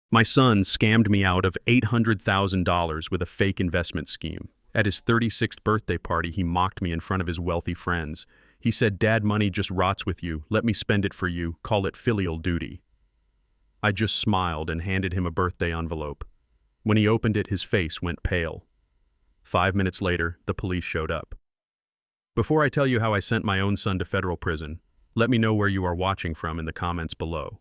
My son scammed me out of $800,000 with a fake investment scheme. At his 36th birthday party, he mocked me in front of his wealthy friends. He said, "Dad, money just rots with you. Let me spend it for you. Call it filial duty." I just smiled and handed him a birthday envelope. When he opened it, his face went pale. 5 minutes later, the police showed up. Before I tell you how I sent my own son to federal prison, let me know where you are watching from in the comments below.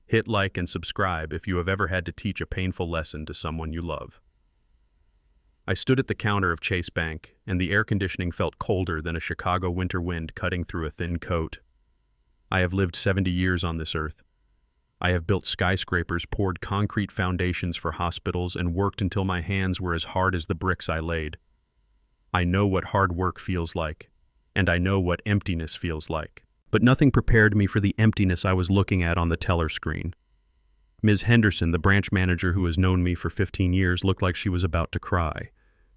Hit like and subscribe if you have ever had to teach a painful lesson to someone you love. I stood at the counter of Chase Bank, and the air conditioning felt colder than a Chicago winter wind cutting through a thin coat. I have lived 70 years on this earth. I have built skyscrapers, poured concrete foundations for hospitals, and worked until my hands were as hard as the bricks I laid. I know what hard work feels like, and I know what emptiness feels like. But nothing prepared me for the emptiness I was looking at on the teller screen. Ms. Henderson, the branch manager who has known me for 15 years, looked like she was about to cry.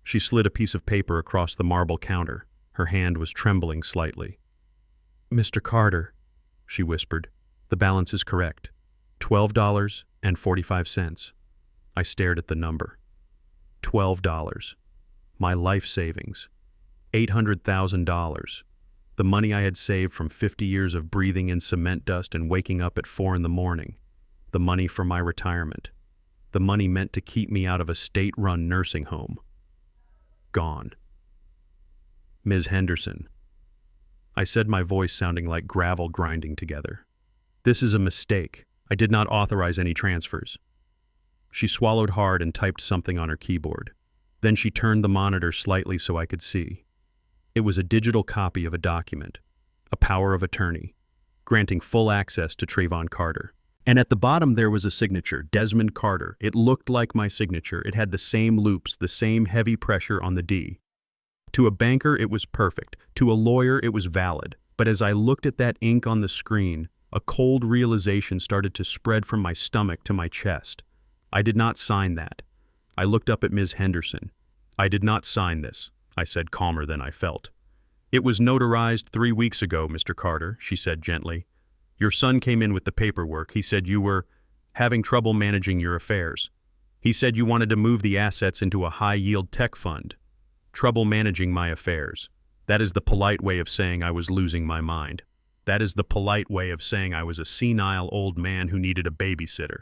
She slid a piece of paper across the marble counter. Her hand was trembling slightly. "Mr. Carter," she whispered, "the balance is correct. $12.45. I stared at the number. $12. My life savings. $800,000. The money I had saved from 50 years of breathing in cement dust and waking up at 4 in the morning. The money for my retirement. The money meant to keep me out of a state-run nursing home. Gone. "Ms. Henderson," I said, my voice sounding like gravel grinding together. "This is a mistake. I did not authorize any transfers." She swallowed hard and typed something on her keyboard. Then she turned the monitor slightly so I could see. It was a digital copy of a document, a power of attorney, granting full access to Trayvon Carter. And at the bottom there was a signature, Desmond Carter. It looked like my signature. It had the same loops, the same heavy pressure on the D. To a banker, it was perfect. To a lawyer, it was valid. But as I looked at that ink on the screen, a cold realization started to spread from my stomach to my chest. I did not sign that. I looked up at Ms. Henderson. "I did not sign this," I said, calmer than I felt. "It was notarized 3 weeks ago, Mr. Carter," she said gently. "Your son came in with the paperwork. He said you were having trouble managing your affairs. He said you wanted to move the assets into a high-yield tech fund. Trouble managing my affairs. That is the polite way of saying I was losing my mind. That is the polite way of saying I was a senile old man who needed a babysitter."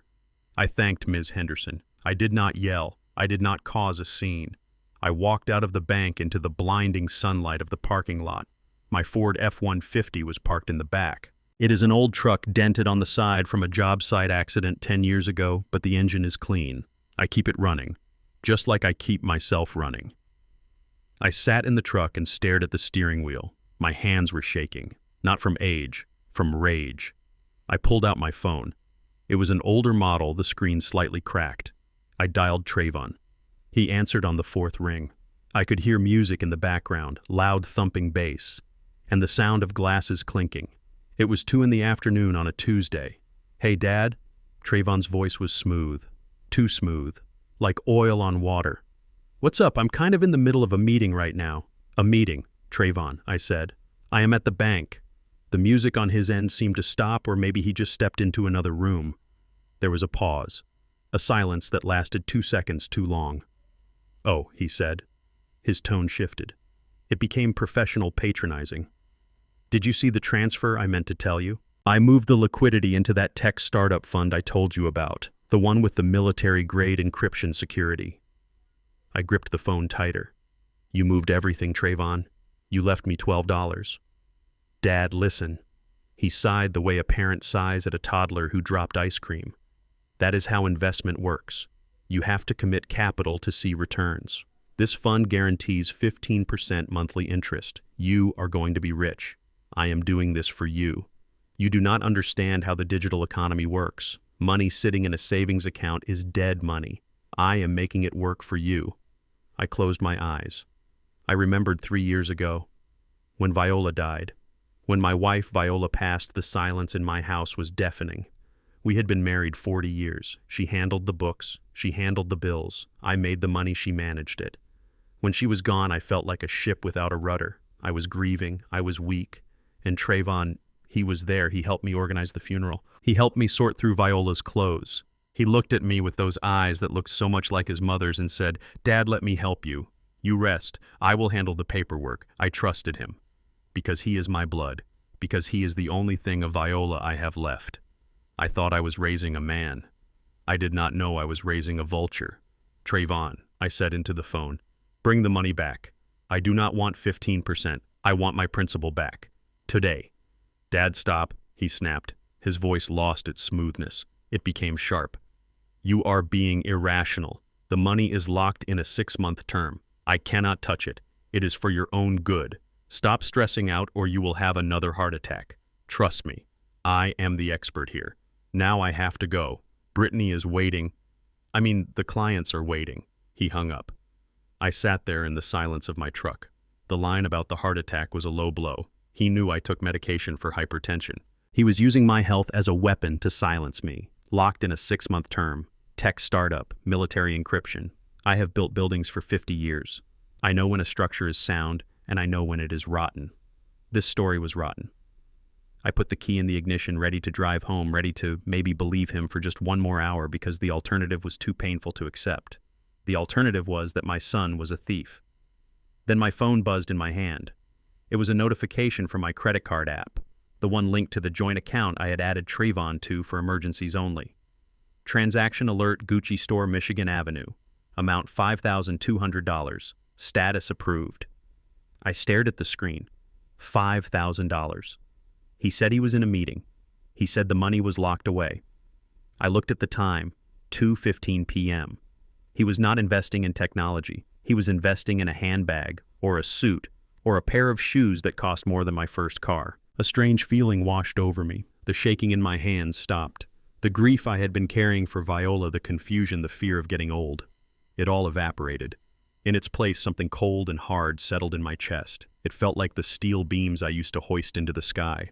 I thanked Ms. Henderson. I did not yell. I did not cause a scene. I walked out of the bank into the blinding sunlight of the parking lot. My Ford F-150 was parked in the back. It is an old truck dented on the side from a job site accident 10 years ago, but the engine is clean. I keep it running, just like I keep myself running. I sat in the truck and stared at the steering wheel. My hands were shaking, not from age, from rage. I pulled out my phone. It was an older model, the screen slightly cracked. I dialed Trayvon. He answered on the 4th ring. I could hear music in the background, loud thumping bass, and the sound of glasses clinking. It was 2 in the afternoon on a Tuesday. "Hey, Dad?" Trayvon's voice was smooth, too smooth, like oil on water. "What's up? I'm kind of in the middle of a meeting right now." "A meeting, Trayvon," I said. "I am at the bank." The music on his end seemed to stop, or maybe he just stepped into another room. There was a pause, a silence that lasted 2 seconds too long. "Oh," he said. His tone shifted. It became professional, patronizing. "Did you see the transfer I meant to tell you? I moved the liquidity into that tech startup fund I told you about, the one with the military-grade encryption security." I gripped the phone tighter. "You moved everything, Trayvon. You left me $12. "Dad, listen." He sighed the way a parent sighs at a toddler who dropped ice cream. "That is how investment works. You have to commit capital to see returns. This fund guarantees 15% monthly interest. You are going to be rich. I am doing this for you. You do not understand how the digital economy works. Money sitting in a savings account is dead money. I am making it work for you." I closed my eyes. I remembered 3 years ago, when Viola died. When my wife Viola passed, the silence in my house was deafening. We had been married 40 years. She handled the books. She handled the bills. I made the money. She managed it. When she was gone, I felt like a ship without a rudder. I was grieving. I was weak. And Trayvon, he was there. He helped me organize the funeral. He helped me sort through Viola's clothes. He looked at me with those eyes that looked so much like his mother's and said, "Dad, let me help you. You rest. I will handle the paperwork." I trusted him. Because he is my blood. Because he is the only thing of Viola I have left. I thought I was raising a man. I did not know I was raising a vulture. "Trayvon," I said into the phone, "bring the money back. I do not want 15%. I want my principal back. Today." "Dad, stop," he snapped. His voice lost its smoothness. It became sharp. "You are being irrational. The money is locked in a 6-month term. I cannot touch it. It is for your own good. Stop stressing out or you will have another heart attack. Trust me. I am the expert here. Now I have to go. Brittany is waiting. The clients are waiting." He hung up. I sat there in the silence of my truck. The line about the heart attack was a low blow. He knew I took medication for hypertension. He was using my health as a weapon to silence me. Locked in a 6-month term. Tech startup, military encryption. I have built buildings for 50 years. I know when a structure is sound, and I know when it is rotten. This story was rotten. I put the key in the ignition, ready to drive home, ready to maybe believe him for just one more hour because the alternative was too painful to accept. The alternative was that my son was a thief. Then my phone buzzed in my hand. It was a notification from my credit card app, the one linked to the joint account I had added Trayvon to for emergencies only. Transaction alert, Gucci store, Michigan Avenue. Amount $5,200. Status approved. I stared at the screen. $5,000. He said he was in a meeting. He said the money was locked away. I looked at the time, 2:15 p.m. He was not investing in technology. He was investing in a handbag, or a suit, or a pair of shoes that cost more than my first car. A strange feeling washed over me. The shaking in my hands stopped. The grief I had been carrying for Viola, the confusion, the fear of getting old. It all evaporated. In its place, something cold and hard settled in my chest. It felt like the steel beams I used to hoist into the sky.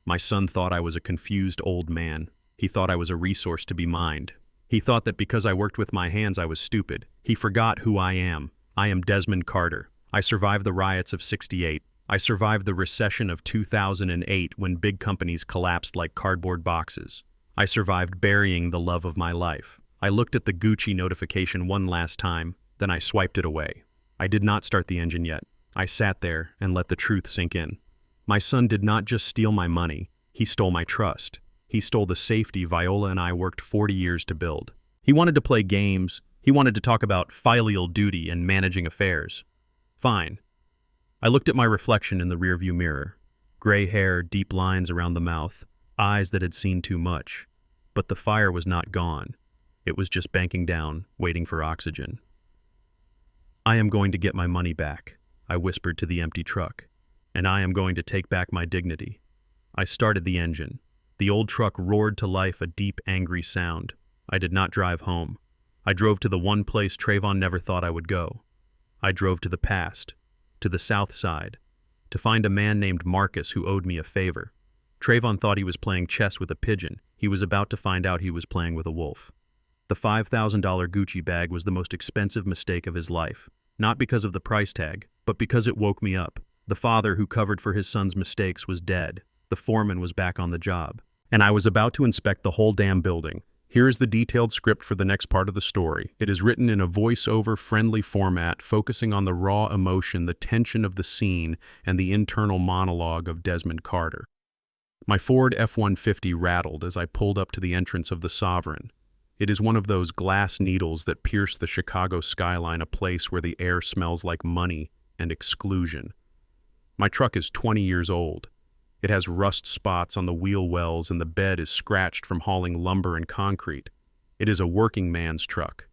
My son thought I was a confused old man. He thought I was a resource to be mined. He thought that because I worked with my hands I was stupid. He forgot who I am. I am Desmond Carter. I survived the riots of '68. I survived the recession of 2008 when big companies collapsed like cardboard boxes. I survived burying the love of my life. I looked at the Gucci notification one last time, then I swiped it away. I did not start the engine yet. I sat there and let the truth sink in. My son did not just steal my money, he stole my trust. He stole the safety Viola and I worked 40 years to build. He wanted to play games. He wanted to talk about filial duty and managing affairs. Fine. I looked at my reflection in the rearview mirror. Gray hair, deep lines around the mouth, eyes that had seen too much. But the fire was not gone. It was just banking down, waiting for oxygen. "I am going to get my money back," I whispered to the empty truck. "And I am going to take back my dignity." I started the engine. The old truck roared to life, a deep, angry sound. I did not drive home. I drove to the one place Trayvon never thought I would go. I drove to the past, to the south side, to find a man named Marcus who owed me a favor. Trayvon thought he was playing chess with a pigeon. He was about to find out he was playing with a wolf. The $5,000 Gucci bag was the most expensive mistake of his life, not because of the price tag, but because it woke me up. The father who covered for his son's mistakes was dead. The foreman was back on the job. And I was about to inspect the whole damn building. Here is the detailed script for the next part of the story. It is written in a voice-over friendly format, focusing on the raw emotion, the tension of the scene, and the internal monologue of Desmond Carter. My Ford F-150 rattled as I pulled up to the entrance of the Sovereign. It is one of those glass needles that pierce the Chicago skyline, a place where the air smells like money and exclusion. My truck is 20 years old. It has rust spots on the wheel wells and the bed is scratched from hauling lumber and concrete. It is a working man's truck.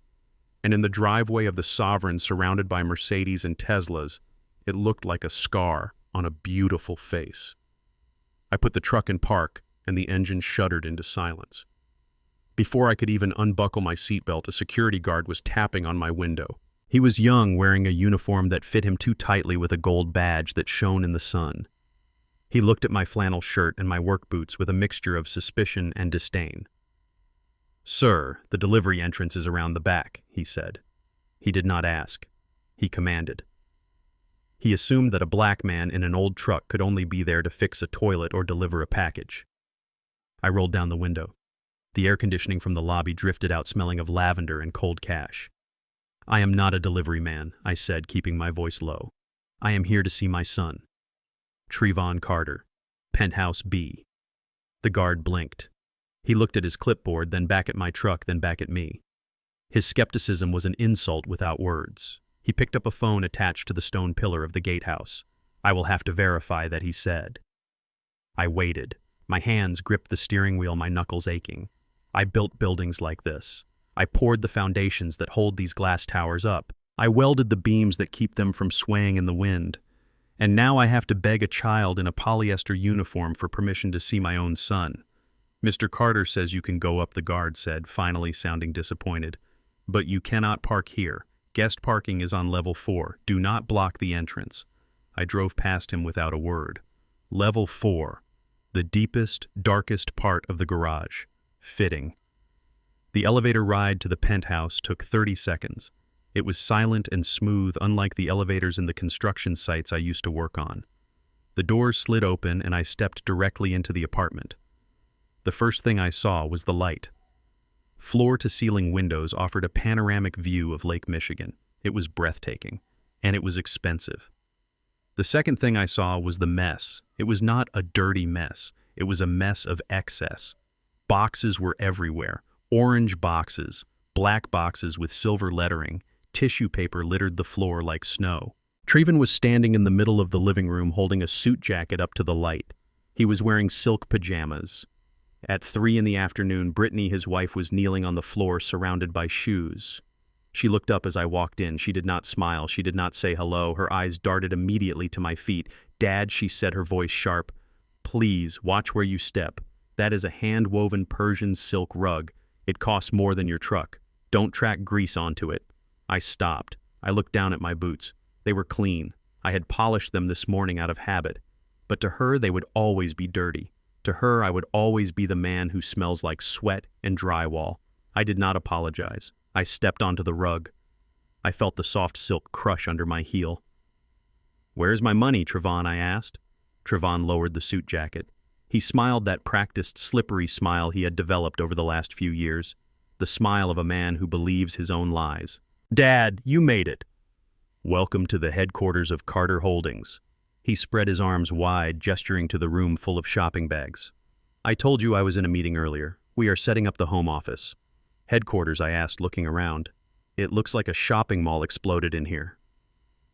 And in the driveway of the Sovereign, surrounded by Mercedes and Teslas, it looked like a scar on a beautiful face. I put the truck in park and the engine shuddered into silence. Before I could even unbuckle my seatbelt, a security guard was tapping on my window. He was young, wearing a uniform that fit him too tightly with a gold badge that shone in the sun. He looked at my flannel shirt and my work boots with a mixture of suspicion and disdain. "Sir, the delivery entrance is around the back," he said. He did not ask. He commanded. He assumed that a black man in an old truck could only be there to fix a toilet or deliver a package. I rolled down the window. The air conditioning from the lobby drifted out smelling of lavender and cold cash. "I am not a delivery man," I said, keeping my voice low. "I am here to see my son. Trevon Carter, Penthouse B." The guard blinked. He looked at his clipboard, then back at my truck, then back at me. His skepticism was an insult without words. He picked up a phone attached to the stone pillar of the gatehouse. "I will have to verify that," he said. I waited. My hands gripped the steering wheel, my knuckles aching. I built buildings like this. I poured the foundations that hold these glass towers up. I welded the beams that keep them from swaying in the wind. And now I have to beg a child in a polyester uniform for permission to see my own son. "Mr. Carter says you can go up," the guard said, finally sounding disappointed. "But you cannot park here. Guest parking is on level 4. Do not block the entrance." I drove past him without a word. Level 4. The deepest, darkest part of the garage. Fitting. The elevator ride to the penthouse took 30 seconds. It was silent and smooth, unlike the elevators in the construction sites I used to work on. The doors slid open and I stepped directly into the apartment. The first thing I saw was the light. Floor-to-ceiling windows offered a panoramic view of Lake Michigan. It was breathtaking, and it was expensive. The second thing I saw was the mess. It was not a dirty mess. It was a mess of excess. Boxes were everywhere. Orange boxes, black boxes with silver lettering. Tissue paper littered the floor like snow. Trevon was standing in the middle of the living room holding a suit jacket up to the light. He was wearing silk pajamas. At 3 in the afternoon, Brittany, his wife, was kneeling on the floor surrounded by shoes. She looked up as I walked in. She did not smile. She did not say hello. Her eyes darted immediately to my feet. "Dad," she said, her voice sharp, "please watch where you step. That is a hand-woven Persian silk rug. It costs more than your truck. Don't track grease onto it." I stopped. I looked down at my boots. They were clean. I had polished them this morning out of habit. But to her, they would always be dirty. To her, I would always be the man who smells like sweat and drywall. I did not apologize. I stepped onto the rug. I felt the soft silk crush under my heel. "Where's my money, Trevon?" I asked. Trevon lowered the suit jacket. He smiled that practiced, slippery smile he had developed over the last few years. The smile of a man who believes his own lies. "Dad, you made it." "Welcome to the headquarters of Carter Holdings." He spread his arms wide, gesturing to the room full of shopping bags. "I told you I was in a meeting earlier. We are setting up the home office." "Headquarters?" I asked, looking around. "It looks like a shopping mall exploded in here."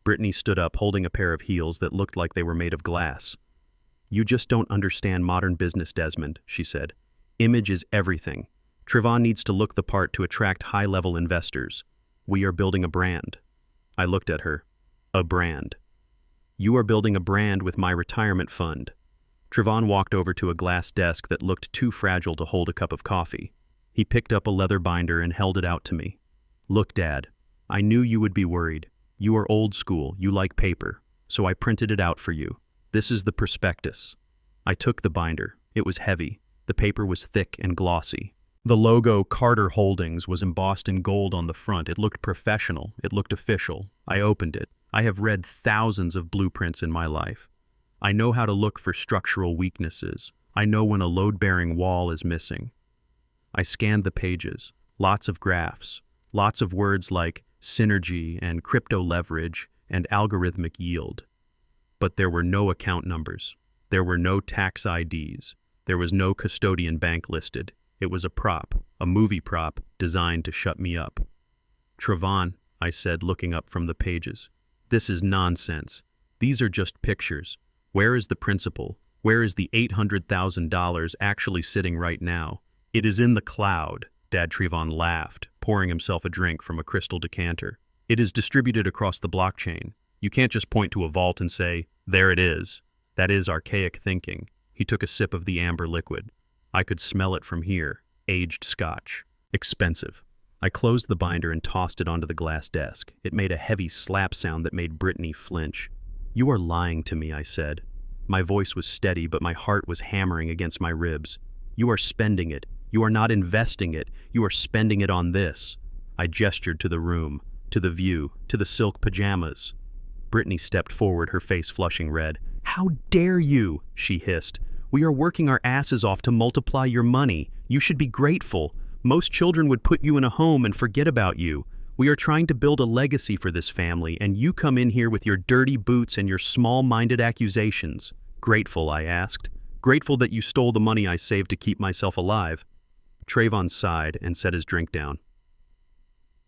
Brittany stood up, holding a pair of heels that looked like they were made of glass. "You just don't understand modern business, Desmond," she said. "Image is everything. Trevon needs to look the part to attract high-level investors. We are building a brand." I looked at her. "A brand." "You are building a brand with my retirement fund." Trevon walked over to a glass desk that looked too fragile to hold a cup of coffee. He picked up a leather binder and held it out to me. "Look, Dad, I knew you would be worried. You are old school, you like paper, so I printed it out for you. This is the prospectus." I took the binder. It was heavy. The paper was thick and glossy. The logo Carter Holdings was embossed in gold on the front. It looked professional. It looked official. I opened it. I have read thousands of blueprints in my life. I know how to look for structural weaknesses. I know when a load-bearing wall is missing. I scanned the pages. Lots of graphs. Lots of words like synergy and crypto leverage and algorithmic yield. But there were no account numbers. There were no tax IDs. There was no custodian bank listed. It was a prop, a movie prop designed to shut me up. "Trevon," I said, looking up from the pages. "This is nonsense. These are just pictures. Where is the principal? Where is the $800,000 actually sitting right now? It is in the cloud." Dad Trevon laughed, pouring himself a drink from a crystal decanter. "It is distributed across the blockchain. You can't just point to a vault and say, 'There it is.' That is archaic thinking." He took a sip of the amber liquid. I could smell it from here. Aged scotch. Expensive. I closed the binder and tossed it onto the glass desk. It made a heavy slap sound that made Brittany flinch. "You are lying to me," I said. My voice was steady, but my heart was hammering against my ribs. "You are spending it. You are not investing it. You are spending it on this." I gestured to the room, to the view, to the silk pajamas. Brittany stepped forward, her face flushing red. "How dare you?" she hissed. We are working our asses off to multiply your money. You should be grateful. Most children would put you in a home and forget about you. We are trying to build a legacy for this family, and you come in here with your dirty boots and your small-minded accusations. Grateful, I asked. Grateful that you stole the money I saved to keep myself alive. Trayvon sighed and set his drink down.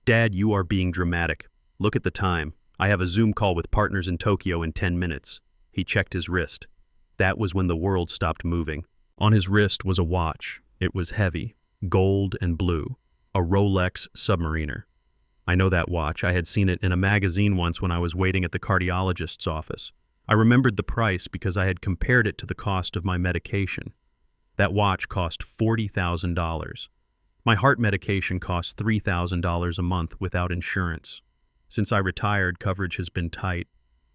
Dad, you are being dramatic. Look at the time. I have a Zoom call with partners in Tokyo in 10 minutes. He checked his wrist. That was when the world stopped moving. On his wrist was a watch. It was heavy, gold and blue, a Rolex Submariner. I know that watch. I had seen it in a magazine once when I was waiting at the cardiologist's office. I remembered the price because I had compared it to the cost of my medication. That watch cost $40,000. My heart medication costs $3,000 a month without insurance. Since I retired, coverage has been tight.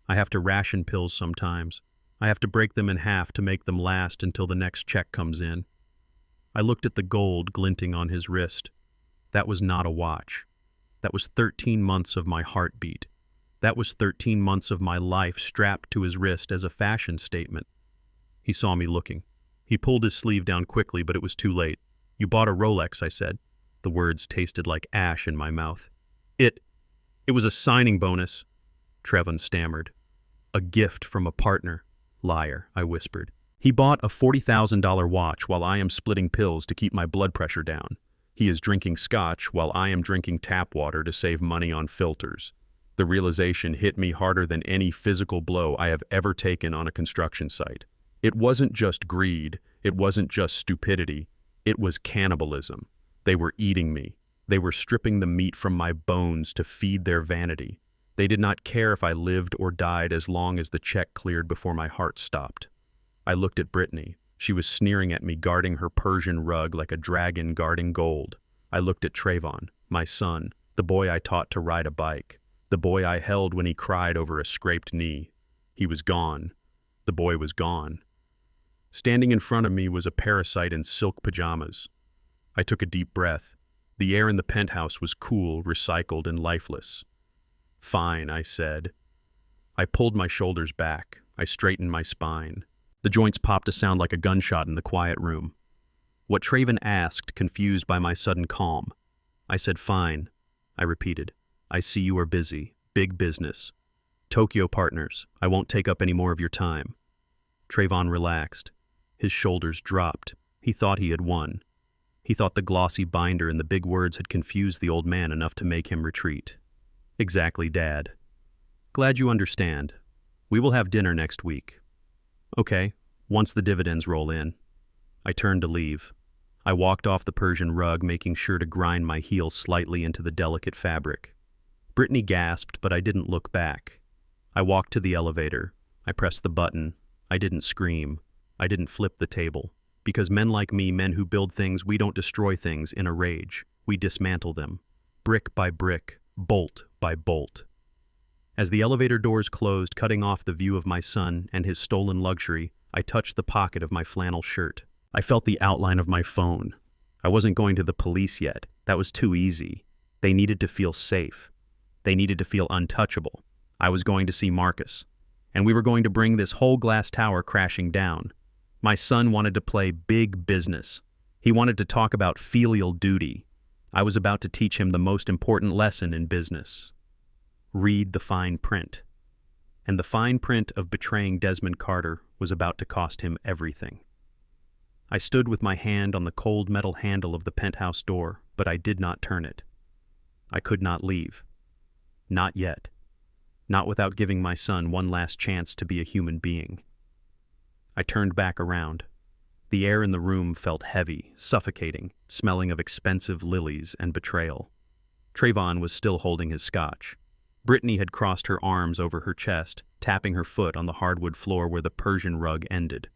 I have to ration pills sometimes. I have to break them in half to make them last until the next check comes in. I looked at the gold glinting on his wrist. That was not a watch. That was 13 months of my heartbeat. That was 13 months of my life strapped to his wrist as a fashion statement. He saw me looking. He pulled his sleeve down quickly, but it was too late. You bought a Rolex, I said. The words tasted like ash in my mouth. It was a signing bonus, Trevon stammered. A gift from a partner. Liar, I whispered. He bought a $40,000 watch while I am splitting pills to keep my blood pressure down. He is drinking scotch while I am drinking tap water to save money on filters. The realization hit me harder than any physical blow I have ever taken on a construction site. It wasn't just greed. It wasn't just stupidity. It was cannibalism. They were eating me. They were stripping the meat from my bones to feed their vanity. They did not care if I lived or died as long as the check cleared before my heart stopped. I looked at Brittany. She was sneering at me, guarding her Persian rug like a dragon guarding gold. I looked at Trayvon, my son, the boy I taught to ride a bike, the boy I held when he cried over a scraped knee. He was gone. The boy was gone. Standing in front of me was a parasite in silk pajamas. I took a deep breath. The air in the penthouse was cool, recycled, and lifeless. Fine, I said. I pulled my shoulders back. I straightened my spine. The joints popped a sound like a gunshot in the quiet room. What Trayvon asked, confused by my sudden calm. I said, fine. I repeated. I see you are busy. Big business. Tokyo partners. I won't take up any more of your time. Trayvon relaxed. His shoulders dropped. He thought he had won. He thought the glossy binder and the big words had confused the old man enough to make him retreat. Exactly, Dad. Glad you understand. We will have dinner next week. Okay, once the dividends roll in. I turned to leave. I walked off the Persian rug, making sure to grind my heel slightly into the delicate fabric. Brittany gasped, but I didn't look back. I walked to the elevator. I pressed the button. I didn't scream. I didn't flip the table. Because men like me, men who build things, we don't destroy things in a rage. We dismantle them. Brick by brick, bolt by bolt. As the elevator doors closed, cutting off the view of my son and his stolen luxury, I touched the pocket of my flannel shirt. I felt the outline of my phone. I wasn't going to the police yet. That was too easy. They needed to feel safe. They needed to feel untouchable. I was going to see Marcus. And we were going to bring this whole glass tower crashing down. My son wanted to play big business. He wanted to talk about filial duty. I was about to teach him the most important lesson in business. Read the fine print. And the fine print of betraying Desmond Carter was about to cost him everything. I stood with my hand on the cold metal handle of the penthouse door, but I did not turn it. I could not leave. Not yet. Not without giving my son one last chance to be a human being. I turned back around. The air in the room felt heavy, suffocating, smelling of expensive lilies and betrayal. Trayvon was still holding his scotch. Brittany had crossed her arms over her chest, tapping her foot on the hardwood floor where the Persian rug ended.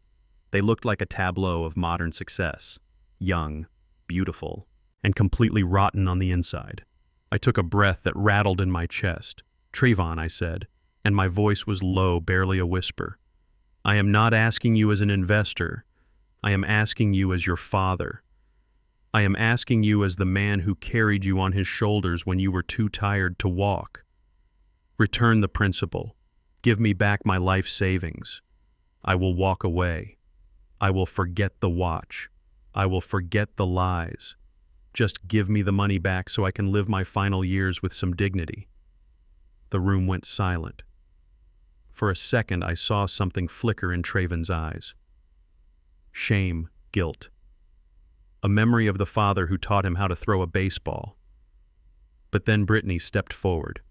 They looked like a tableau of modern success. Young, beautiful, and completely rotten on the inside. I took a breath that rattled in my chest. Trayvon, I said, and my voice was low, barely a whisper. I am not asking you as an investor. I am asking you as your father. I am asking you as the man who carried you on his shoulders when you were too tired to walk. Return the principal. Give me back my life savings. I will walk away. I will forget the watch. I will forget the lies. Just give me the money back so I can live my final years with some dignity." The room went silent. For a second, I saw something flicker in Trayvon's eyes. Shame, guilt. A memory of the father who taught him how to throw a baseball. But then Brittany stepped forward.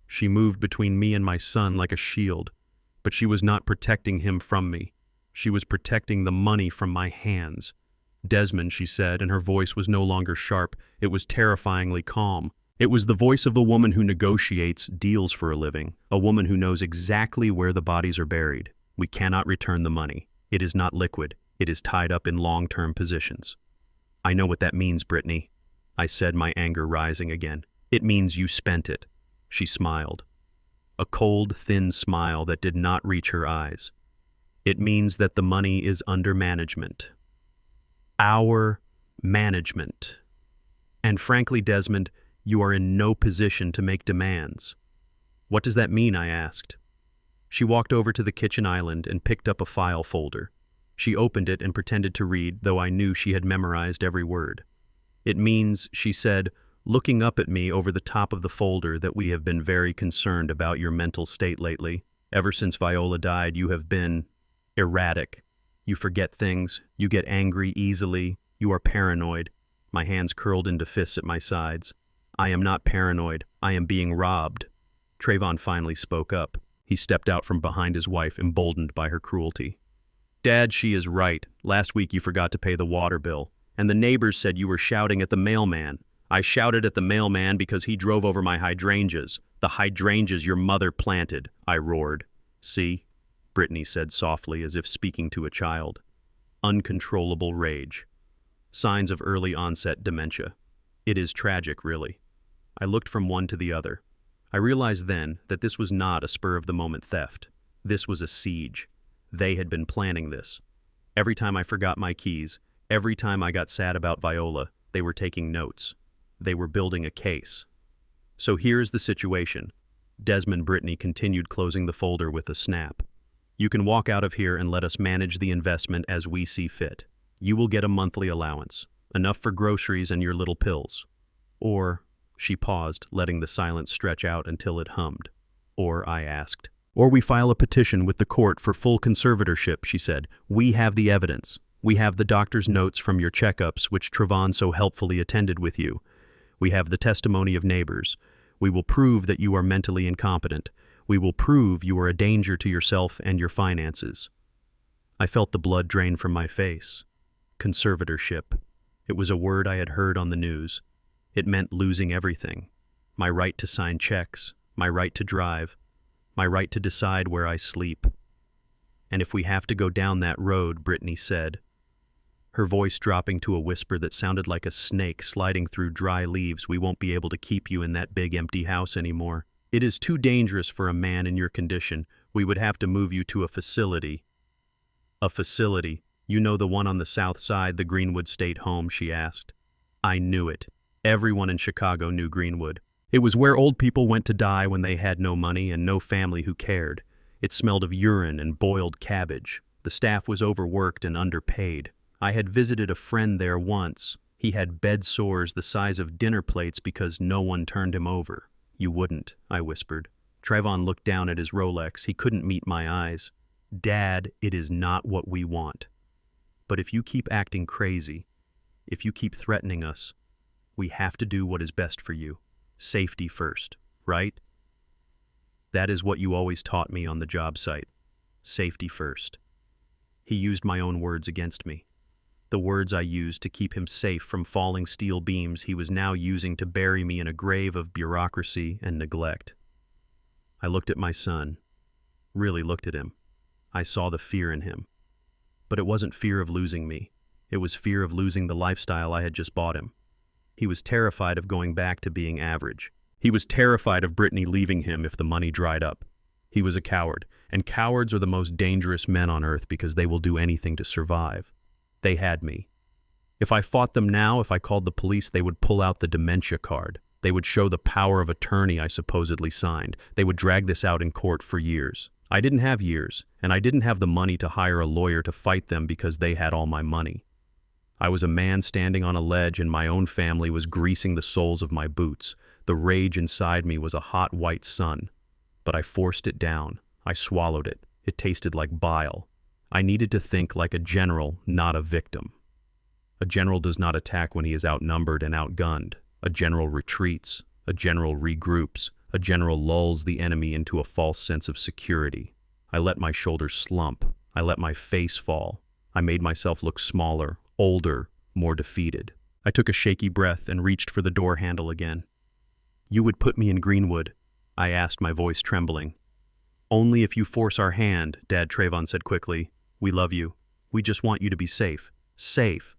She moved between me and my son like a shield, but she was not protecting him from me. She was protecting the money from my hands. "Desmond," she said, and her voice was no longer sharp. It was terrifyingly calm. It was the voice of a woman who negotiates deals for a living, a woman who knows exactly where the bodies are buried. "We cannot return the money. It is not liquid. It is tied up in long-term positions." "I know what that means, Brittany," I said, my anger rising again. "It means you spent it." She smiled. A cold, thin smile that did not reach her eyes. "It means that the money is under management. Our management. And frankly, Desmond, you are in no position to make demands." "What does that mean?" I asked. She walked over to the kitchen island and picked up a file folder. She opened it and pretended to read, though I knew she had memorized every word. "It means," she said, looking up at me over the top of the folder, "that we have been very concerned about your mental state lately. Ever since Viola died, you have been erratic. You forget things, you get angry easily, you are paranoid." My hands curled into fists at my sides. "I am not paranoid, I am being robbed." Trayvon finally spoke up. He stepped out from behind his wife, emboldened by her cruelty. "Dad, she is right. Last week you forgot to pay the water bill, and the neighbors said you were shouting at the mailman. I shouted at the mailman because he drove over my hydrangeas. The hydrangeas your mother planted," I roared. "See?" Brittany said softly, as if speaking to a child. Uncontrollable rage. Signs of early onset dementia. It is tragic, really. I looked from one to the other. I realized then that this was not a spur-of-the-moment theft. This was a siege. They had been planning this. Every time I forgot my keys, every time I got sad about Viola, they were taking notes. They were building a case. "So here's the situation." Desmond Brittany continued, closing the folder with a snap. "You can walk out of here and let us manage the investment as we see fit. You will get a monthly allowance, enough for groceries and your little pills. Or," she paused, letting the silence stretch out until it hummed. "Or," I asked. "Or we file a petition with the court for full conservatorship," she said. "We have the evidence. We have the doctor's notes from your checkups, which Trayvon so helpfully attended with you. We have the testimony of neighbors. We will prove that you are mentally incompetent. We will prove you are a danger to yourself and your finances." I felt the blood drain from my face. Conservatorship. It was a word I had heard on the news. It meant losing everything. My right to sign checks, my right to drive, my right to decide where I sleep. "And if we have to go down that road," Brittany said, her voice dropping to a whisper that sounded like a snake sliding through dry leaves, "we won't be able to keep you in that big empty house anymore. It is too dangerous for a man in your condition. We would have to move you to a facility." "A facility? You know, the one on the south side, the Greenwood State Home?" she asked. I knew it. Everyone in Chicago knew Greenwood. It was where old people went to die when they had no money and no family who cared. It smelled of urine and boiled cabbage. The staff was overworked and underpaid. I had visited a friend there once. He had bed sores the size of dinner plates because no one turned him over. "You wouldn't," I whispered. Trayvon looked down at his Rolex. He couldn't meet my eyes. "Dad, it is not what we want. But if you keep acting crazy, if you keep threatening us, we have to do what is best for you. Safety first, right? That is what you always taught me on the job site. Safety first." He used my own words against me. The words I used to keep him safe from falling steel beams he was now using to bury me in a grave of bureaucracy and neglect. I looked at my son, really looked at him. I saw the fear in him. But it wasn't fear of losing me. It was fear of losing the lifestyle I had just bought him. He was terrified of going back to being average. He was terrified of Brittany leaving him if the money dried up. He was a coward, and cowards are the most dangerous men on earth because they will do anything to survive. They had me. If I fought them now, if I called the police, they would pull out the dementia card. They would show the power of attorney I supposedly signed. They would drag this out in court for years. I didn't have years, and I didn't have the money to hire a lawyer to fight them because they had all my money. I was a man standing on a ledge and my own family was greasing the soles of my boots. The rage inside me was a hot white sun. But I forced it down. I swallowed it. It tasted like bile. I needed to think like a general, not a victim. A general does not attack when he is outnumbered and outgunned. A general retreats. A general regroups. A general lulls the enemy into a false sense of security. I let my shoulders slump. I let my face fall. I made myself look smaller, older, more defeated. I took a shaky breath and reached for the door handle again. "You would put me in Greenwood?" I asked, my voice trembling. "Only if you force our hand," Dad Trayvon said quickly. "We love you. We just want you to be safe. Safe."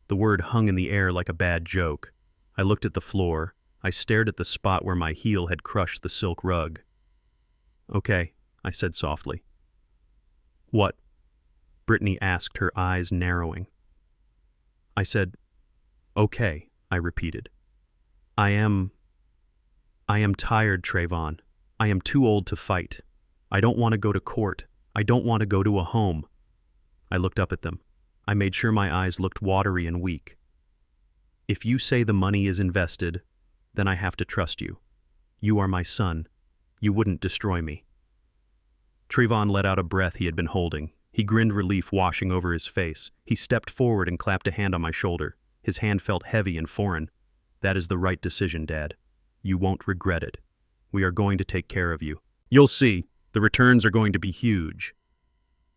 The word hung in the air like a bad joke. I looked at the floor. I stared at the spot where my heel had crushed the silk rug. "Okay," I said softly. "What?" Brittany asked, her eyes narrowing. I said, "Okay," I repeated. I am tired, Trayvon. I am too old to fight. I don't want to go to court. I don't want to go to a home." I looked up at them. I made sure my eyes looked watery and weak. "If you say the money is invested, then I have to trust you. You are my son. You wouldn't destroy me." Trayvon let out a breath he had been holding. He grinned, relief washing over his face. He stepped forward and clapped a hand on my shoulder. His hand felt heavy and foreign. "That is the right decision, Dad. You won't regret it. We are going to take care of you. You'll see. The returns are going to be huge."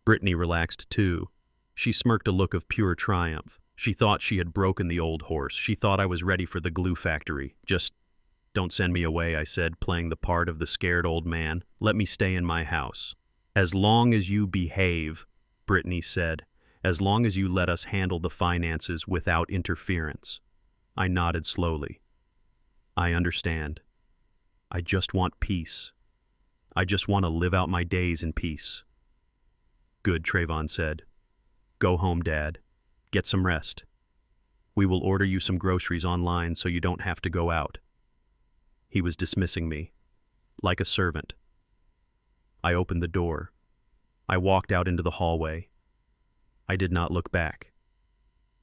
Brittany relaxed too. She smirked a look of pure triumph. She thought she had broken the old horse. She thought I was ready for the glue factory. "Just don't send me away," I said, playing the part of the scared old man. "Let me stay in my house." "As long as you behave," Brittany said. "As long as you let us handle the finances without interference." I nodded slowly. "I understand. I just want peace. I just want to live out my days in peace." "Good," Trayvon said. "Go home, Dad. Get some rest. We will order you some groceries online so you don't have to go out." He was dismissing me, like a servant. I opened the door. I walked out into the hallway. I did not look back.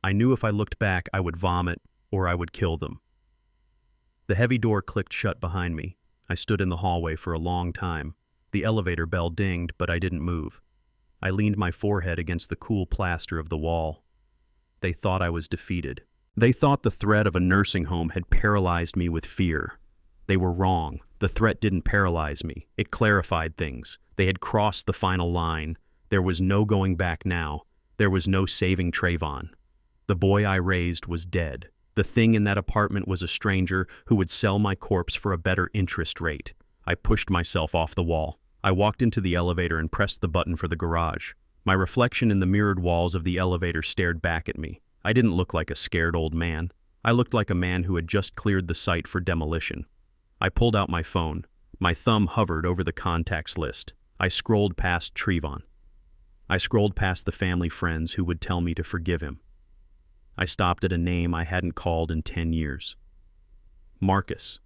I knew if I looked back, I would vomit or I would kill them. The heavy door clicked shut behind me. I stood in the hallway for a long time. The elevator bell dinged, but I didn't move. I leaned my forehead against the cool plaster of the wall. They thought I was defeated. They thought the threat of a nursing home had paralyzed me with fear. They were wrong. The threat didn't paralyze me. It clarified things. They had crossed the final line. There was no going back now. There was no saving Trayvon. The boy I raised was dead. The thing in that apartment was a stranger who would sell my corpse for a better interest rate. I pushed myself off the wall. I walked into the elevator and pressed the button for the garage. My reflection in the mirrored walls of the elevator stared back at me. I didn't look like a scared old man. I looked like a man who had just cleared the site for demolition. I pulled out my phone. My thumb hovered over the contacts list. I scrolled past Trayvon. I scrolled past the family friends who would tell me to forgive him. I stopped at a name I hadn't called in 10 years. Marcus.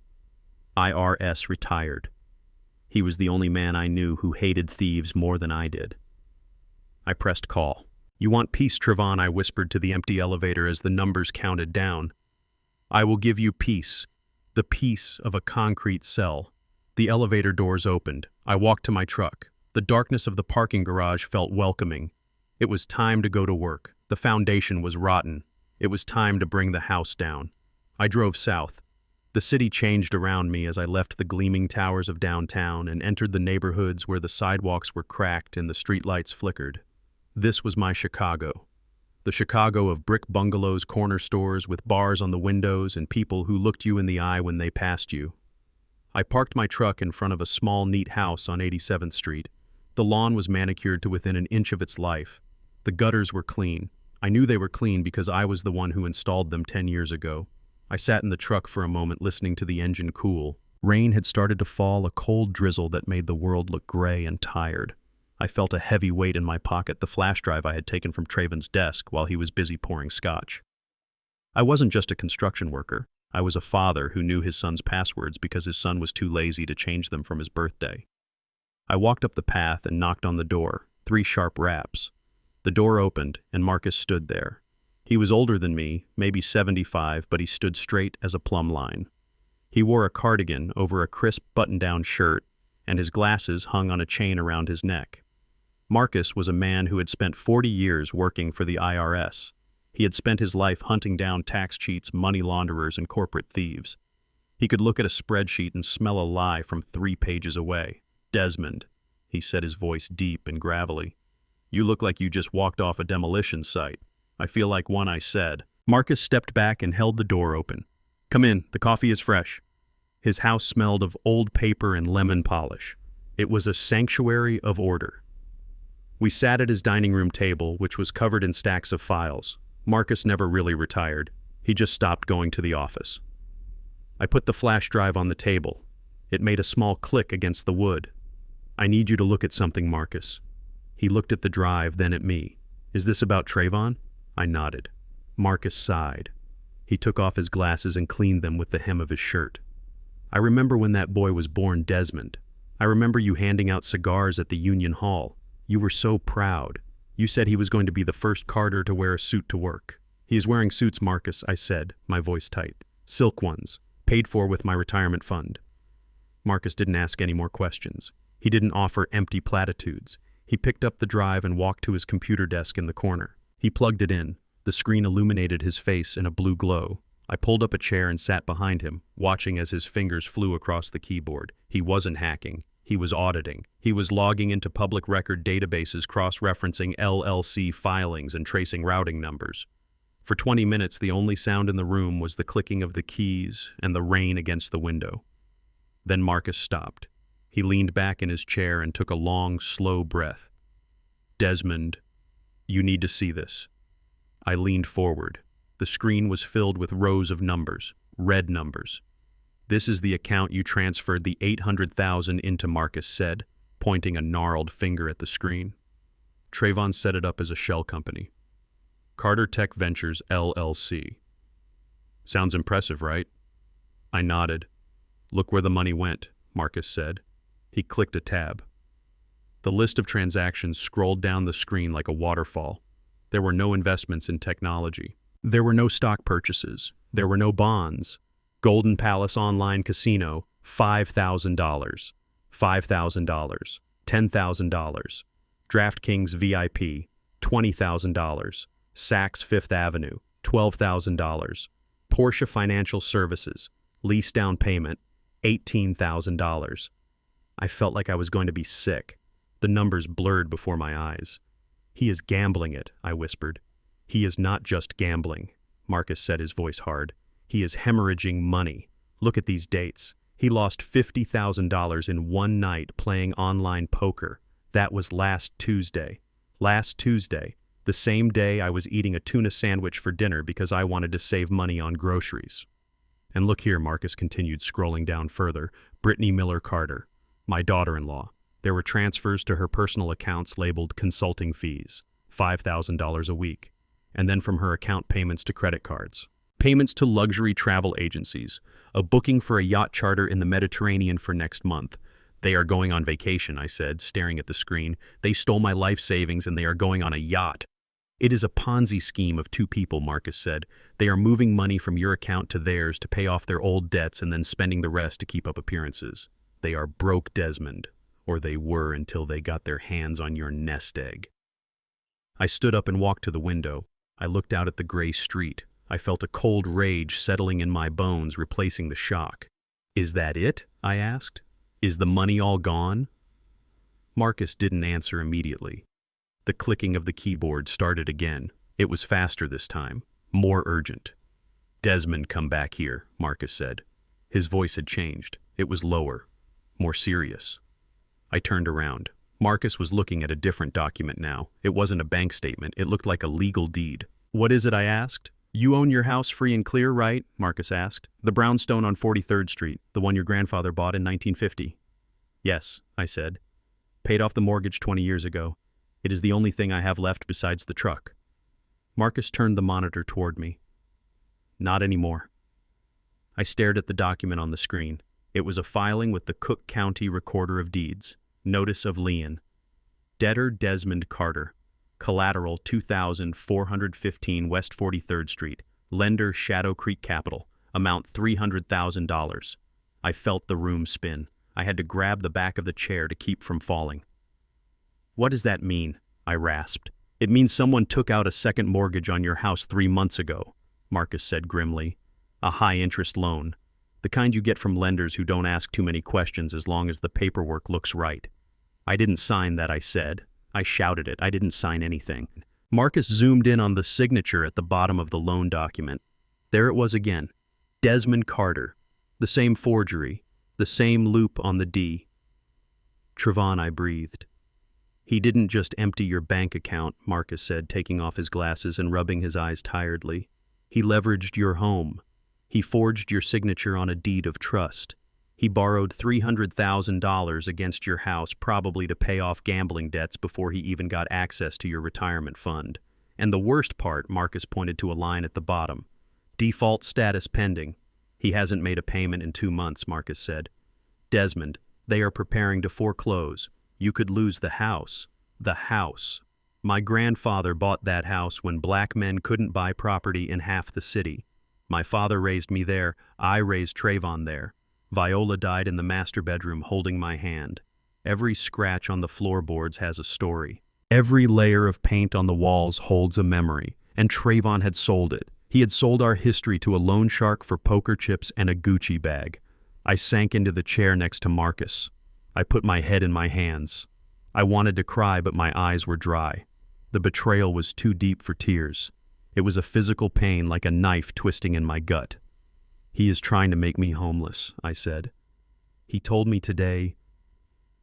IRS retired. He was the only man I knew who hated thieves more than I did. I pressed call. "You want peace, Trayvon," I whispered to the empty elevator as the numbers counted down. "I will give you peace. The peace of a concrete cell." The elevator doors opened. I walked to my truck. The darkness of the parking garage felt welcoming. It was time to go to work. The foundation was rotten. It was time to bring the house down. I drove south. The city changed around me as I left the gleaming towers of downtown and entered the neighborhoods where the sidewalks were cracked and the streetlights flickered. This was my Chicago. The Chicago of brick bungalows, corner stores with bars on the windows and people who looked you in the eye when they passed you. I parked my truck in front of a small, neat house on 87th Street. The lawn was manicured to within an inch of its life. The gutters were clean. I knew they were clean because I was the one who installed them 10 years ago. I sat in the truck for a moment listening to the engine cool. Rain had started to fall, a cold drizzle that made the world look gray and tired. I felt a heavy weight in my pocket, the flash drive I had taken from Trayvon's desk while he was busy pouring scotch. I wasn't just a construction worker. I was a father who knew his son's passwords because his son was too lazy to change them from his birthday. I walked up the path and knocked on the door, 3 sharp raps. The door opened, and Marcus stood there. He was older than me, maybe 75, but he stood straight as a plumb line. He wore a cardigan over a crisp button-down shirt, and his glasses hung on a chain around his neck. Marcus was a man who had spent 40 years working for the IRS. He had spent his life hunting down tax cheats, money launderers, and corporate thieves. He could look at a spreadsheet and smell a lie from 3 pages away. "Desmond," he said, his voice deep and gravelly. "You look like you just walked off a demolition site. I feel like one," I said. Marcus stepped back and held the door open. "Come in, the coffee is fresh." His house smelled of old paper and lemon polish. It was a sanctuary of order. We sat at his dining room table, which was covered in stacks of files. Marcus never really retired. He just stopped going to the office. I put the flash drive on the table. It made a small click against the wood. "I need you to look at something, Marcus." He looked at the drive, then at me. "Is this about Trayvon?" I nodded. Marcus sighed. He took off his glasses and cleaned them with the hem of his shirt. "I remember when that boy was born, Desmond. I remember you handing out cigars at the Union Hall. You were so proud. You said he was going to be the first Carter to wear a suit to work." "He is wearing suits, Marcus," I said, my voice tight. "Silk ones, paid for with my retirement fund." Marcus didn't ask any more questions. He didn't offer empty platitudes. He picked up the drive and walked to his computer desk in the corner. He plugged it in. The screen illuminated his face in a blue glow. I pulled up a chair and sat behind him, watching as his fingers flew across the keyboard. He wasn't hacking. He was auditing. He was logging into public record databases, cross-referencing LLC filings and tracing routing numbers. For 20 minutes, the only sound in the room was the clicking of the keys and the rain against the window. Then Marcus stopped. He leaned back in his chair and took a long, slow breath. "Desmond, you need to see this." I leaned forward. The screen was filled with rows of numbers, red numbers. "This is the account you transferred the $800,000 into," Marcus said, pointing a gnarled finger at the screen. "Trayvon set it up as a shell company. Carter Tech Ventures, LLC. Sounds impressive, right?" I nodded. "Look where the money went," Marcus said. He clicked a tab. The list of transactions scrolled down the screen like a waterfall. There were no investments in technology. There were no stock purchases. There were no bonds. Golden Palace Online Casino, $5,000. $5,000. $10,000. DraftKings VIP, $20,000. Saks Fifth Avenue, $12,000. Porsche Financial Services, lease down payment, $18,000. I felt like I was going to be sick. The numbers blurred before my eyes. "He is gambling it," I whispered. "He is not just gambling," Marcus said, his voice hard. "He is hemorrhaging money. Look at these dates. He lost $50,000 in one night playing online poker. That was last Tuesday. Last Tuesday, the same day I was eating a tuna sandwich for dinner because I wanted to save money on groceries." "And look here," Marcus continued, scrolling down further. "Brittany Miller Carter, my daughter-in-law. There were transfers to her personal accounts labeled consulting fees, $5,000 a week, and then from her account payments to credit cards. Payments to luxury travel agencies, a booking for a yacht charter in the Mediterranean for next month. They are going on vacation," I said, staring at the screen. "They stole my life savings and they are going on a yacht." "It is a Ponzi scheme of 2 people," Marcus said. "They are moving money from your account to theirs to pay off their old debts and then spending the rest to keep up appearances. They are broke, Desmond. Or they were until they got their hands on your nest egg." I stood up and walked to the window. I looked out at the gray street. I felt a cold rage settling in my bones, replacing the shock. "Is that it?" I asked. "Is the money all gone?" Marcus didn't answer immediately. The clicking of the keyboard started again. It was faster this time, more urgent. "Desmond, come back here," Marcus said. His voice had changed. It was lower, more serious. I turned around. Marcus was looking at a different document now. It wasn't a bank statement. It looked like a legal deed. "What is it?" I asked. "You own your house free and clear, right?" Marcus asked. "The brownstone on 43rd Street, the one your grandfather bought in 1950. "Yes," I said. "Paid off the mortgage 20 years ago. It is the only thing I have left besides the truck." Marcus turned the monitor toward me. "Not anymore." I stared at the document on the screen. It was a filing with the Cook County Recorder of Deeds. Notice of lien. Debtor Desmond Carter. Collateral 2415 West 43rd Street. Lender Shadow Creek Capital. Amount $300,000. I felt the room spin. I had to grab the back of the chair to keep from falling. What does that mean? I rasped. It means someone took out a second mortgage on your house 3 months ago, Marcus said grimly. A high-interest loan. The kind you get from lenders who don't ask too many questions as long as the paperwork looks right. I didn't sign that, I said. I shouted it. I didn't sign anything. Marcus zoomed in on the signature at the bottom of the loan document. There it was again. Desmond Carter. The same forgery. The same loop on the D. Trevon, I breathed. He didn't just empty your bank account, Marcus said, taking off his glasses and rubbing his eyes tiredly. He leveraged your home. He forged your signature on a deed of trust. He borrowed $300,000 against your house, probably to pay off gambling debts before he even got access to your retirement fund. And the worst part, Marcus pointed to a line at the bottom. Default status pending. He hasn't made a payment in 2 months, Marcus said. Desmond, they are preparing to foreclose. You could lose the house. The house. My grandfather bought that house when black men couldn't buy property in half the city. My father raised me there. I raised Trayvon there. Viola died in the master bedroom holding my hand. Every scratch on the floorboards has a story. Every layer of paint on the walls holds a memory. And Trayvon had sold it. He had sold our history to a loan shark for poker chips and a Gucci bag. I sank into the chair next to Marcus. I put my head in my hands. I wanted to cry, but my eyes were dry. The betrayal was too deep for tears. It was a physical pain like a knife twisting in my gut. He is trying to make me homeless, I said. He told me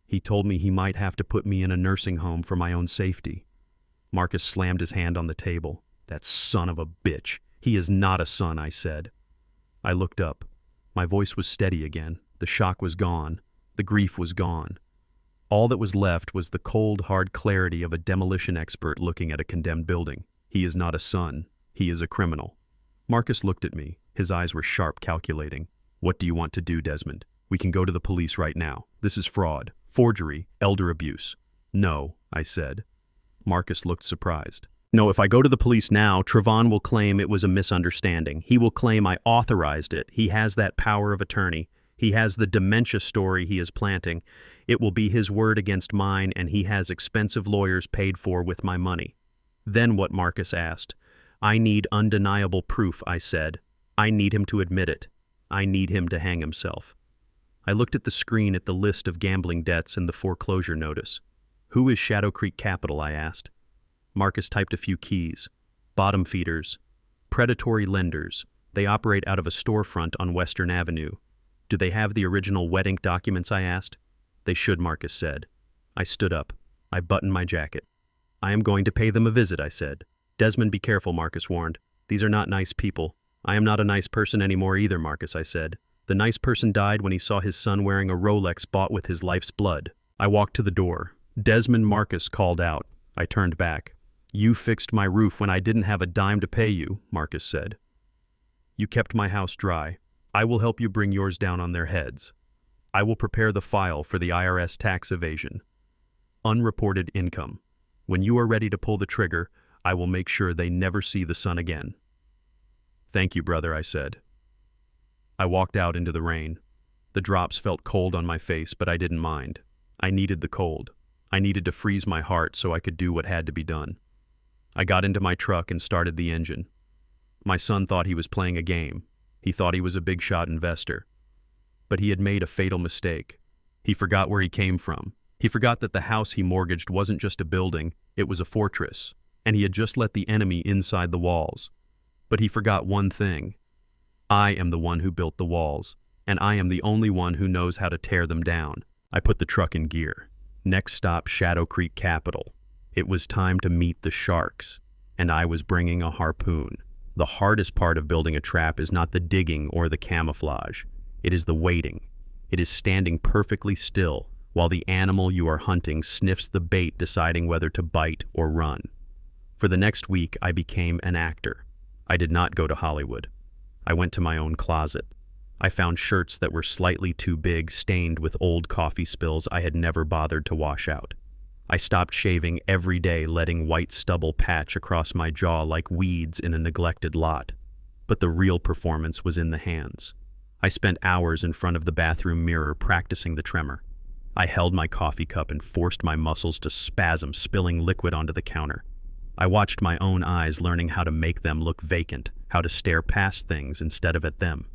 he might have to put me in a nursing home for my own safety. Marcus slammed his hand on the table. That son of a bitch. He is not a son, I said. I looked up. My voice was steady again. The shock was gone. The grief was gone. All that was left was the cold, hard clarity of a demolition expert looking at a condemned building. He is not a son. He is a criminal. Marcus looked at me. His eyes were sharp, calculating. What do you want to do, Desmond? We can go to the police right now. This is fraud, forgery, elder abuse. No, I said. Marcus looked surprised. No, if I go to the police now, Trevon will claim it was a misunderstanding. He will claim I authorized it. He has that power of attorney. He has the dementia story he is planting. It will be his word against mine, and he has expensive lawyers paid for with my money. Then what? Marcus asked. I need undeniable proof, I said. I need him to admit it. I need him to hang himself. I looked at the screen at the list of gambling debts and the foreclosure notice. Who is Shadow Creek Capital? I asked. Marcus typed a few keys. Bottom feeders. Predatory lenders. They operate out of a storefront on Western Avenue. Do they have the original wet ink documents? I asked. They should, Marcus said. I stood up. I buttoned my jacket. I am going to pay them a visit, I said. Desmond, be careful, Marcus warned. These are not nice people. I am not a nice person anymore either, Marcus, I said. The nice person died when he saw his son wearing a Rolex bought with his life's blood. I walked to the door. Desmond, Marcus called out. I turned back. You fixed my roof when I didn't have a dime to pay you, Marcus said. You kept my house dry. I will help you bring yours down on their heads. I will prepare the file for the IRS tax evasion. Unreported income. When you are ready to pull the trigger, I will make sure they never see the sun again. Thank you, brother, I said. I walked out into the rain. The drops felt cold on my face, but I didn't mind. I needed the cold. I needed to freeze my heart so I could do what had to be done. I got into my truck and started the engine. My son thought he was playing a game. He thought he was a big-shot investor. But he had made a fatal mistake. He forgot where he came from. He forgot that the house he mortgaged wasn't just a building, it was a fortress, and he had just let the enemy inside the walls. But he forgot one thing. I am the one who built the walls, and I am the only one who knows how to tear them down. I put the truck in gear. Next stop, Shadow Creek Capital. It was time to meet the sharks, and I was bringing a harpoon. The hardest part of building a trap is not the digging or the camouflage. It is the waiting. It is standing perfectly still while the animal you are hunting sniffs the bait, deciding whether to bite or run. For the next week, I became an actor. I did not go to Hollywood. I went to my own closet. I found shirts that were slightly too big, stained with old coffee spills I had never bothered to wash out. I stopped shaving every day, letting white stubble patch across my jaw like weeds in a neglected lot. But the real performance was in the hands. I spent hours in front of the bathroom mirror practicing the tremor. I held my coffee cup and forced my muscles to spasm, spilling liquid onto the counter. I watched my own eyes, learning how to make them look vacant, how to stare past things instead of at them.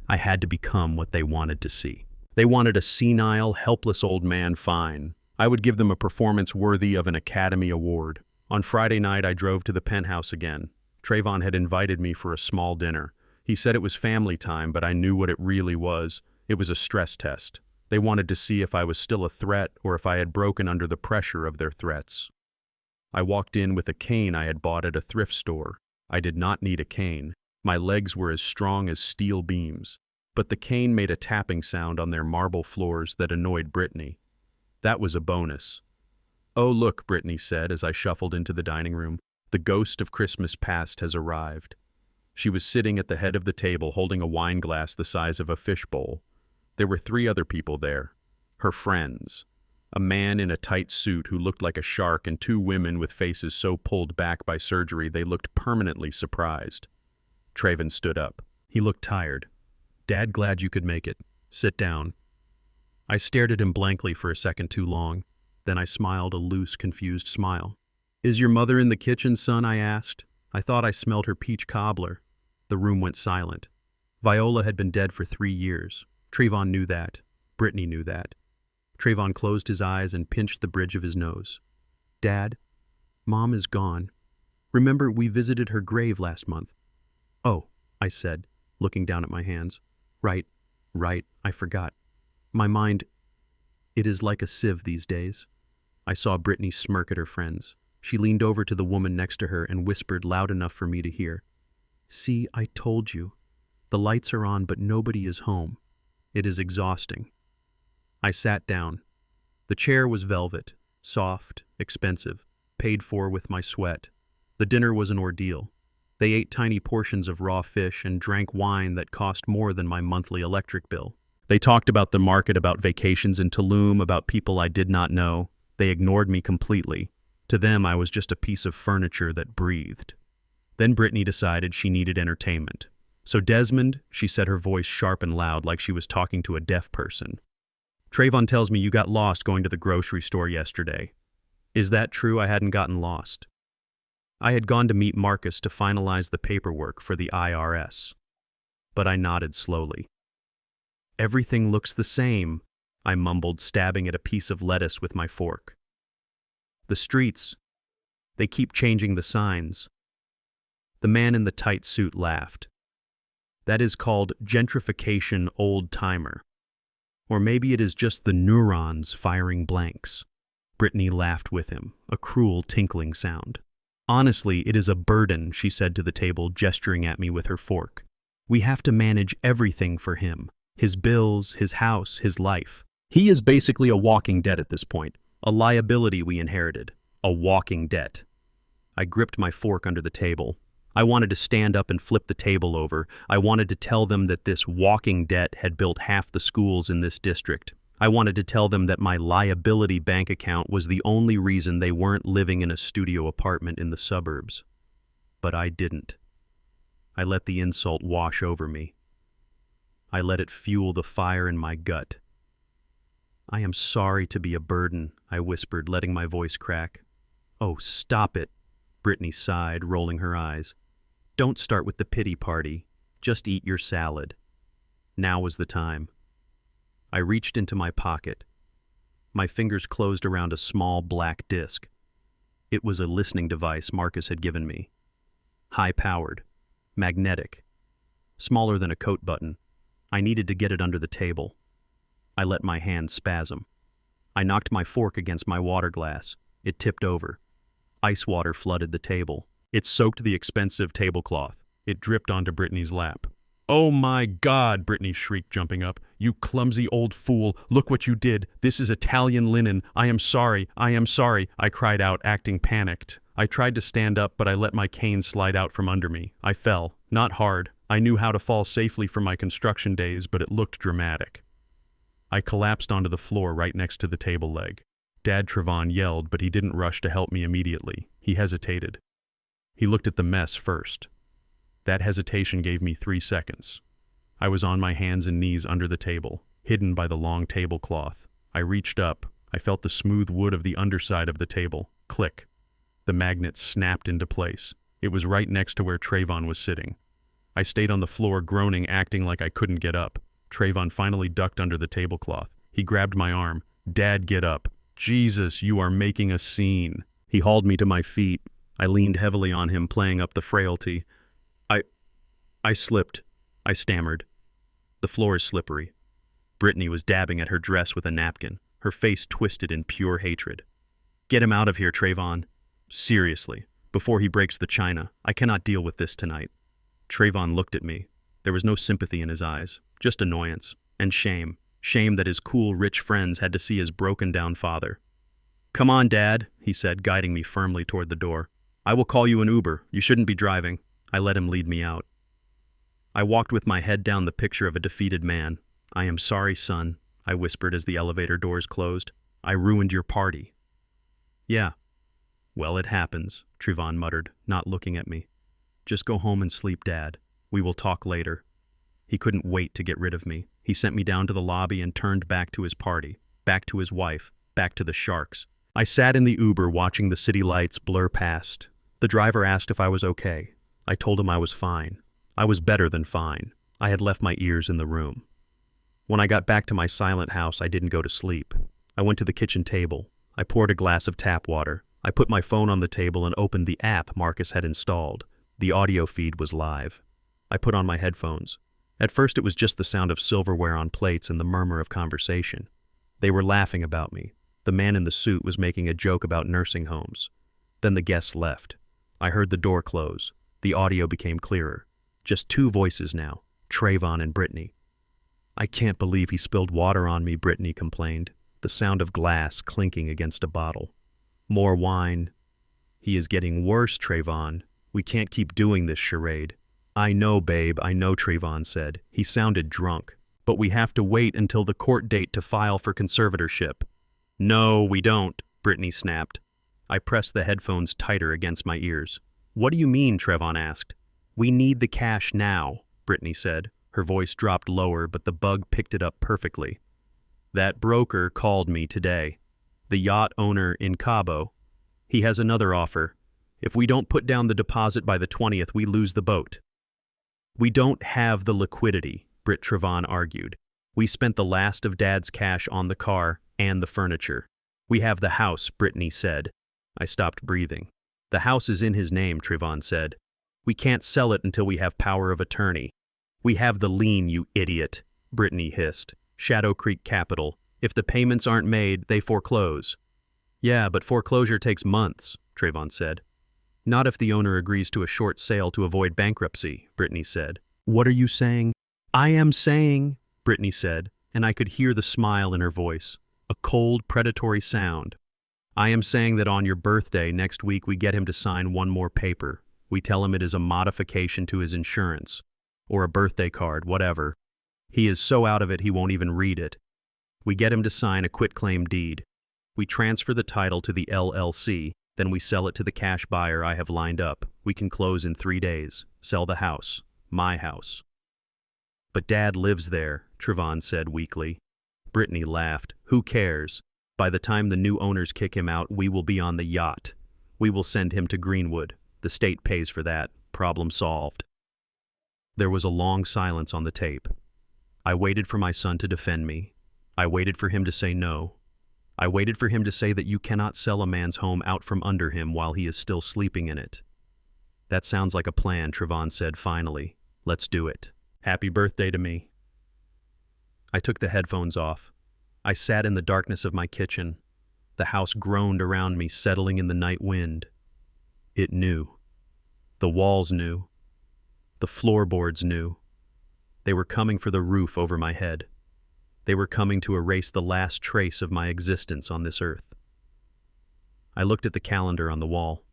I had to become what they wanted to see. They wanted a senile, helpless old man. Fine. I would give them a performance worthy of an Academy Award. On Friday night, I drove to the penthouse again. Trayvon had invited me for a small dinner. He said it was family time, but I knew what it really was. It was a stress test. They wanted to see if I was still a threat or if I had broken under the pressure of their threats. I walked in with a cane I had bought at a thrift store. I did not need a cane. My legs were as strong as steel beams. But the cane made a tapping sound on their marble floors that annoyed Brittany. That was a bonus. "Oh, look," Brittany said as I shuffled into the dining room. "The ghost of Christmas past has arrived." She was sitting at the head of the table holding a wine glass the size of a fishbowl. There were 3 other people there. Her friends. A man in a tight suit who looked like a shark and 2 women with faces so pulled back by surgery they looked permanently surprised. Trayvon stood up. He looked tired. "Dad, glad you could make it. Sit down." I stared at him blankly for a second too long. Then I smiled a loose, confused smile. "Is your mother in the kitchen, son?" I asked. I thought I smelled her peach cobbler. The room went silent. Viola had been dead for 3 years. Trayvon knew that. Brittany knew that. Trayvon closed his eyes and pinched the bridge of his nose. "Dad, Mom is gone. Remember, we visited her grave last month." "Oh," I said, looking down at my hands. Right, I forgot. My mind, it is like a sieve these days." I saw Brittany smirk at her friends. She leaned over to the woman next to her and whispered loud enough for me to hear. "See, I told you. The lights are on, but nobody is home. It is exhausting." I sat down. The chair was velvet, soft, expensive, paid for with my sweat. The dinner was an ordeal. They ate tiny portions of raw fish and drank wine that cost more than my monthly electric bill. They talked about the market, about vacations in Tulum, about people I did not know. They ignored me completely. To them, I was just a piece of furniture that breathed. Then Brittany decided she needed entertainment. "So Desmond," she said, her voice sharp and loud like she was talking to a deaf person. "Trayvon tells me you got lost going to the grocery store yesterday. Is that true?" I hadn't gotten lost. I had gone to meet Marcus to finalize the paperwork for the IRS. But I nodded slowly. "Everything looks the same," I mumbled, stabbing at a piece of lettuce with my fork. "The streets, they keep changing the signs." The man in the tight suit laughed. "That is called gentrification, old-timer. Or maybe it is just the neurons firing blanks." Brittany laughed with him, a cruel tinkling sound. "Honestly, it is a burden," she said to the table, gesturing at me with her fork. "We have to manage everything for him. His bills, his house, his life. He is basically a walking debt at this point. A liability we inherited. A walking debt." I gripped my fork under the table. I wanted to stand up and flip the table over. I wanted to tell them that this walking debt had built half the schools in this district. I wanted to tell them that my liability bank account was the only reason they weren't living in a studio apartment in the suburbs. But I didn't. I let the insult wash over me. I let it fuel the fire in my gut. "I am sorry to be a burden," I whispered, letting my voice crack. "Oh, stop it," Brittany sighed, rolling her eyes. "Don't start with the pity party. Just eat your salad." Now was the time. I reached into my pocket. My fingers closed around a small black disc. It was a listening device Marcus had given me. High-powered, magnetic, smaller than a coat button. I needed to get it under the table. I let my hand spasm. I knocked my fork against my water glass. It tipped over. Ice water flooded the table. It soaked the expensive tablecloth. It dripped onto Brittany's lap. "Oh my God," Brittany shrieked, jumping up. "You clumsy old fool. Look what you did. This is Italian linen. I am sorry. I am sorry," I cried out, acting panicked. I tried to stand up, but I let my cane slide out from under me. I fell. Not hard. I knew how to fall safely from my construction days, but it looked dramatic. I collapsed onto the floor right next to the table leg. Dad Trevon yelled, but he didn't rush to help me immediately. He hesitated. He looked at the mess first. That hesitation gave me 3 seconds. I was on my hands and knees under the table, hidden by the long tablecloth. I reached up. I felt the smooth wood of the underside of the table. Click. The magnet snapped into place. It was right next to where Trayvon was sitting. I stayed on the floor, groaning, acting like I couldn't get up. Trayvon finally ducked under the tablecloth. He grabbed my arm. "Dad, get up. Jesus, you are making a scene." He hauled me to my feet. I leaned heavily on him, playing up the frailty. I slipped. I stammered. "The floor is slippery." Brittany was dabbing at her dress with a napkin, her face twisted in pure hatred. "Get him out of here, Trayvon. Seriously, before he breaks the china. I cannot deal with this tonight." Trayvon looked at me. There was no sympathy in his eyes, just annoyance and shame. Shame that his cool, rich friends had to see his broken-down father. "Come on, Dad," he said, guiding me firmly toward the door. "I will call you an Uber. You shouldn't be driving." I let him lead me out. I walked with my head down, the picture of a defeated man. "I am sorry, son," I whispered as the elevator doors closed. "I ruined your party." "Yeah. Well, it happens," Trevon muttered, not looking at me. "Just go home and sleep, Dad. We will talk later." He couldn't wait to get rid of me. He sent me down to the lobby and turned back to his party, back to his wife, back to the Sharks. I sat in the Uber watching the city lights blur past. The driver asked if I was okay. I told him I was fine. I was better than fine. I had left my ears in the room. When I got back to my silent house, I didn't go to sleep. I went to the kitchen table. I poured a glass of tap water. I put my phone on the table and opened the app Marcus had installed. The audio feed was live. I put on my headphones. At first it was just the sound of silverware on plates and the murmur of conversation. They were laughing about me. The man in the suit was making a joke about nursing homes. Then the guests left. I heard the door close. The audio became clearer. Just 2 voices now, Trayvon and Brittany. "I can't believe he spilled water on me," Brittany complained, the sound of glass clinking against a bottle. "More wine." "He is getting worse, Trayvon. We can't keep doing this charade." "I know, babe, I know," Trayvon said. He sounded drunk. "But we have to wait until the court date to file for conservatorship." "No, we don't," Brittany snapped. I pressed the headphones tighter against my ears. "What do you mean?" Trayvon asked. "We need the cash now," Brittany said. Her voice dropped lower, but the bug picked it up perfectly. "That broker called me today. The yacht owner in Cabo. He has another offer. If we don't put down the deposit by the 20th, we lose the boat." "We don't have the liquidity," Britt Trevon argued. "We spent the last of Dad's cash on the car and the furniture." "We have the house," Brittany said. I stopped breathing. "The house is in his name," Trevon said. "We can't sell it until we have power of attorney." "We have the lien, you idiot," Brittany hissed. "Shadow Creek Capital. If the payments aren't made, they foreclose." "Yeah, but foreclosure takes months," Trayvon said. "Not if the owner agrees to a short sale to avoid bankruptcy," Brittany said. "What are you saying?" "I am saying," Brittany said, and I could hear the smile in her voice, a cold, predatory sound. "I am saying that on your birthday next week we get him to sign one more paper. We tell him it is a modification to his insurance, or a birthday card, whatever. He is so out of it he won't even read it. We get him to sign a quitclaim deed. We transfer the title to the LLC, then we sell it to the cash buyer I have lined up. We can close in 3 days. Sell the house. My house." "But Dad lives there," Trevon said weakly. Brittany laughed. "Who cares? By the time the new owners kick him out, we will be on the yacht. We will send him to Greenwood. The state pays for that. Problem solved." There was a long silence on the tape. I waited for my son to defend me. I waited for him to say no. I waited for him to say that you cannot sell a man's home out from under him while he is still sleeping in it. "That sounds like a plan," Trevon said finally. "Let's do it. Happy birthday to me." I took the headphones off. I sat in the darkness of my kitchen. The house groaned around me, settling in the night wind. It knew. The walls knew. The floorboards knew. They were coming for the roof over my head. They were coming to erase the last trace of my existence on this earth. I looked at the calendar on the wall.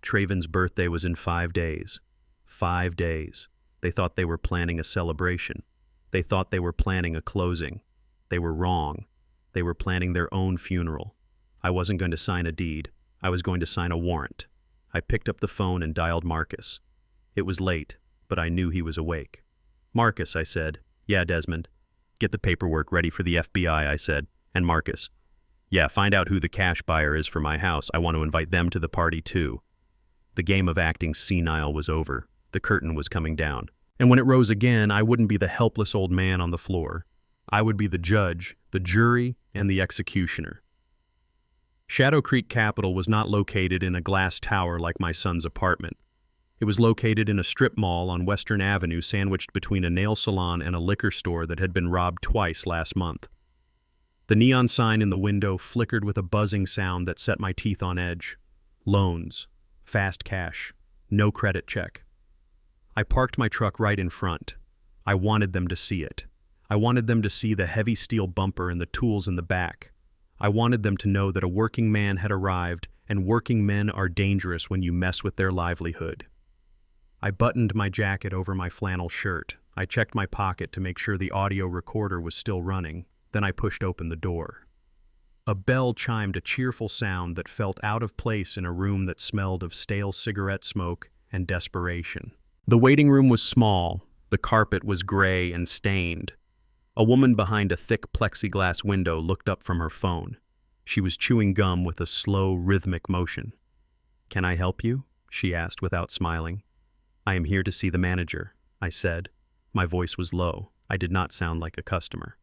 Trayvon's birthday was in 5 days. 5 days. They thought they were planning a celebration. They thought they were planning a closing. They were wrong. They were planning their own funeral. I wasn't going to sign a deed. I was going to sign a warrant. I picked up the phone and dialed Marcus. It was late, but I knew he was awake. "Marcus," I said. "Yeah, Desmond." "Get the paperwork ready for the FBI," I said. "And Marcus." "Yeah, find out who the cash buyer is for my house. I want to invite them to the party too." The game of acting senile was over. The curtain was coming down. And when it rose again, I wouldn't be the helpless old man on the floor. I would be the judge, the jury, and the executioner. Shadow Creek Capital was not located in a glass tower like my son's apartment. It was located in a strip mall on Western Avenue sandwiched between a nail salon and a liquor store that had been robbed twice last month. The neon sign in the window flickered with a buzzing sound that set my teeth on edge. Loans. Fast cash. No credit check. I parked my truck right in front. I wanted them to see it. I wanted them to see the heavy steel bumper and the tools in the back. I wanted them to know that a working man had arrived, and working men are dangerous when you mess with their livelihood. I buttoned my jacket over my flannel shirt. I checked my pocket to make sure the audio recorder was still running. Then I pushed open the door. A bell chimed a cheerful sound that felt out of place in a room that smelled of stale cigarette smoke and desperation. The waiting room was small. The carpet was gray and stained. A woman behind a thick plexiglass window looked up from her phone. She was chewing gum with a slow, rhythmic motion. "Can I help you?" she asked without smiling. "I am here to see the manager," I said. My voice was low. I did not sound like a customer.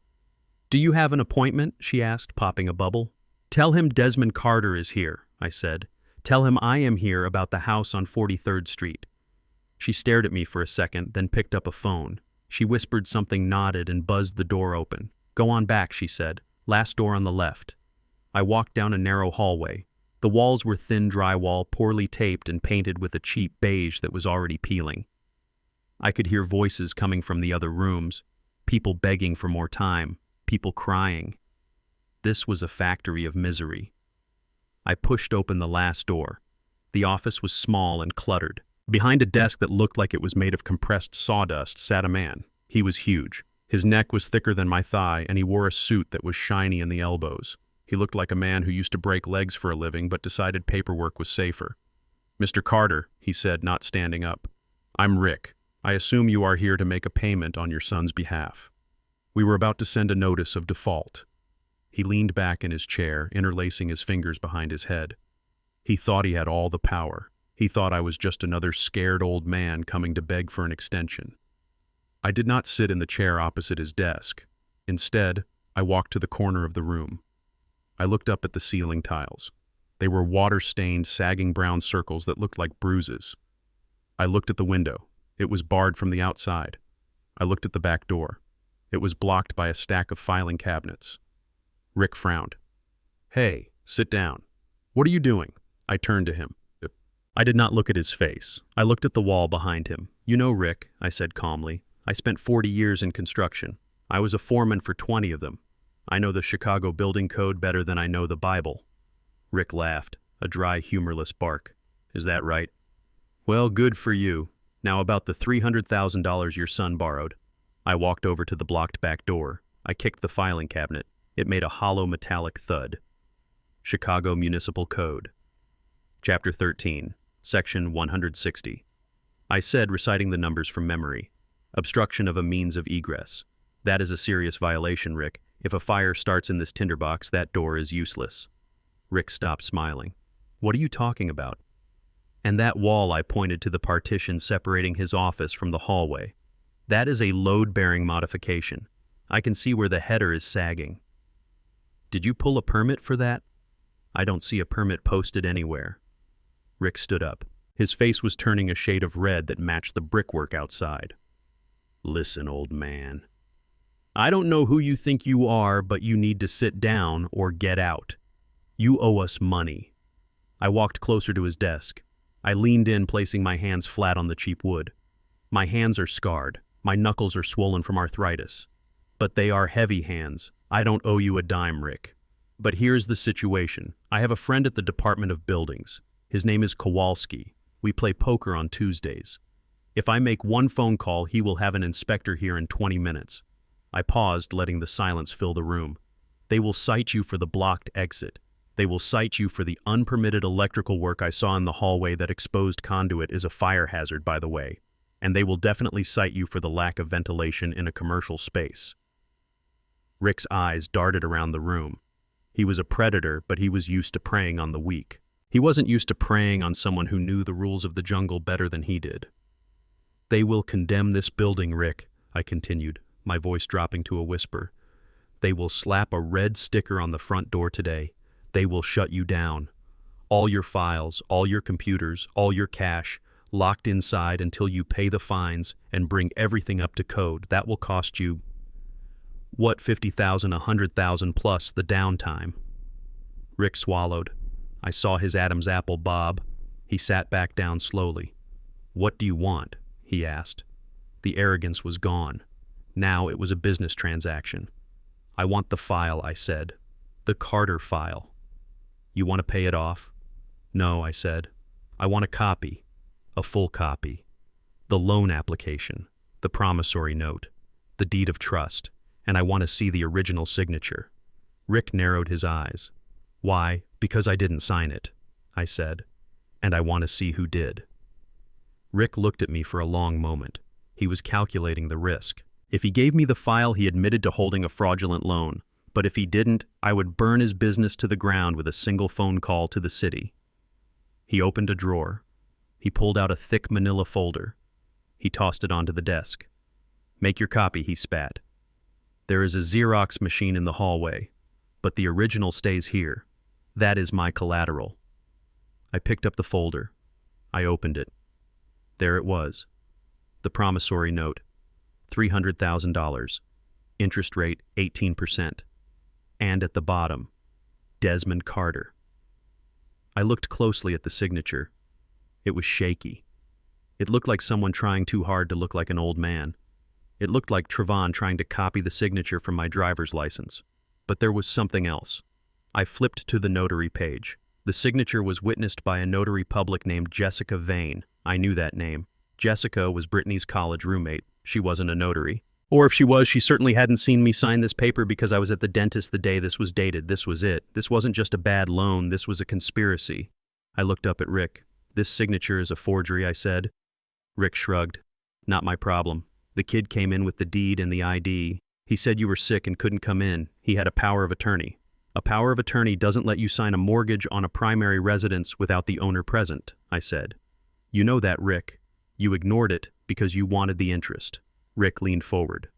"Do you have an appointment?" she asked, popping a bubble. "Tell him Desmond Carter is here," I said. "Tell him I am here about the house on 43rd Street. She stared at me for a second, then picked up a phone. She whispered something, nodded, and buzzed the door open. "Go on back," she said. "Last door on the left." I walked down a narrow hallway. The walls were thin drywall, poorly taped and painted with a cheap beige that was already peeling. I could hear voices coming from the other rooms, people begging for more time, people crying. This was a factory of misery. I pushed open the last door. The office was small and cluttered. Behind a desk that looked like it was made of compressed sawdust sat a man. He was huge. His neck was thicker than my thigh, and he wore a suit that was shiny in the elbows. He looked like a man who used to break legs for a living but decided paperwork was safer. "Mr. Carter," he said, not standing up. "I'm Rick. I assume you are here to make a payment on your son's behalf. We were about to send a notice of default." He leaned back in his chair, interlacing his fingers behind his head. He thought he had all the power. He thought I was just another scared old man coming to beg for an extension. I did not sit in the chair opposite his desk. Instead, I walked to the corner of the room. I looked up at the ceiling tiles. They were water-stained, sagging brown circles that looked like bruises. I looked at the window. It was barred from the outside. I looked at the back door. It was blocked by a stack of filing cabinets. Rick frowned. "Hey, sit down. What are you doing?" I turned to him. I did not look at his face. I looked at the wall behind him. "You know, Rick," I said calmly, "I spent 40 years in construction. I was a foreman for 20 of them. I know the Chicago building code better than I know the Bible." Rick laughed, a dry, humorless bark. "Is that right? Well, good for you. Now about the $300,000 your son borrowed." I walked over to the blocked back door. I kicked the filing cabinet. It made a hollow metallic thud. Chicago Municipal Code. Chapter 13. Section 160. I said, reciting the numbers from memory. "Obstruction of a means of egress. That is a serious violation, Rick. If a fire starts in this tinderbox, that door is useless." Rick stopped smiling. "What are you talking about?" "And that wall," I pointed to the partition separating his office from the hallway. "That is a load-bearing modification. I can see where the header is sagging." "Did you pull a permit for that?" "I don't see a permit posted anywhere." Rick stood up. His face was turning a shade of red that matched the brickwork outside. "Listen, old man. I don't know who you think you are, but you need to sit down or get out. You owe us money." I walked closer to his desk. I leaned in, placing my hands flat on the cheap wood. My hands are scarred. My knuckles are swollen from arthritis. But they are heavy hands. I don't owe you a dime, Rick. But here's the situation. I have a friend at the Department of Buildings. His name is Kowalski. We play poker on Tuesdays. If I make one phone call, he will have an inspector here in 20 minutes. I paused, letting the silence fill the room. They will cite you for the blocked exit. They will cite you for the unpermitted electrical work I saw in the hallway. That exposed conduit is a fire hazard, by the way. And they will definitely cite you for the lack of ventilation in a commercial space. Rick's eyes darted around the room. He was a predator, but he was used to preying on the weak. He wasn't used to preying on someone who knew the rules of the jungle better than he did. They will condemn this building, Rick, I continued, my voice dropping to a whisper. They will slap a red sticker on the front door today. They will shut you down. All your files, all your computers, all your cash, locked inside until you pay the fines and bring everything up to code. That will cost you, what, 50,000, 100,000 plus the downtime. Rick swallowed. I saw his Adam's apple bob. He sat back down slowly. What do you want? He asked. The arrogance was gone. Now it was a business transaction. I want the file, I said. The Carter file. You want to pay it off? No, I said. I want a copy. A full copy. The loan application. The promissory note. The deed of trust. And I want to see the original signature. Rick narrowed his eyes. Why? Because I didn't sign it, I said. And I want to see who did. Rick looked at me for a long moment. He was calculating the risk. If he gave me the file, he admitted to holding a fraudulent loan. But if he didn't, I would burn his business to the ground with a single phone call to the city. He opened a drawer. He pulled out a thick manila folder. He tossed it onto the desk. Make your copy, he spat. There is a Xerox machine in the hallway, but the original stays here. That is my collateral. I picked up the folder. I opened it. There it was. The promissory note. $300,000. Interest rate 18%. And at the bottom, Desmond Carter. I looked closely at the signature. It was shaky. It looked like someone trying too hard to look like an old man. It looked like Trevon trying to copy the signature from my driver's license. But there was something else. I flipped to the notary page. The signature was witnessed by a notary public named Jessica Vane. I knew that name. Jessica was Brittany's college roommate. She wasn't a notary. Or if she was, she certainly hadn't seen me sign this paper because I was at the dentist the day this was dated. This was it. This wasn't just a bad loan. This was a conspiracy. I looked up at Rick. This signature is a forgery, I said. Rick shrugged. Not my problem. The kid came in with the deed and the ID. He said you were sick and couldn't come in. He had a power of attorney. A power of attorney doesn't let you sign a mortgage on a primary residence without the owner present, I said. You know that, Rick. You ignored it because you wanted the interest. Rick leaned forward.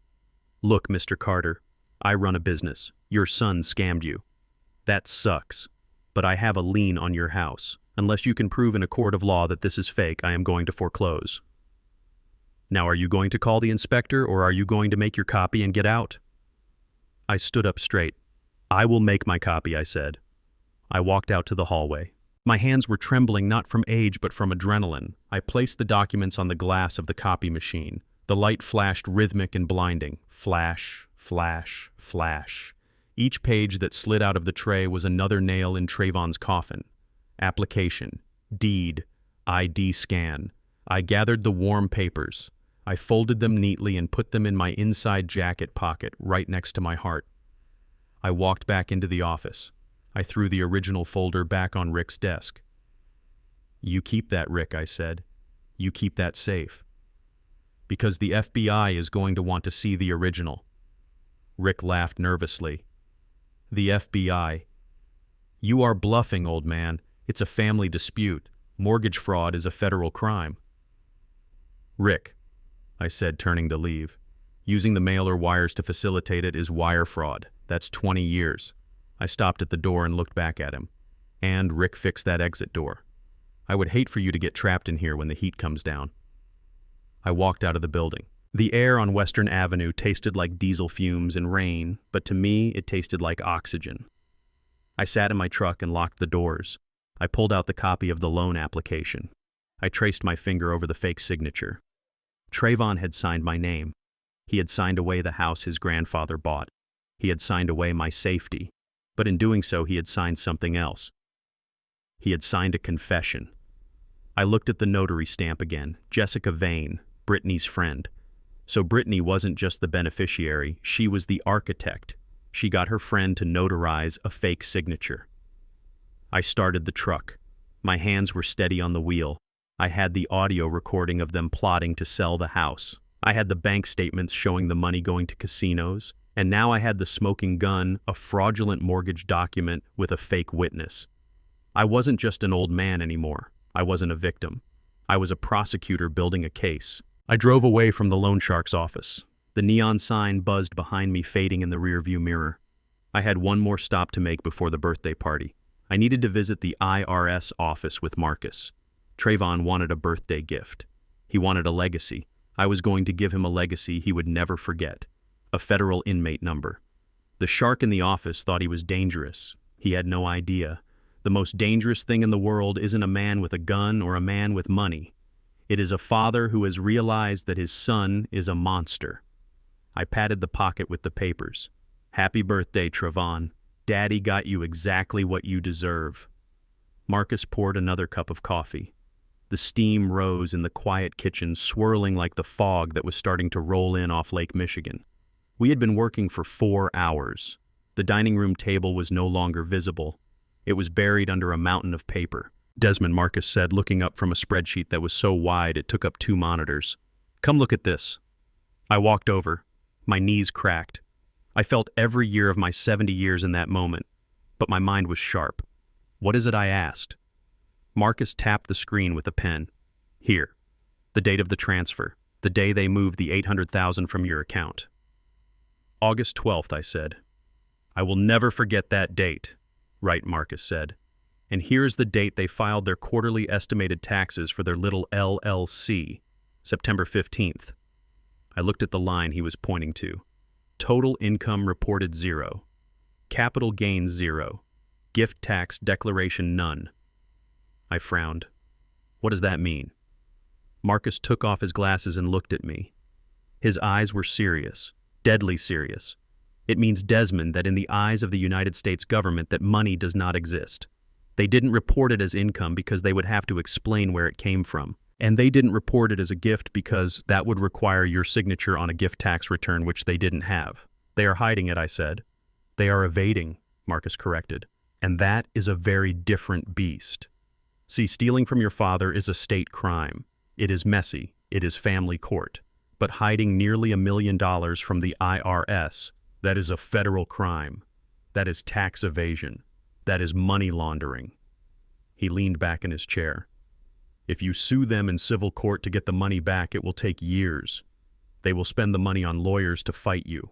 Look, Mr. Carter, I run a business. Your son scammed you. That sucks. But I have a lien on your house. Unless you can prove in a court of law that this is fake, I am going to foreclose. Now, are you going to call the inspector, or are you going to make your copy and get out? I stood up straight. I will make my copy, I said. I walked out to the hallway. My hands were trembling not from age but from adrenaline. I placed the documents on the glass of the copy machine. The light flashed rhythmic and blinding. Flash, flash, flash. Each page that slid out of the tray was another nail in Trayvon's coffin. Application, deed, ID scan. I gathered the warm papers. I folded them neatly and put them in my inside jacket pocket right next to my heart. I walked back into the office. I threw the original folder back on Rick's desk. You keep that, Rick, I said. You keep that safe. Because the FBI is going to want to see the original. Rick laughed nervously. The FBI. You are bluffing, old man. It's a family dispute. Mortgage fraud is a federal crime. Rick, I said, turning to leave. Using the mail or wires to facilitate it is wire fraud. That's 20 years. I stopped at the door and looked back at him. And Rick fixed that exit door. I would hate for you to get trapped in here when the heat comes down. I walked out of the building. The air on Western Avenue tasted like diesel fumes and rain, but to me it tasted like oxygen. I sat in my truck and locked the doors. I pulled out the copy of the loan application. I traced my finger over the fake signature. Trayvon had signed my name. He had signed away the house his grandfather bought. He had signed away my safety. But in doing so, he had signed something else. He had signed a confession. I looked at the notary stamp again, Jessica Vane, Brittany's friend. So Brittany wasn't just the beneficiary, she was the architect. She got her friend to notarize a fake signature. I started the truck. My hands were steady on the wheel. I had the audio recording of them plotting to sell the house. I had the bank statements showing the money going to casinos. And now I had the smoking gun, a fraudulent mortgage document with a fake witness. I wasn't just an old man anymore. I wasn't a victim. I was a prosecutor building a case. I drove away from the loan shark's office. The neon sign buzzed behind me, fading in the rearview mirror. I had one more stop to make before the birthday party. I needed to visit the IRS office with Marcus. Trayvon wanted a birthday gift. He wanted a legacy. I was going to give him a legacy he would never forget. A federal inmate number. The shark in the office thought he was dangerous. He had no idea. The most dangerous thing in the world isn't a man with a gun or a man with money. It is a father who has realized that his son is a monster. I patted the pocket with the papers. Happy birthday, Trayvon. Daddy got you exactly what you deserve. Marcus poured another cup of coffee. The steam rose in the quiet kitchen, swirling like the fog that was starting to roll in off Lake Michigan. We had been working for 4 hours. The dining room table was no longer visible. It was buried under a mountain of paper. Desmond, Marcus said, looking up from a spreadsheet that was so wide it took up 2 monitors. Come look at this. I walked over. My knees cracked. I felt every year of my 70 years in that moment, but my mind was sharp. What is it, I asked? Marcus tapped the screen with a pen. Here. The date of the transfer. The day they moved the $800,000 from your account. August 12th, I said. I will never forget that date, right, Marcus said. And here's the date they filed their quarterly estimated taxes for their little LLC, September 15th. I looked at the line he was pointing to. Total income reported 0. Capital gains 0. Gift tax declaration none. I frowned. What does that mean? Marcus took off his glasses and looked at me. His eyes were serious, deadly serious. It means, Desmond, that in the eyes of the United States government that money does not exist. They didn't report it as income because they would have to explain where it came from. And they didn't report it as a gift because that would require your signature on a gift tax return, which they didn't have. They are hiding it, I said. They are evading, Marcus corrected. And that is a very different beast. See, stealing from your father is a state crime. It is messy. It is family court. But hiding nearly $1 million from the IRS, that is a federal crime. That is tax evasion. That is money laundering. He leaned back in his chair. If you sue them in civil court to get the money back, it will take years. They will spend the money on lawyers to fight you.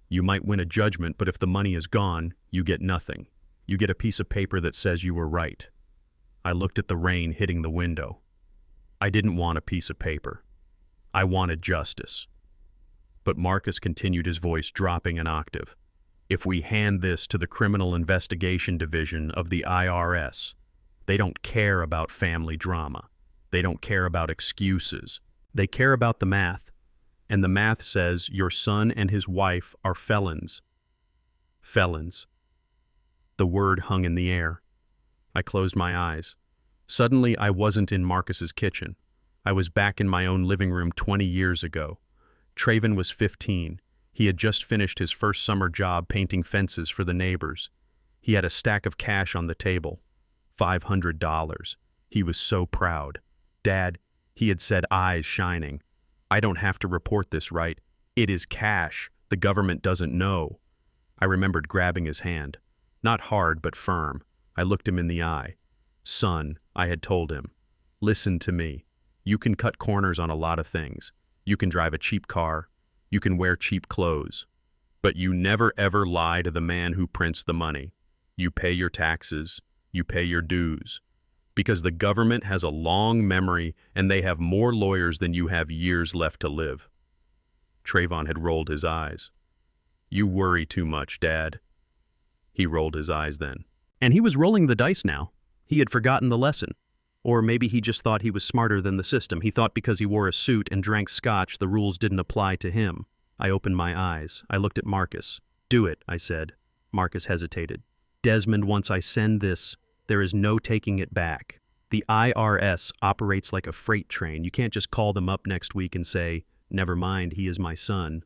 You might win a judgment, but if the money is gone, you get nothing. You get a piece of paper that says you were right. I looked at the rain hitting the window. I didn't want a piece of paper. I wanted justice. But Marcus continued, his voice dropping an octave. If we hand this to the Criminal Investigation Division of the IRS, they don't care about family drama. They don't care about excuses. They care about the math. And the math says your son and his wife are felons. Felons. The word hung in the air. I closed my eyes. Suddenly, I wasn't in Marcus's kitchen. I was back in my own living room 20 years ago. Trayvon was 15. He had just finished his first summer job painting fences for the neighbors. He had a stack of cash on the table. $500. He was so proud. Dad, he had said, eyes shining. I don't have to report this, right? It is cash. The government doesn't know. I remembered grabbing his hand. Not hard, but firm. I looked him in the eye. Son, I had told him, listen to me. You can cut corners on a lot of things. You can drive a cheap car. You can wear cheap clothes. But you never ever lie to the man who prints the money. You pay your taxes. You pay your dues. Because the government has a long memory and they have more lawyers than you have years left to live. Trayvon had rolled his eyes. You worry too much, Dad. He rolled his eyes then. And he was rolling the dice now. He had forgotten the lesson. Or maybe he just thought he was smarter than the system. He thought because he wore a suit and drank scotch, the rules didn't apply to him. I opened my eyes. I looked at Marcus. Do it, I said. Marcus hesitated. Desmond, once I send this, there is no taking it back. The IRS operates like a freight train. You can't just call them up next week and say, "Never mind, he is my son."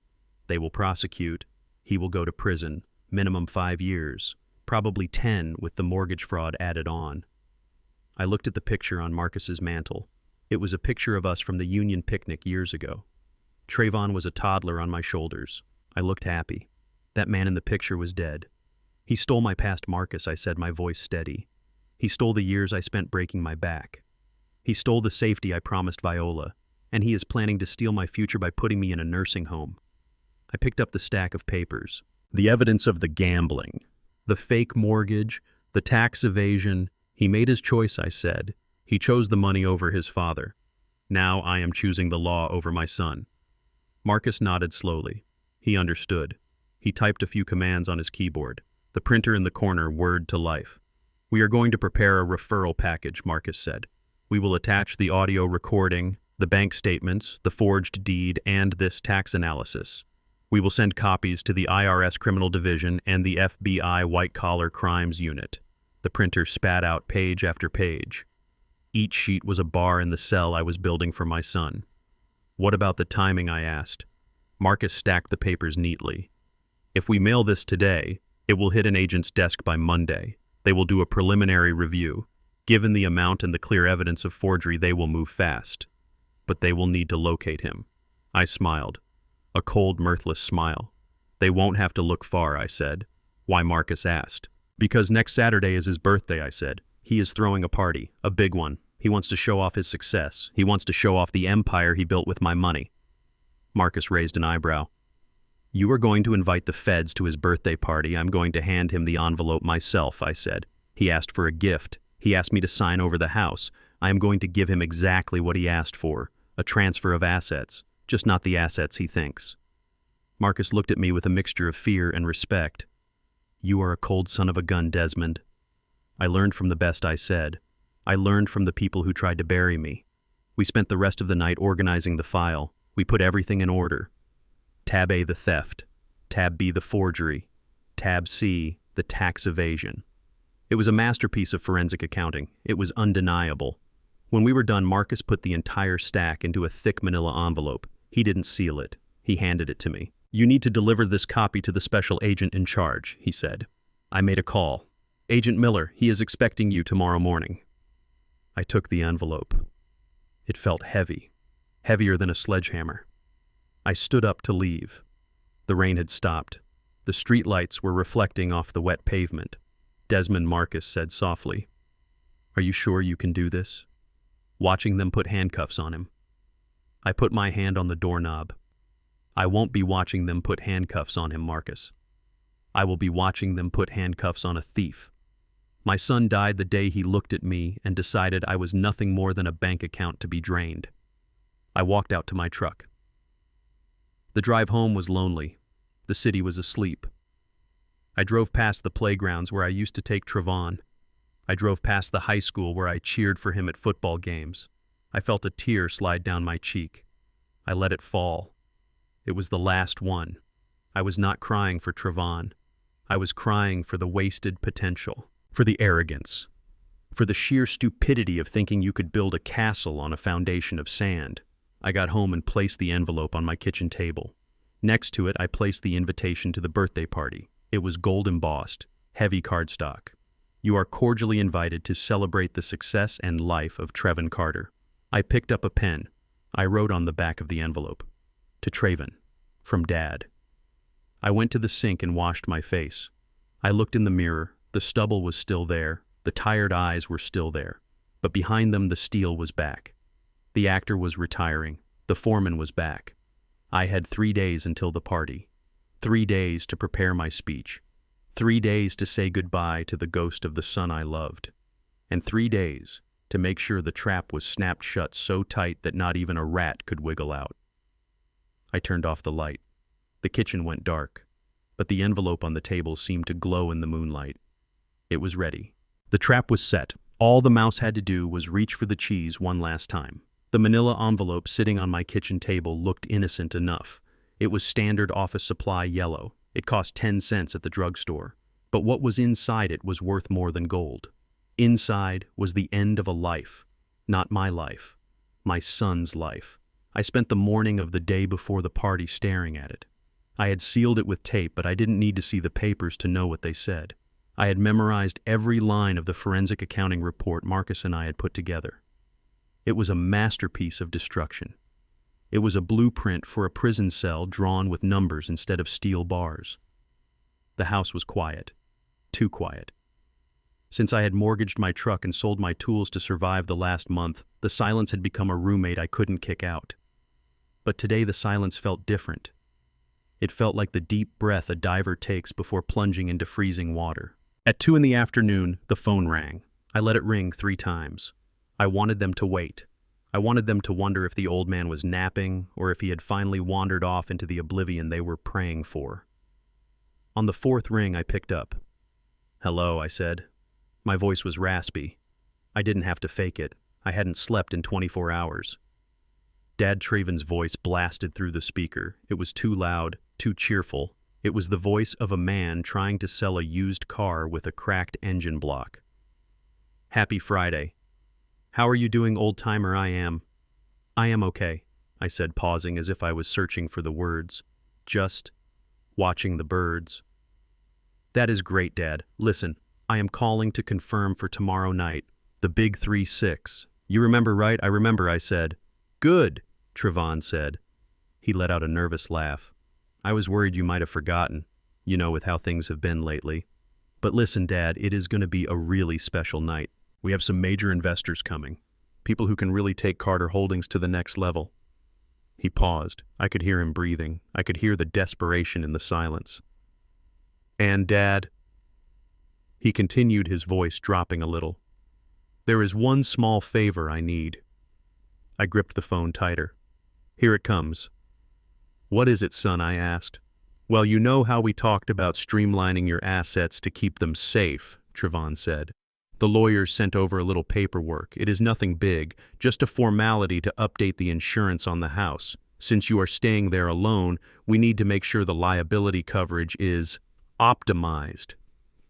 They will prosecute. He will go to prison, minimum 5 years, probably 10 with the mortgage fraud added on. I looked at the picture on Marcus's mantle. It was a picture of us from the Union picnic years ago. Trayvon was a toddler on my shoulders. I looked happy. That man in the picture was dead. He stole my past, Marcus, I said, my voice steady. He stole the years I spent breaking my back. He stole the safety I promised Viola, and he is planning to steal my future by putting me in a nursing home. I picked up the stack of papers. The evidence of the gambling, the fake mortgage, the tax evasion. He made his choice, I said. He chose the money over his father. Now I am choosing the law over my son. Marcus nodded slowly. He understood. He typed a few commands on his keyboard. The printer in the corner whirred to life. "We are going to prepare a referral package," Marcus said. "We will attach the audio recording, the bank statements, the forged deed, and this tax analysis. We will send copies to the IRS Criminal Division and the FBI White Collar Crimes Unit." The printer spat out page after page. Each sheet was a bar in the cell I was building for my son. "What about the timing?" I asked. Marcus stacked the papers neatly. "If we mail this today, it will hit an agent's desk by Monday. They will do a preliminary review. Given the amount and the clear evidence of forgery, they will move fast. But they will need to locate him." I smiled. A cold, mirthless smile. "They won't have to look far," I said. "Why?" Marcus asked. "Because next Saturday is his birthday," I said. "He is throwing a party, a big one. He wants to show off his success. He wants to show off the empire he built with my money." Marcus raised an eyebrow. "You are going to invite the feds to his birthday party. I'm going to hand him the envelope myself," I said. "He asked for a gift. He asked me to sign over the house. I am going to give him exactly what he asked for, a transfer of assets, just not the assets he thinks." Marcus looked at me with a mixture of fear and respect. "You are a cold son of a gun, Desmond." "I learned from the best," I said. "I learned from the people who tried to bury me." We spent the rest of the night organizing the file. We put everything in order. Tab A, the theft. Tab B, the forgery. Tab C, the tax evasion. It was a masterpiece of forensic accounting. It was undeniable. When we were done, Marcus put the entire stack into a thick manila envelope. He didn't seal it. He handed it to me. "You need to deliver this copy to the special agent in charge," he said. I made a call. "Agent Miller, he is expecting you tomorrow morning." I took the envelope. It felt heavy, heavier than a sledgehammer. I stood up to leave. The rain had stopped. The streetlights were reflecting off the wet pavement. "Desmond," Marcus said softly, "are you sure you can do this?" Watching them put handcuffs on him. I put my hand on the doorknob. "I won't be watching them put handcuffs on him, Marcus. I will be watching them put handcuffs on a thief. My son died the day he looked at me and decided I was nothing more than a bank account to be drained." I walked out to my truck. The drive home was lonely. The city was asleep. I drove past the playgrounds where I used to take Trayvon. I drove past the high school where I cheered for him at football games. I felt a tear slide down my cheek. I let it fall. It was the last one. I was not crying for Trayvon. I was crying for the wasted potential, for the arrogance, for the sheer stupidity of thinking you could build a castle on a foundation of sand. I got home and placed the envelope on my kitchen table. Next to it, I placed the invitation to the birthday party. It was gold embossed, heavy cardstock. "You are cordially invited to celebrate the success and life of Trevin Carter." I picked up a pen. I wrote on the back of the envelope, "To Trayvon, from Dad." I went to the sink and washed my face. I looked in the mirror. The stubble was still there. The tired eyes were still there. But behind them, the steel was back. The actor was retiring. The foreman was back. I had 3 days until the party. 3 days to prepare my speech. 3 days to say goodbye to the ghost of the son I loved. And 3 days to make sure the trap was snapped shut so tight that not even a rat could wiggle out. I turned off the light. The kitchen went dark, but the envelope on the table seemed to glow in the moonlight. It was ready. The trap was set. All the mouse had to do was reach for the cheese one last time. The manila envelope sitting on my kitchen table looked innocent enough. It was standard office supply yellow. It cost 10 cents at the drugstore. But what was inside it was worth more than gold. Inside was the end of a life. Not my life. My son's life. I spent the morning of the day before the party staring at it. I had sealed it with tape, but I didn't need to see the papers to know what they said. I had memorized every line of the forensic accounting report Marcus and I had put together. It was a masterpiece of destruction. It was a blueprint for a prison cell drawn with numbers instead of steel bars. The house was quiet. Too quiet. Since I had mortgaged my truck and sold my tools to survive the last month, the silence had become a roommate I couldn't kick out. But today the silence felt different. It felt like the deep breath a diver takes before plunging into freezing water. At 2 p.m, the phone rang. I let it ring 3 times. I wanted them to wait. I wanted them to wonder if the old man was napping or if he had finally wandered off into the oblivion they were praying for. On the 4th ring, I picked up. "Hello," I said. My voice was raspy. I didn't have to fake it. I hadn't slept in 24 hours. Dad Traven's voice blasted through the speaker. It was too loud, too cheerful. It was the voice of a man trying to sell a used car with a cracked engine block. "Happy Friday. How are you doing, old-timer? I am okay," I said, pausing as if I was searching for the words. "Just watching the birds." "That is great, Dad. Listen, I am calling to confirm for tomorrow night. The big 3-6. You remember, right?" "I remember," I said. "Good," Trevon said. He let out a nervous laugh. "I was worried you might have forgotten, with how things have been lately. But listen, Dad, it is going to be a really special night. We have some major investors coming, people who can really take Carter Holdings to the next level." He paused. I could hear him breathing. I could hear the desperation in the silence. "And, Dad," he continued, his voice dropping a little, "there is one small favor I need." I gripped the phone tighter. "Here it comes." "What is it, son?" I asked. "Well, you know how we talked about streamlining your assets to keep them safe," Trevon said. "The lawyers sent over a little paperwork. It is nothing big, just a formality to update the insurance on the house. Since you are staying there alone, we need to make sure the liability coverage is optimized."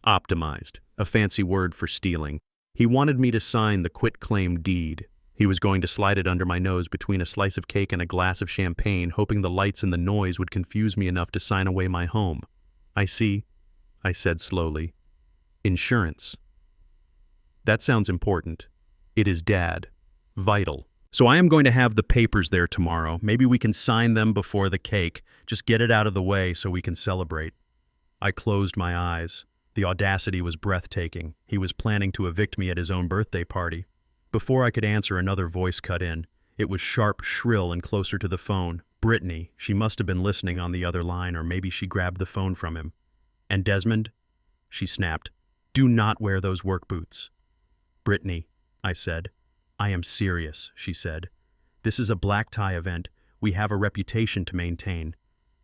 Optimized, a fancy word for stealing. He wanted me to sign the quitclaim deed. He was going to slide it under my nose between a slice of cake and a glass of champagne, hoping the lights and the noise would confuse me enough to sign away my home. "I see," I said slowly. "Insurance. That sounds important. It is, Dad. Vital. So I am going to have the papers there tomorrow. Maybe we can sign them before the cake. Just get it out of the way so we can celebrate." I closed my eyes. The audacity was breathtaking. He was planning to evict me at his own birthday party. Before I could answer, another voice cut in. It was sharp, shrill, and closer to the phone. Brittany. She must have been listening on the other line, or maybe she grabbed the phone from him. "And Desmond?" she snapped. "Do not wear those work boots." "Brittany," I said. "I am serious," she said. "This is a black tie event. We have a reputation to maintain.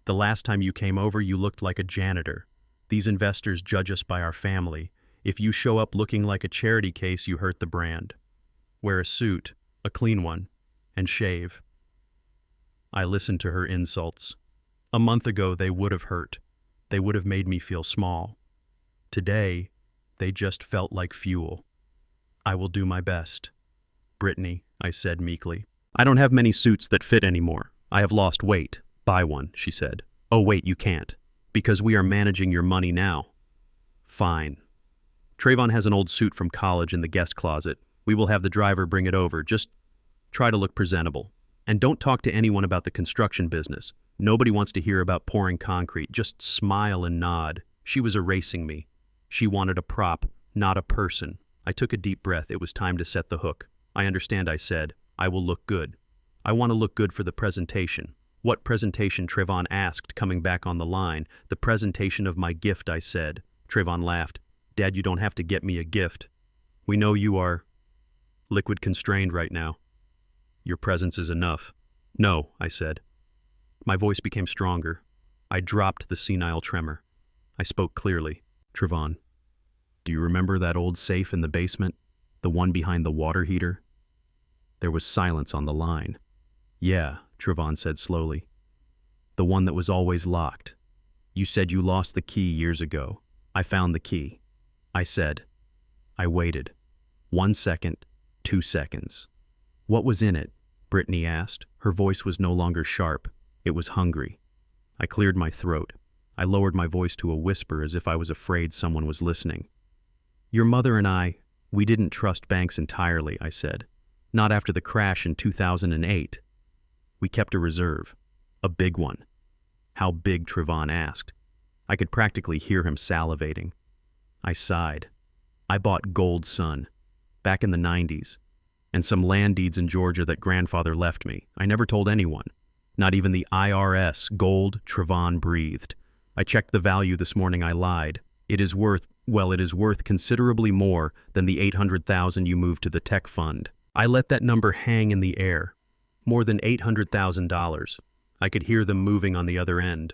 The last time you came over, you looked like a janitor. These investors judge us by our family. If you show up looking like a charity case, you hurt the brand. Wear a suit, a clean one, and shave." I listened to her insults. A month ago, they would have hurt. They would have made me feel small. Today, they just felt like fuel. "I will do my best." "Brittany," I said meekly. "I don't have many suits that fit anymore. I have lost weight." "Buy one," she said. "Oh, wait, you can't. Because we are managing your money now." "Fine. Trayvon has an old suit from college in the guest closet. We will have the driver bring it over. Just try to look presentable. And don't talk to anyone about the construction business. Nobody wants to hear about pouring concrete. Just smile and nod." She was erasing me. She wanted a prop, not a person. I took a deep breath. It was time to set the hook. "I understand," I said. "I will look good. I want to look good for the presentation." "What presentation?" Trayvon asked, coming back on the line. "The presentation of my gift," I said. Trayvon laughed. "Dad, you don't have to get me a gift. We know you are liquid constrained right now. Your presence is enough." "No," I said. My voice became stronger. I dropped the senile tremor. I spoke clearly. "Trayvon, do you remember that old safe in the basement? The one behind the water heater?" There was silence on the line. "Yeah," Trayvon said slowly. "The one that was always locked. You said you lost the key years ago. I found the key." I said. I waited. 1 second, 2 seconds. What was in it? Brittany asked. Her voice was no longer sharp. It was hungry. I cleared my throat. I lowered my voice to a whisper as if I was afraid someone was listening. Your mother and I, we didn't trust banks entirely, I said. Not after the crash in 2008. We kept a reserve. A big one. How big, Trevon asked. I could practically hear him salivating. I sighed. I bought gold, son. Back in the 90s. And some land deeds in Georgia that grandfather left me. I never told anyone. Not even the IRS. Gold, Trevon breathed. I checked the value this morning. I lied. It is worth considerably more than the $800,000 you moved to the tech fund. I let that number hang in the air. More than $800,000. I could hear them moving on the other end.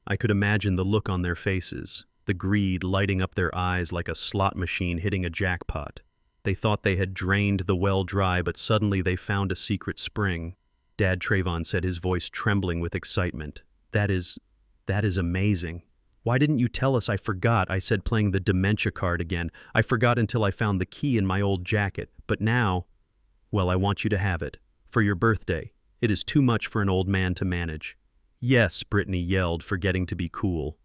I could imagine the look on their faces, the greed lighting up their eyes like a slot machine hitting a jackpot. They thought they had drained the well dry, but suddenly they found a secret spring. Dad, Trevon said, his voice trembling with excitement. That is amazing. Why didn't you tell us? I forgot, I said, playing the dementia card again. I forgot until I found the key in my old jacket. But now, well, I want you to have it. For your birthday. It is too much for an old man to manage. Yes, Brittany yelled, forgetting to be cool.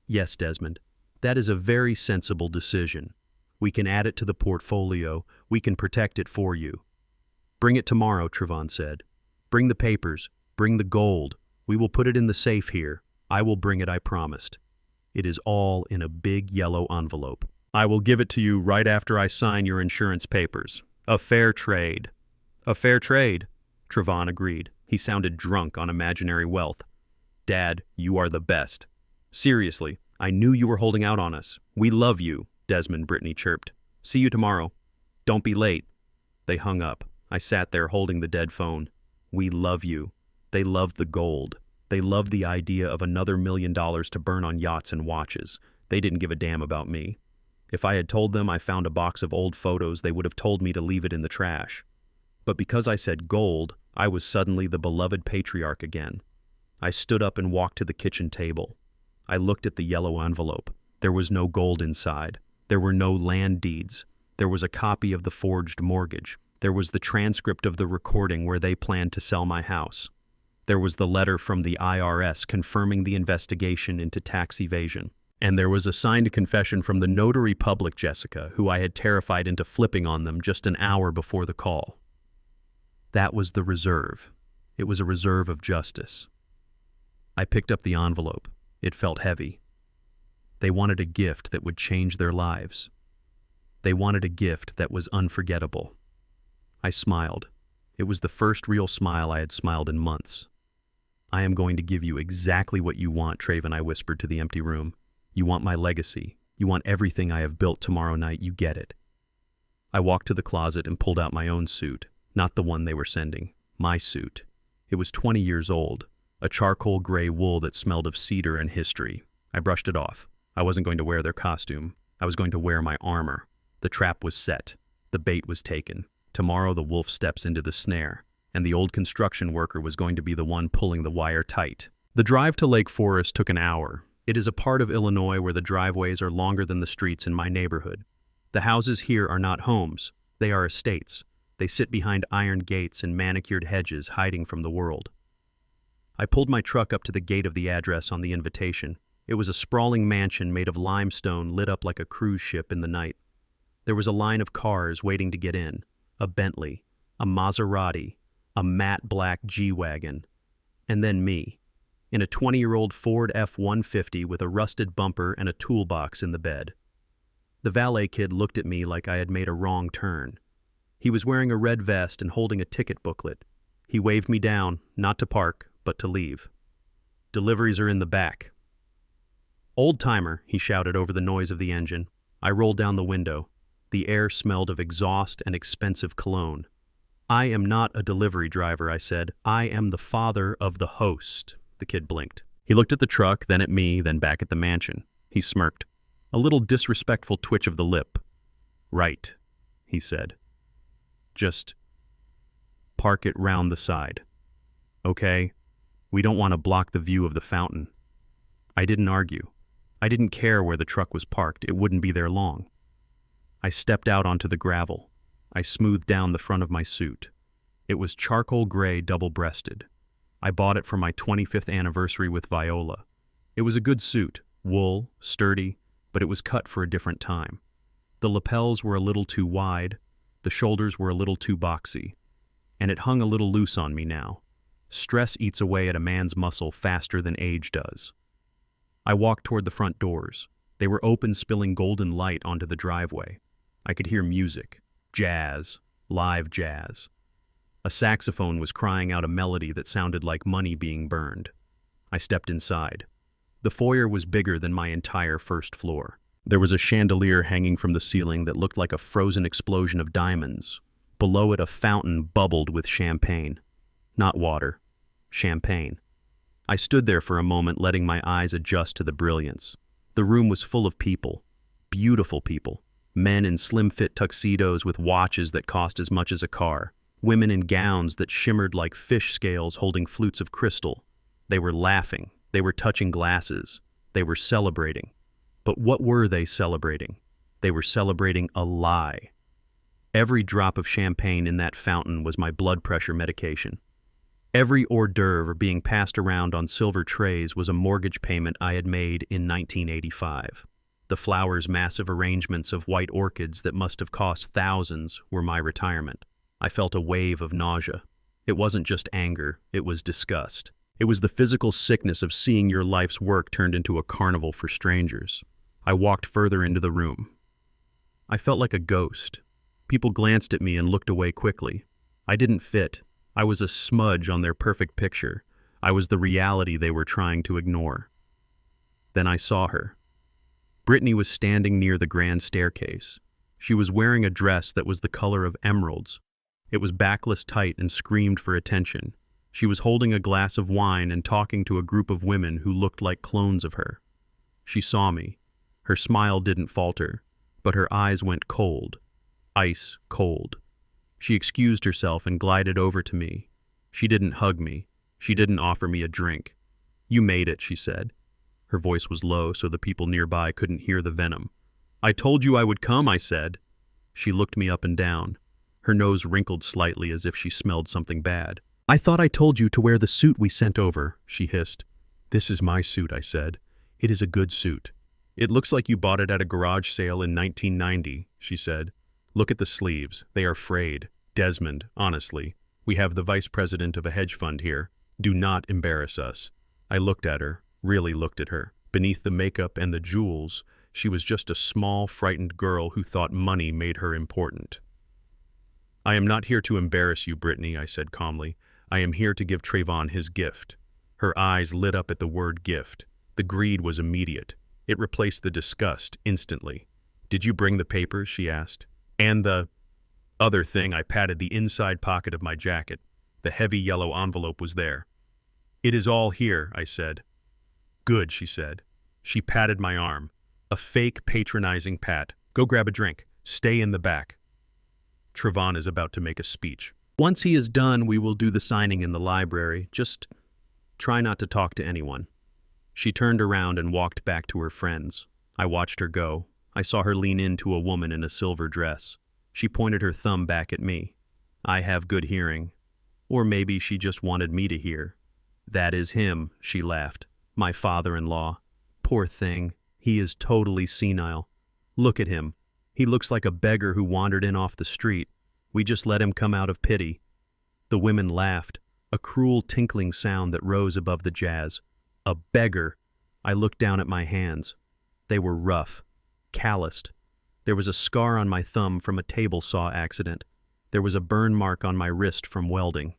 Yes, Desmond. That is a very sensible decision. We can add it to the portfolio. We can protect it for you. Bring it tomorrow, Trevon said. Bring the papers. Bring the gold. We will put it in the safe here. I will bring it, I promised. It is all in a big yellow envelope. I will give it to you right after I sign your insurance papers. A fair trade. A fair trade, Trevon agreed. He sounded drunk on imaginary wealth. Dad, you are the best. Seriously, I knew you were holding out on us. We love you, Desmond, Brittany chirped. See you tomorrow. Don't be late. They hung up. I sat there holding the dead phone. We love you. They loved the gold. They loved the idea of another $1 million to burn on yachts and watches. They didn't give a damn about me. If I had told them I found a box of old photos, they would have told me to leave it in the trash. But because I said gold, I was suddenly the beloved patriarch again. I stood up and walked to the kitchen table. I looked at the yellow envelope. There was no gold inside. There were no land deeds. There was a copy of the forged mortgage. There was the transcript of the recording where they planned to sell my house. There was the letter from the IRS confirming the investigation into tax evasion. And there was a signed confession from the notary public, Jessica, who I had terrified into flipping on them just an hour before the call. That was the reserve. It was a reserve of justice. I picked up the envelope. It felt heavy. They wanted a gift that would change their lives. They wanted a gift that was unforgettable. I smiled. It was the first real smile I had smiled in months. I am going to give you exactly what you want, Trevon, I whispered to the empty room. You want my legacy. You want everything I have built tomorrow night. You get it. I walked to the closet and pulled out my own suit, not the one they were sending. My suit. It was 20 years old, a charcoal gray wool that smelled of cedar and history. I brushed it off. I wasn't going to wear their costume. I was going to wear my armor. The trap was set. The bait was taken. Tomorrow the wolf steps into the snare, and the old construction worker was going to be the one pulling the wire tight. The drive to Lake Forest took an hour. It is a part of Illinois where the driveways are longer than the streets in my neighborhood. The houses here are not homes. They are estates. They sit behind iron gates and manicured hedges, hiding from the world. I pulled my truck up to the gate of the address on the invitation. It was a sprawling mansion made of limestone lit up like a cruise ship in the night. There was a line of cars waiting to get in. A Bentley, a Maserati, a matte black G-Wagon, and then me, in a 20-year-old Ford F-150 with a rusted bumper and a toolbox in the bed. The valet kid looked at me like I had made a wrong turn. He was wearing a red vest and holding a ticket booklet. He waved me down, not to park, but to leave. Deliveries are in the back. Old-timer, he shouted over the noise of the engine. I rolled down the window. The air smelled of exhaust and expensive cologne. I am not a delivery driver, I said. I am the father of the host. The kid blinked. He looked at the truck, then at me, then back at the mansion. He smirked. A little disrespectful twitch of the lip. Right, he said. Just park it round the side. Okay? We don't want to block the view of the fountain. I didn't argue. I didn't care where the truck was parked. It wouldn't be there long. I stepped out onto the gravel. I smoothed down the front of my suit. It was charcoal gray double-breasted. I bought it for my 25th anniversary with Viola. It was a good suit, wool, sturdy, but it was cut for a different time. The lapels were a little too wide, the shoulders were a little too boxy, and it hung a little loose on me now. Stress eats away at a man's muscle faster than age does. I walked toward the front doors. They were open, spilling golden light onto the driveway. I could hear music, jazz, live jazz. A saxophone was crying out a melody that sounded like money being burned. I stepped inside. The foyer was bigger than my entire first floor. There was a chandelier hanging from the ceiling that looked like a frozen explosion of diamonds. Below it, a fountain bubbled with champagne. Not water, champagne. I stood there for a moment, letting my eyes adjust to the brilliance. The room was full of people, beautiful people. Men in slim-fit tuxedos with watches that cost as much as a car. Women in gowns that shimmered like fish scales holding flutes of crystal. They were laughing. They were touching glasses. They were celebrating. But what were they celebrating? They were celebrating a lie. Every drop of champagne in that fountain was my blood pressure medication. Every hors d'oeuvre being passed around on silver trays was a mortgage payment I had made in 1985. The flowers' massive arrangements of white orchids that must have cost thousands were my retirement. I felt a wave of nausea. It wasn't just anger, it was disgust. It was the physical sickness of seeing your life's work turned into a carnival for strangers. I walked further into the room. I felt like a ghost. People glanced at me and looked away quickly. I didn't fit. I was a smudge on their perfect picture. I was the reality they were trying to ignore. Then I saw her. Brittany was standing near the grand staircase. She was wearing a dress that was the color of emeralds. It was backless tight and screamed for attention. She was holding a glass of wine and talking to a group of women who looked like clones of her. She saw me. Her smile didn't falter, but her eyes went cold. Ice cold. She excused herself and glided over to me. She didn't hug me. She didn't offer me a drink. "You made it," she said. Her voice was low so the people nearby couldn't hear the venom. "I told you I would come," I said. She looked me up and down. Her nose wrinkled slightly as if she smelled something bad. "I thought I told you to wear the suit we sent over," she hissed. "This is my suit," I said. "It is a good suit." "It looks like you bought it at a garage sale in 1990, she said. "Look at the sleeves. They are frayed. Desmond, honestly, we have the vice president of a hedge fund here. Do not embarrass us." I looked at her, really looked at her. Beneath the makeup and the jewels, she was just a small, frightened girl who thought money made her important. "I am not here to embarrass you, Brittany," I said calmly. "I am here to give Trayvon his gift." Her eyes lit up at the word gift. The greed was immediate. It replaced the disgust instantly. "Did you bring the papers?" she asked. "And the other thing." I patted the inside pocket of my jacket. The heavy yellow envelope was there. "It is all here," I said. "Good," she said. She patted my arm. A fake, patronizing pat. "Go grab a drink. Stay in the back. Trayvon is about to make a speech. Once he is done, we will do the signing in the library. Just try not to talk to anyone." She turned around and walked back to her friends. I watched her go. I saw her lean into a woman in a silver dress. She pointed her thumb back at me. I have good hearing. Or maybe she just wanted me to hear. "That is him," she laughed. "My father-in-law. Poor thing. He is totally senile. Look at him. He looks like a beggar who wandered in off the street. We just let him come out of pity." The women laughed, a cruel tinkling sound that rose above the jazz. A beggar. I looked down at my hands. They were rough, calloused. There was a scar on my thumb from a table saw accident. There was a burn mark on my wrist from welding.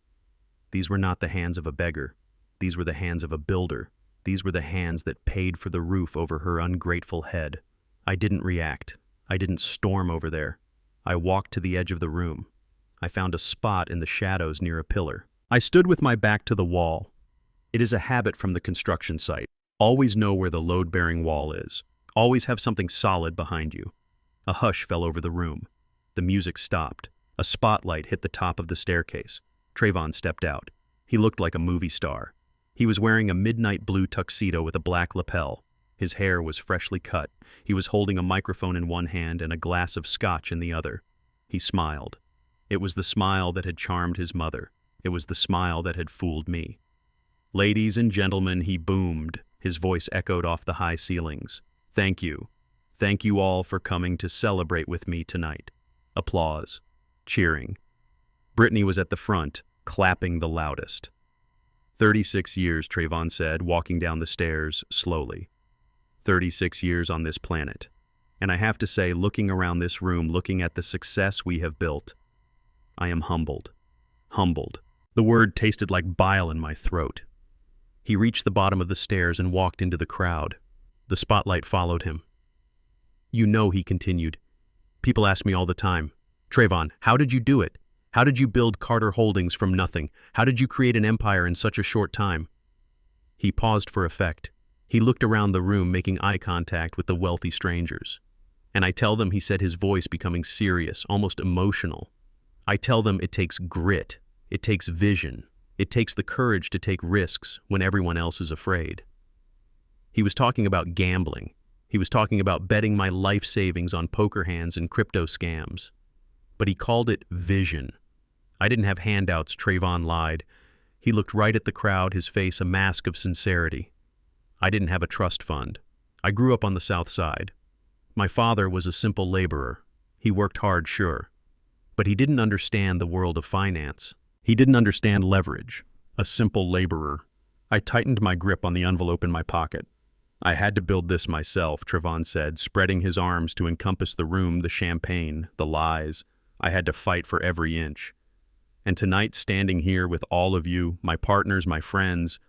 These were not the hands of a beggar. These were the hands of a builder. These were the hands that paid for the roof over her ungrateful head. I didn't react. I didn't storm over there. I walked to the edge of the room. I found a spot in the shadows near a pillar. I stood with my back to the wall. It is a habit from the construction site. Always know where the load-bearing wall is. Always have something solid behind you. A hush fell over the room. The music stopped. A spotlight hit the top of the staircase. Trayvon stepped out. He looked like a movie star. He was wearing a midnight blue tuxedo with a black lapel. His hair was freshly cut. He was holding a microphone in one hand and a glass of scotch in the other. He smiled. It was the smile that had charmed his mother. It was the smile that had fooled me. "Ladies and gentlemen," he boomed. His voice echoed off the high ceilings. "Thank you. Thank you all for coming to celebrate with me tonight." Applause. Cheering. Brittany was at the front, clapping the loudest. 36 years, Trayvon said, walking down the stairs slowly. 36 years on this planet. And I have to say, looking around this room, looking at the success we have built, I am humbled. Humbled. The word tasted like bile in my throat. He reached the bottom of the stairs and walked into the crowd. The spotlight followed him. "You know," he continued, "people ask me all the time, Trayvon, how did you do it? How did you build Carter Holdings from nothing? How did you create an empire in such a short time?" He paused for effect. He looked around the room, making eye contact with the wealthy strangers. "And I tell them," he said, his voice becoming serious, almost emotional, "I tell them it takes grit, it takes vision, it takes the courage to take risks when everyone else is afraid." He was talking about gambling. He was talking about betting my life savings on poker hands and crypto scams. But he called it vision. "I didn't have handouts," Trayvon lied. He looked right at the crowd, his face a mask of sincerity. "I didn't have a trust fund. I grew up on the South Side. My father was a simple laborer. He worked hard, sure. But he didn't understand the world of finance. He didn't understand leverage. A simple laborer." I tightened my grip on the envelope in my pocket. "I had to build this myself," Trayvon said, spreading his arms to encompass the room, the champagne, the lies. "I had to fight for every inch. And tonight, standing here with all of you, my partners, my friends,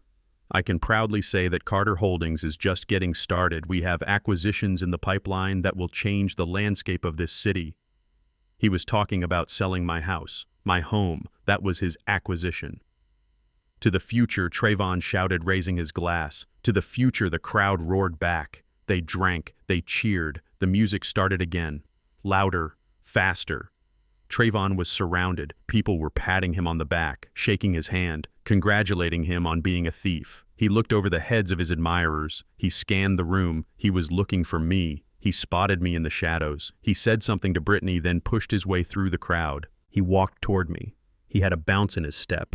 I can proudly say that Carter Holdings is just getting started. We have acquisitions in the pipeline that will change the landscape of this city." He was talking about selling my house, my home. That was his acquisition. "To the future," Trayvon shouted, raising his glass. "To the future," the crowd roared back. They drank, they cheered. The music started again. Louder, faster. Trayvon was surrounded. People were patting him on the back, shaking his hand, congratulating him on being a thief. He looked over the heads of his admirers. He scanned the room. He was looking for me. He spotted me in the shadows. He said something to Brittany, then pushed his way through the crowd. He walked toward me. He had a bounce in his step.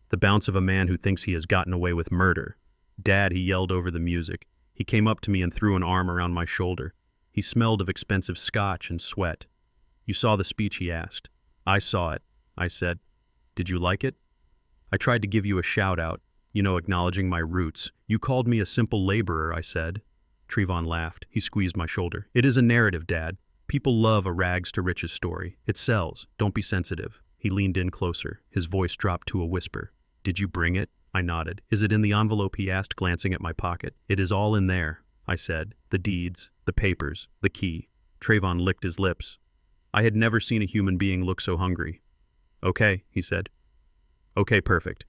The bounce of a man who thinks he has gotten away with murder. "Dad," he yelled over the music. He came up to me and threw an arm around my shoulder. He smelled of expensive scotch and sweat. "You saw the speech?" he asked. "I saw it," I said. "Did you like it?" "I tried to give you a shout-out, acknowledging my roots. You called me a simple laborer," I said. Trayvon laughed. He squeezed my shoulder. "It is a narrative, Dad. People love a rags-to-riches story. It sells. Don't be sensitive." He leaned in closer. His voice dropped to a whisper. "Did you bring it?" I nodded. "Is it in the envelope?" he asked, glancing at my pocket. "It is all in there," I said. "The deeds, the papers, the key." Trayvon licked his lips. I had never seen a human being look so hungry. "Okay," he said. "Okay, perfect.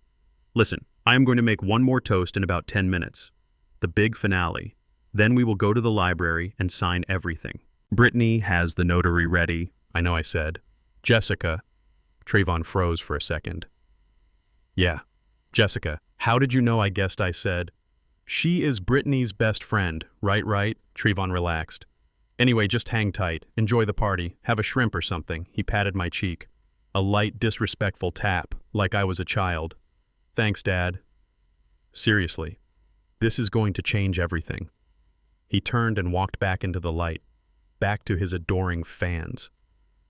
Listen, I am going to make one more toast in about 10 minutes. The big finale. Then we will go to the library and sign everything." "Brittany has the notary ready," I know I said. "Jessica." Trayvon froze for a second. "Yeah, Jessica. How did you know I guessed?" I said. "She is Brittany's best friend, right? Trayvon relaxed. "Anyway, just hang tight. Enjoy the party. Have a shrimp or something." He patted my cheek. A light, disrespectful tap, like I was a child. "Thanks, Dad." "Seriously, this is going to change everything." He turned and walked back into the light, back to his adoring fans,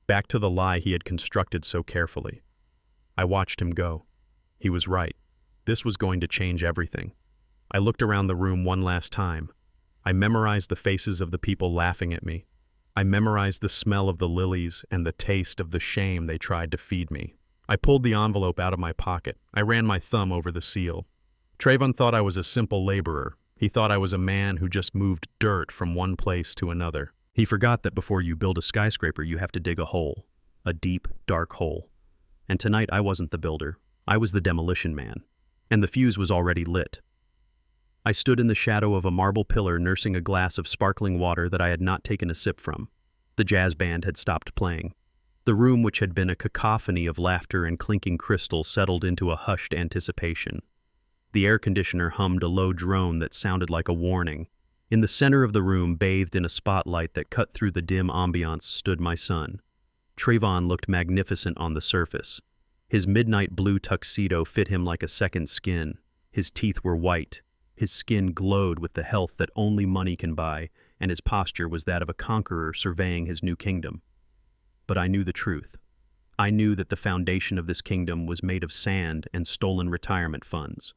back to the lie he had constructed so carefully. I watched him go. He was right. This was going to change everything. I looked around the room one last time. I memorized the faces of the people laughing at me. I memorized the smell of the lilies and the taste of the shame they tried to feed me. I pulled the envelope out of my pocket. I ran my thumb over the seal. Trayvon thought I was a simple laborer. He thought I was a man who just moved dirt from one place to another. He forgot that before you build a skyscraper, you have to dig a hole. A deep, dark hole. And tonight I wasn't the builder. I was the demolition man. And the fuse was already lit. I stood in the shadow of a marble pillar nursing a glass of sparkling water that I had not taken a sip from. The jazz band had stopped playing. The room, which had been a cacophony of laughter and clinking crystal, settled into a hushed anticipation. The air conditioner hummed a low drone that sounded like a warning. In the center of the room, bathed in a spotlight that cut through the dim ambiance, stood my son. Trayvon looked magnificent on the surface. His midnight blue tuxedo fit him like a second skin. His teeth were white. His skin glowed with the health that only money can buy, and his posture was that of a conqueror surveying his new kingdom. But I knew the truth. I knew that the foundation of this kingdom was made of sand and stolen retirement funds.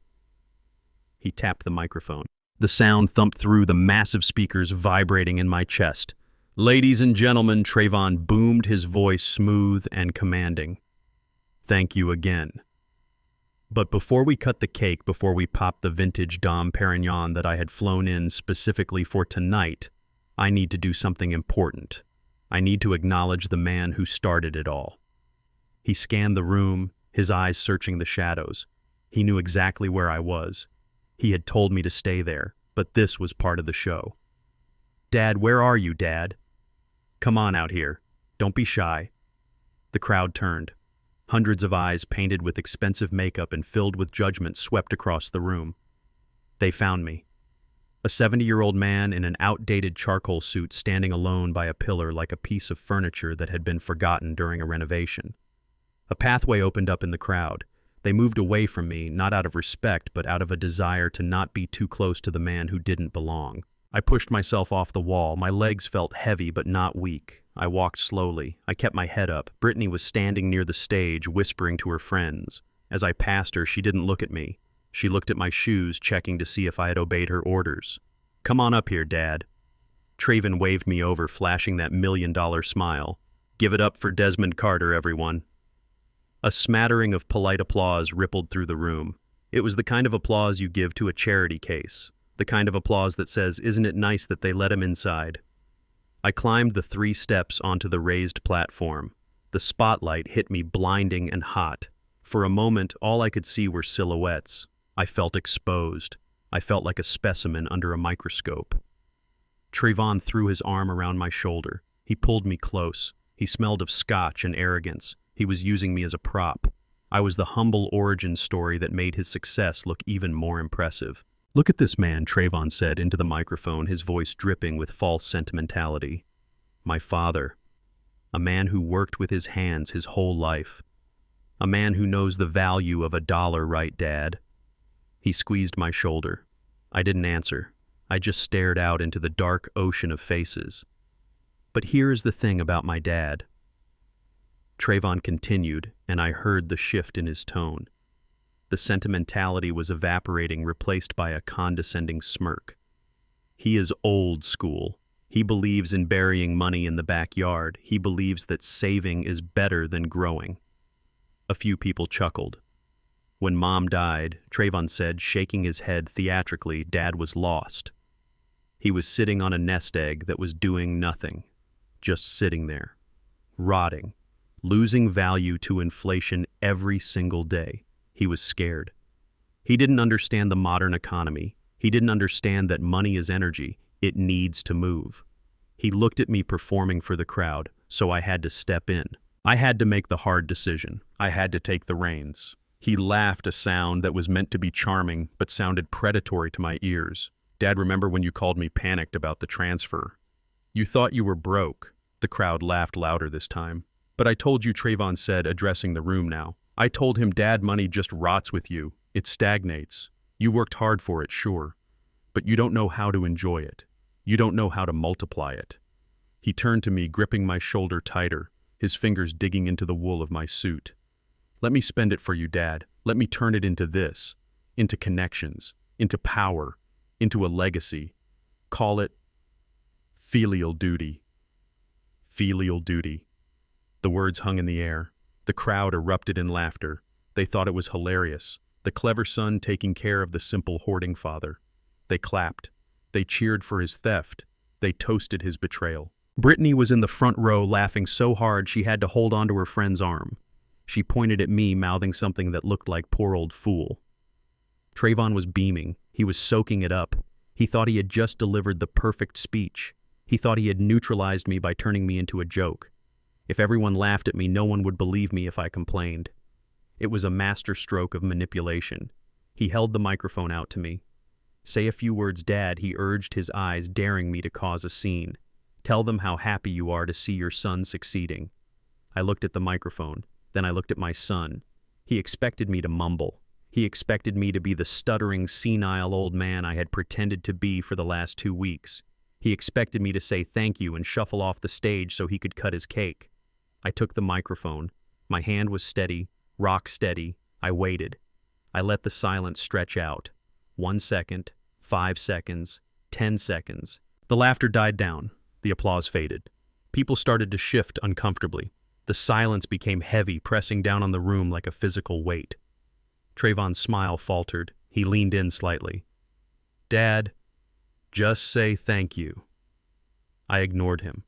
He tapped the microphone. The sound thumped through the massive speakers, vibrating in my chest. "Ladies and gentlemen," Trayvon boomed, his voice smooth and commanding. "Thank you again. But before we cut the cake, before we pop the vintage Dom Perignon that I had flown in specifically for tonight, I need to do something important. I need to acknowledge the man who started it all." He scanned the room, his eyes searching the shadows. He knew exactly where I was. He had told me to stay there, but this was part of the show. "Dad, where are you, Dad? Come on out here. Don't be shy." The crowd turned. Hundreds of eyes painted with expensive makeup and filled with judgment swept across the room. They found me. A 70-year-old man in an outdated charcoal suit standing alone by a pillar like a piece of furniture that had been forgotten during a renovation. A pathway opened up in the crowd. They moved away from me, not out of respect, but out of a desire to not be too close to the man who didn't belong. I pushed myself off the wall. My legs felt heavy but not weak. I walked slowly. I kept my head up. Brittany was standing near the stage, whispering to her friends. As I passed her, she didn't look at me. She looked at my shoes, checking to see if I had obeyed her orders. "Come on up here, Dad." Trayvon waved me over, flashing that $1,000,000 smile. "Give it up for Desmond Carter, everyone." A smattering of polite applause rippled through the room. It was the kind of applause you give to a charity case, the kind of applause that says, "Isn't it nice that they let him inside?" I climbed the 3 steps onto the raised platform. The spotlight hit me blinding and hot. For a moment, all I could see were silhouettes. I felt exposed. I felt like a specimen under a microscope. Trayvon threw his arm around my shoulder. He pulled me close. He smelled of scotch and arrogance. He was using me as a prop. I was the humble origin story that made his success look even more impressive. "Look at this man," Trayvon said into the microphone, his voice dripping with false sentimentality. "My father. A man who worked with his hands his whole life. A man who knows the value of $1, right, Dad?" He squeezed my shoulder. I didn't answer. I just stared out into the dark ocean of faces. "But here is the thing about my dad." Trayvon continued, and I heard the shift in his tone. The sentimentality was evaporating, replaced by a condescending smirk. "He is old school. He believes in burying money in the backyard. He believes that saving is better than growing." A few people chuckled. "When Mom died," Trayvon said, shaking his head theatrically, "Dad was lost. He was sitting on a nest egg that was doing nothing, just sitting there, rotting, losing value to inflation every single day. He was scared. He didn't understand the modern economy. He didn't understand that money is energy. It needs to move. He looked at me performing for the crowd, so I had to step in. I had to make the hard decision. I had to take the reins." He laughed, a sound that was meant to be charming but sounded predatory to my ears. "Dad, remember when you called me panicked about the transfer? You thought you were broke." The crowd laughed louder this time. "But I told you," Trayvon said, addressing the room now. "I told him, Dad, money just rots with you. It stagnates. You worked hard for it, sure. But you don't know how to enjoy it. You don't know how to multiply it." He turned to me, gripping my shoulder tighter, his fingers digging into the wool of my suit. "Let me spend it for you, Dad. Let me turn it into this, into connections, into power, into a legacy. Call it filial duty." Filial duty. The words hung in the air. The crowd erupted in laughter. They thought it was hilarious. The clever son taking care of the simple hoarding father. They clapped. They cheered for his theft. They toasted his betrayal. Brittany was in the front row, laughing so hard she had to hold onto her friend's arm. She pointed at me, mouthing something that looked like "poor old fool." Trayvon was beaming. He was soaking it up. He thought he had just delivered the perfect speech. He thought he had neutralized me by turning me into a joke. If everyone laughed at me, no one would believe me if I complained. It was a masterstroke of manipulation. He held the microphone out to me. Say a few words, Dad, he urged, his eyes daring me to cause a scene. Tell them how happy you are to see your son succeeding. I looked at the microphone. Then I looked at my son. He expected me to mumble. He expected me to be the stuttering, senile old man I had pretended to be for the last 2 weeks. He expected me to say thank you and shuffle off the stage so he could cut his cake. I took the microphone. My hand was steady, rock steady. I waited. I let the silence stretch out. 1 second, 5 seconds, 10 seconds. The laughter died down. The applause faded. People started to shift uncomfortably. The silence became heavy, pressing down on the room like a physical weight. Trayvon's smile faltered. He leaned in slightly. Dad, just say thank you. I ignored him.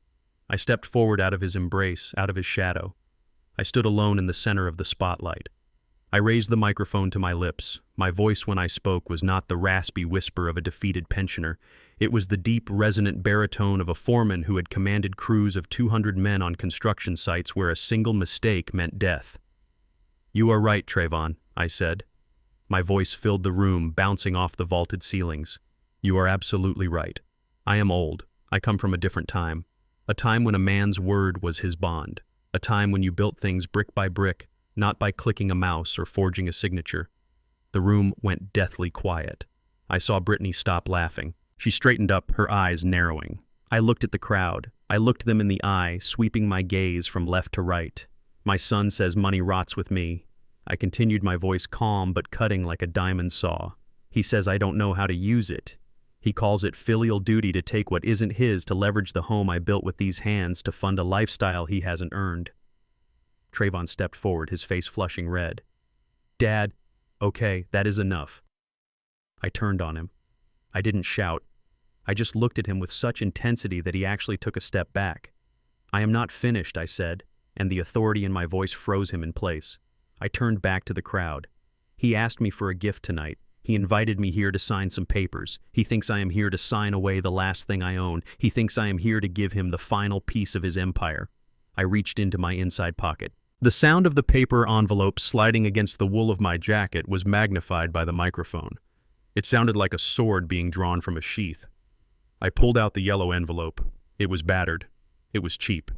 I stepped forward out of his embrace, out of his shadow. I stood alone in the center of the spotlight. I raised the microphone to my lips. My voice when I spoke was not the raspy whisper of a defeated pensioner. It was the deep, resonant baritone of a foreman who had commanded crews of 200 men on construction sites where a single mistake meant death. You are right, Trayvon, I said. My voice filled the room, bouncing off the vaulted ceilings. You are absolutely right. I am old. I come from a different time. A time when a man's word was his bond. A time when you built things brick by brick, not by clicking a mouse or forging a signature. The room went deathly quiet. I saw Brittany stop laughing. She straightened up, her eyes narrowing. I looked at the crowd. I looked them in the eye, sweeping my gaze from left to right. My son says money rots with me. I continued, my voice calm but cutting like a diamond saw. He says I don't know how to use it. He calls it filial duty to take what isn't his, to leverage the home I built with these hands to fund a lifestyle he hasn't earned. Trayvon stepped forward, his face flushing red. Dad, okay, that is enough. I turned on him. I didn't shout. I just looked at him with such intensity that he actually took a step back. I am not finished, I said, and the authority in my voice froze him in place. I turned back to the crowd. He asked me for a gift tonight. He invited me here to sign some papers. He thinks I am here to sign away the last thing I own. He thinks I am here to give him the final piece of his empire. I reached into my inside pocket. The sound of the paper envelope sliding against the wool of my jacket was magnified by the microphone. It sounded like a sword being drawn from a sheath. I pulled out the yellow envelope. It was battered. It was cheap.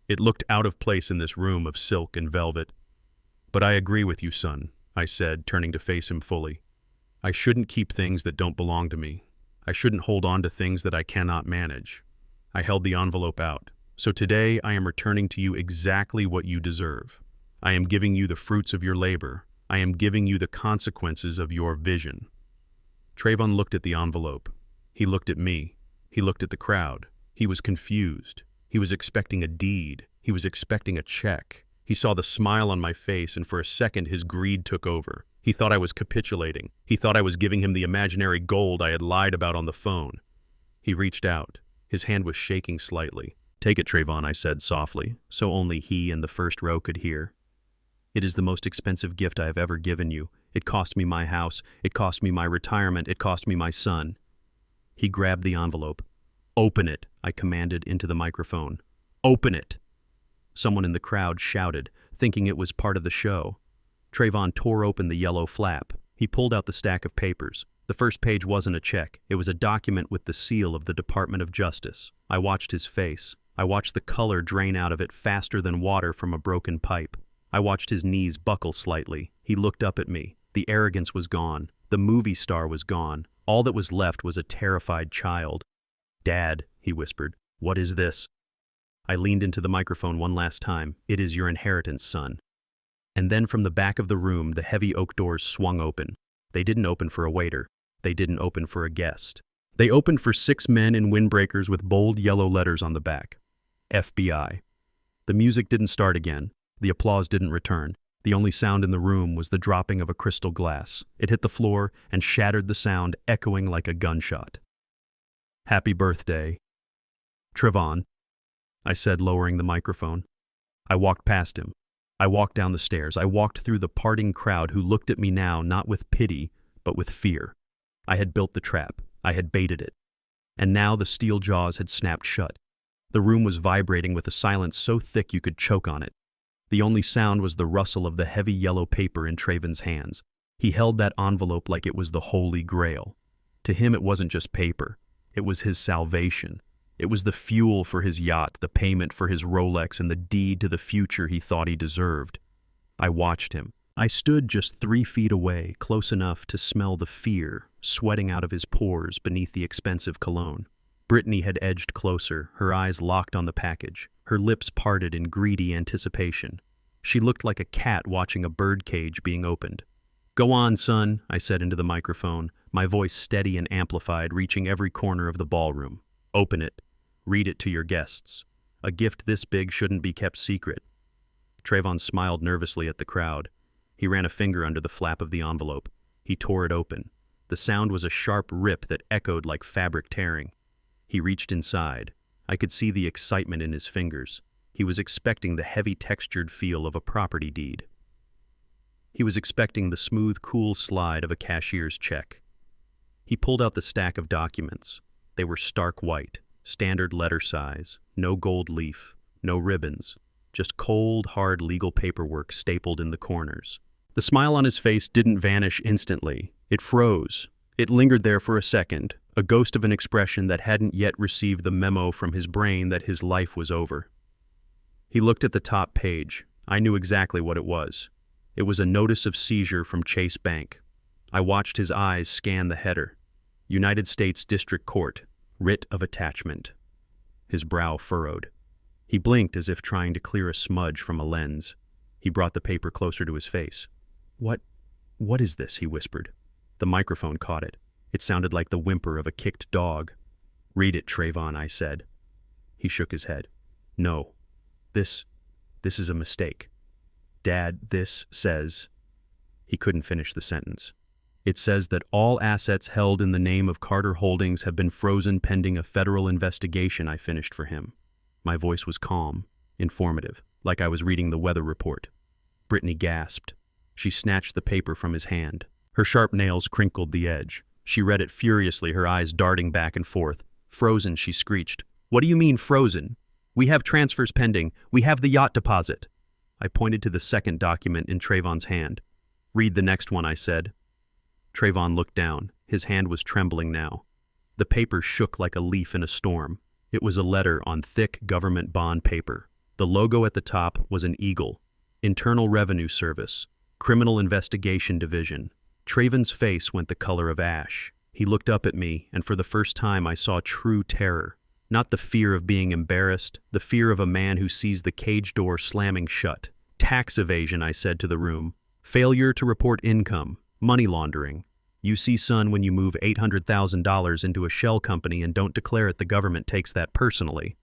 It looked out of place in this room of silk and velvet. But I agree with you, son, I said, turning to face him fully. I shouldn't keep things that don't belong to me. I shouldn't hold on to things that I cannot manage. I held the envelope out. So today I am returning to you exactly what you deserve. I am giving you the fruits of your labor. I am giving you the consequences of your vision. Trayvon looked at the envelope. He looked at me. He looked at the crowd. He was confused. He was expecting a deed. He was expecting a check. He saw the smile on my face, and for a second his greed took over. He thought I was capitulating. He thought I was giving him the imaginary gold I had lied about on the phone. He reached out. His hand was shaking slightly. Take it, Trayvon, I said softly, so only he in the first row could hear. It is the most expensive gift I have ever given you. It cost me my house. It cost me my retirement. It cost me my son. He grabbed the envelope. Open it, I commanded into the microphone. Open it! Someone in the crowd shouted, thinking it was part of the show. Trayvon tore open the yellow flap. He pulled out the stack of papers. The first page wasn't a check. It was a document with the seal of the Department of Justice. I watched his face. I watched the color drain out of it faster than water from a broken pipe. I watched his knees buckle slightly. He looked up at me. The arrogance was gone. The movie star was gone. All that was left was a terrified child. Dad, he whispered, what is this? I leaned into the microphone one last time. It is your inheritance, son. And then from the back of the room, the heavy oak doors swung open. They didn't open for a waiter. They didn't open for a guest. They opened for 6 men in windbreakers with bold yellow letters on the back. FBI. The music didn't start again. The applause didn't return. The only sound in the room was the dropping of a crystal glass. It hit the floor and shattered the sound, echoing like a gunshot. Happy birthday, Trayvon, I said, lowering the microphone. I walked past him. I walked down the stairs. I walked through the parting crowd who looked at me now not with pity, but with fear. I had built the trap. I had baited it. And now the steel jaws had snapped shut. The room was vibrating with a silence so thick you could choke on it. The only sound was the rustle of the heavy yellow paper in Trayvon's hands. He held that envelope like it was the Holy Grail. To him, it wasn't just paper. It was his salvation. It was the fuel for his yacht, the payment for his Rolex, and the deed to the future he thought he deserved. I watched him. I stood just 3 feet away, close enough to smell the fear sweating out of his pores beneath the expensive cologne. Brittany had edged closer, her eyes locked on the package, her lips parted in greedy anticipation. She looked like a cat watching a bird cage being opened. "Go on, son," I said into the microphone, my voice steady and amplified, reaching every corner of the ballroom. "Open it. Read it to your guests. A gift this big shouldn't be kept secret." Trayvon smiled nervously at the crowd. He ran a finger under the flap of the envelope. He tore it open. The sound was a sharp rip that echoed like fabric tearing. He reached inside. I could see the excitement in his fingers. He was expecting the heavy textured feel of a property deed. He was expecting the smooth, cool slide of a cashier's check. He pulled out the stack of documents. They were stark white, standard letter size, no gold leaf, no ribbons, just cold, hard legal paperwork stapled in the corners. The smile on his face didn't vanish instantly. It froze. It lingered there for a second, a ghost of an expression that hadn't yet received the memo from his brain that his life was over. He looked at the top page. I knew exactly what it was. It was a notice of seizure from Chase Bank. I watched his eyes scan the header. United States District Court, writ of attachment. His brow furrowed. He blinked as if trying to clear a smudge from a lens. He brought the paper closer to his face. What is this?" he whispered. The microphone caught it. It sounded like the whimper of a kicked dog. "Read it, Trayvon," I said. He shook his head. "No. This is a mistake. Dad, this says..." He couldn't finish the sentence. "It says that all assets held in the name of Carter Holdings have been frozen pending a federal investigation," I finished for him. My voice was calm, informative, like I was reading the weather report. Brittany gasped. She snatched the paper from his hand. Her sharp nails crinkled the edge. She read it furiously, her eyes darting back and forth. "Frozen," she screeched. "What do you mean, frozen? We have transfers pending. We have the yacht deposit." I pointed to the second document in Trayvon's hand. "Read the next one," I said. Trayvon looked down. His hand was trembling now. The paper shook like a leaf in a storm. It was a letter on thick government bond paper. The logo at the top was an eagle. Internal Revenue Service. Criminal Investigation Division. Trayvon's face went the color of ash. He looked up at me, and for the first time I saw true terror. Not the fear of being embarrassed, the fear of a man who sees the cage door slamming shut. "Tax evasion," I said to the room. "Failure to report income. Money laundering. You see, son, when you move $800,000 into a shell company and don't declare it, the government takes that personally."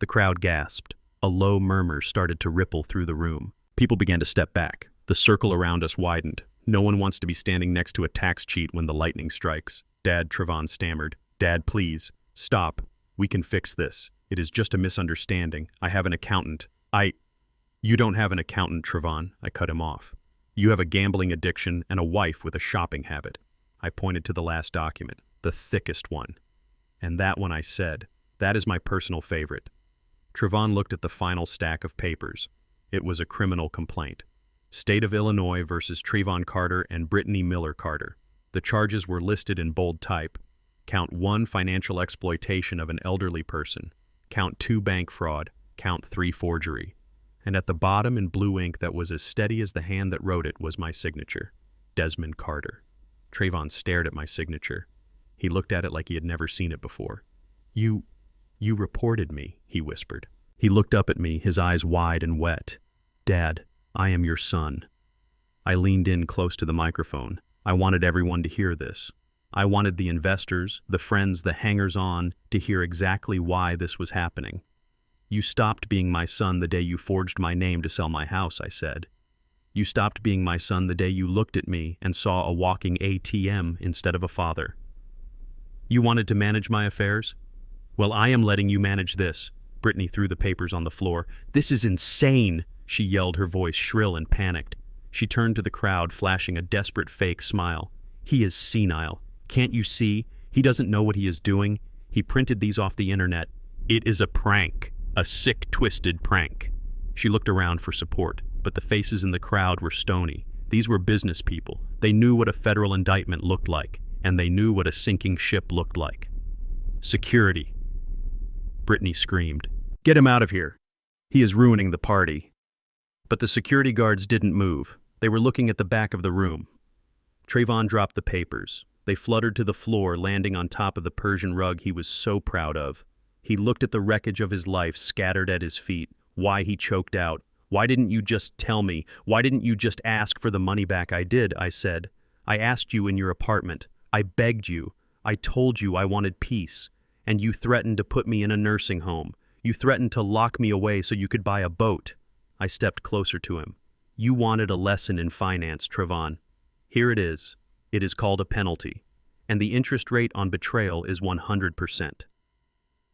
The crowd gasped. A low murmur started to ripple through the room. People began to step back. The circle around us widened. No one wants to be standing next to a tax cheat when the lightning strikes. "Dad," Trayvon stammered. "Dad, please. Stop. We can fix this. It is just a misunderstanding. I have an accountant. You don't have an accountant, Trayvon," I cut him off. "You have a gambling addiction and a wife with a shopping habit." I pointed to the last document, the thickest one. "And that one," I said. "That is my personal favorite." Trayvon looked at the final stack of papers. It was a criminal complaint. State of Illinois versus Trayvon Carter and Brittany Miller Carter. The charges were listed in bold type. Count 1, financial exploitation of an elderly person. Count 2, bank fraud. Count 3, forgery. And at the bottom in blue ink that was as steady as the hand that wrote it was my signature. Desmond Carter. Trayvon stared at my signature. He looked at it like he had never seen it before. You reported me," he whispered. He looked up at me, his eyes wide and wet. "Dad, I am your son." I leaned in close to the microphone. I wanted everyone to hear this. I wanted the investors, the friends, the hangers-on to hear exactly why this was happening. "You stopped being my son the day you forged my name to sell my house," I said. "You stopped being my son the day you looked at me and saw a walking ATM instead of a father. You wanted to manage my affairs? Well, I am letting you manage this." Brittany threw the papers on the floor. "This is insane," she yelled, her voice shrill and panicked. She turned to the crowd, flashing a desperate fake smile. "He is senile. Can't you see? He doesn't know what he is doing. He printed these off the internet. It is a prank. A sick, twisted prank." She looked around for support, but the faces in the crowd were stony. These were business people. They knew what a federal indictment looked like. and they knew what a sinking ship looked like. "Security!" Brittany screamed. "Get him out of here! He is ruining the party." But the security guards didn't move. They were looking at the back of the room. Trayvon dropped the papers. They fluttered to the floor, landing on top of the Persian rug he was so proud of. He looked at the wreckage of his life scattered at his feet. Why, he choked out. "Why didn't you just tell me? Why didn't you just ask for the money back?" "I did," I said. "I asked you in your apartment. I begged you. I told you I wanted peace. And you threatened to put me in a nursing home. You threatened to lock me away so you could buy a boat." I stepped closer to him. "You wanted a lesson in finance, Trayvon. Here it is. It is called a penalty. And the interest rate on betrayal is 100%.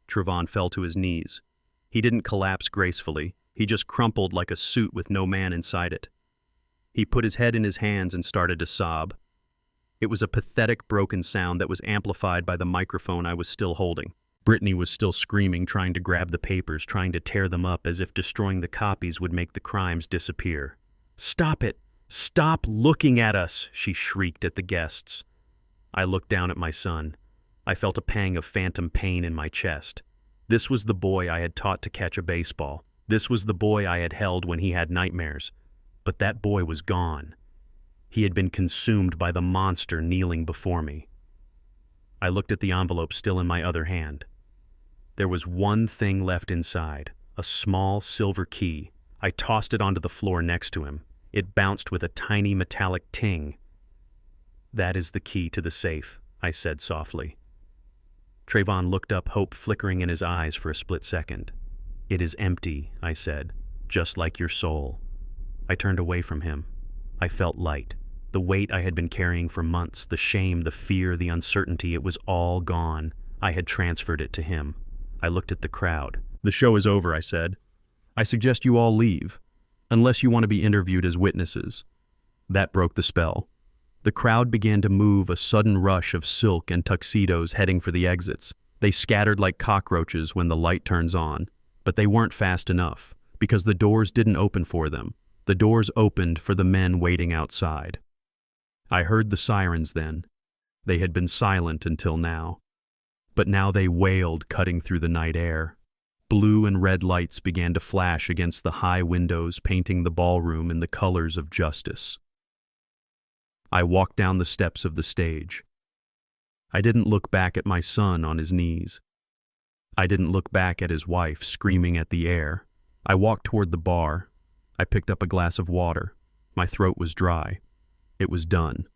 Trayvon fell to his knees. He didn't collapse gracefully. He just crumpled like a suit with no man inside it. He put his head in his hands and started to sob. It was a pathetic, broken sound that was amplified by the microphone I was still holding. Brittany was still screaming, trying to grab the papers, trying to tear them up as if destroying the copies would make the crimes disappear. "Stop it! Stop looking at us!" she shrieked at the guests. I looked down at my son. I felt a pang of phantom pain in my chest. This was the boy I had taught to catch a baseball. This was the boy I had held when he had nightmares. But that boy was gone. He had been consumed by the monster kneeling before me. I looked at the envelope still in my other hand. There was one thing left inside, a small silver key. I tossed it onto the floor next to him. It bounced with a tiny metallic ting. "That is the key to the safe," I said softly. Trayvon looked up, hope flickering in his eyes for a split second. "It is empty," I said, "just like your soul." I turned away from him. I felt light. The weight I had been carrying for months, the shame, the fear, the uncertainty, it was all gone. I had transferred it to him. I looked at the crowd. "The show is over," I said. "I suggest you all leave, unless you want to be interviewed as witnesses." That broke the spell. The crowd began to move, a sudden rush of silk and tuxedos heading for the exits. They scattered like cockroaches when the light turns on. But they weren't fast enough, because the doors didn't open for them. The doors opened for the men waiting outside. I heard the sirens then. They had been silent until now. But now they wailed, cutting through the night air. Blue and red lights began to flash against the high windows, painting the ballroom in the colors of justice. I walked down the steps of the stage. I didn't look back at my son on his knees. I didn't look back at his wife screaming at the air. I walked toward the bar. I picked up a glass of water. My throat was dry. It was done.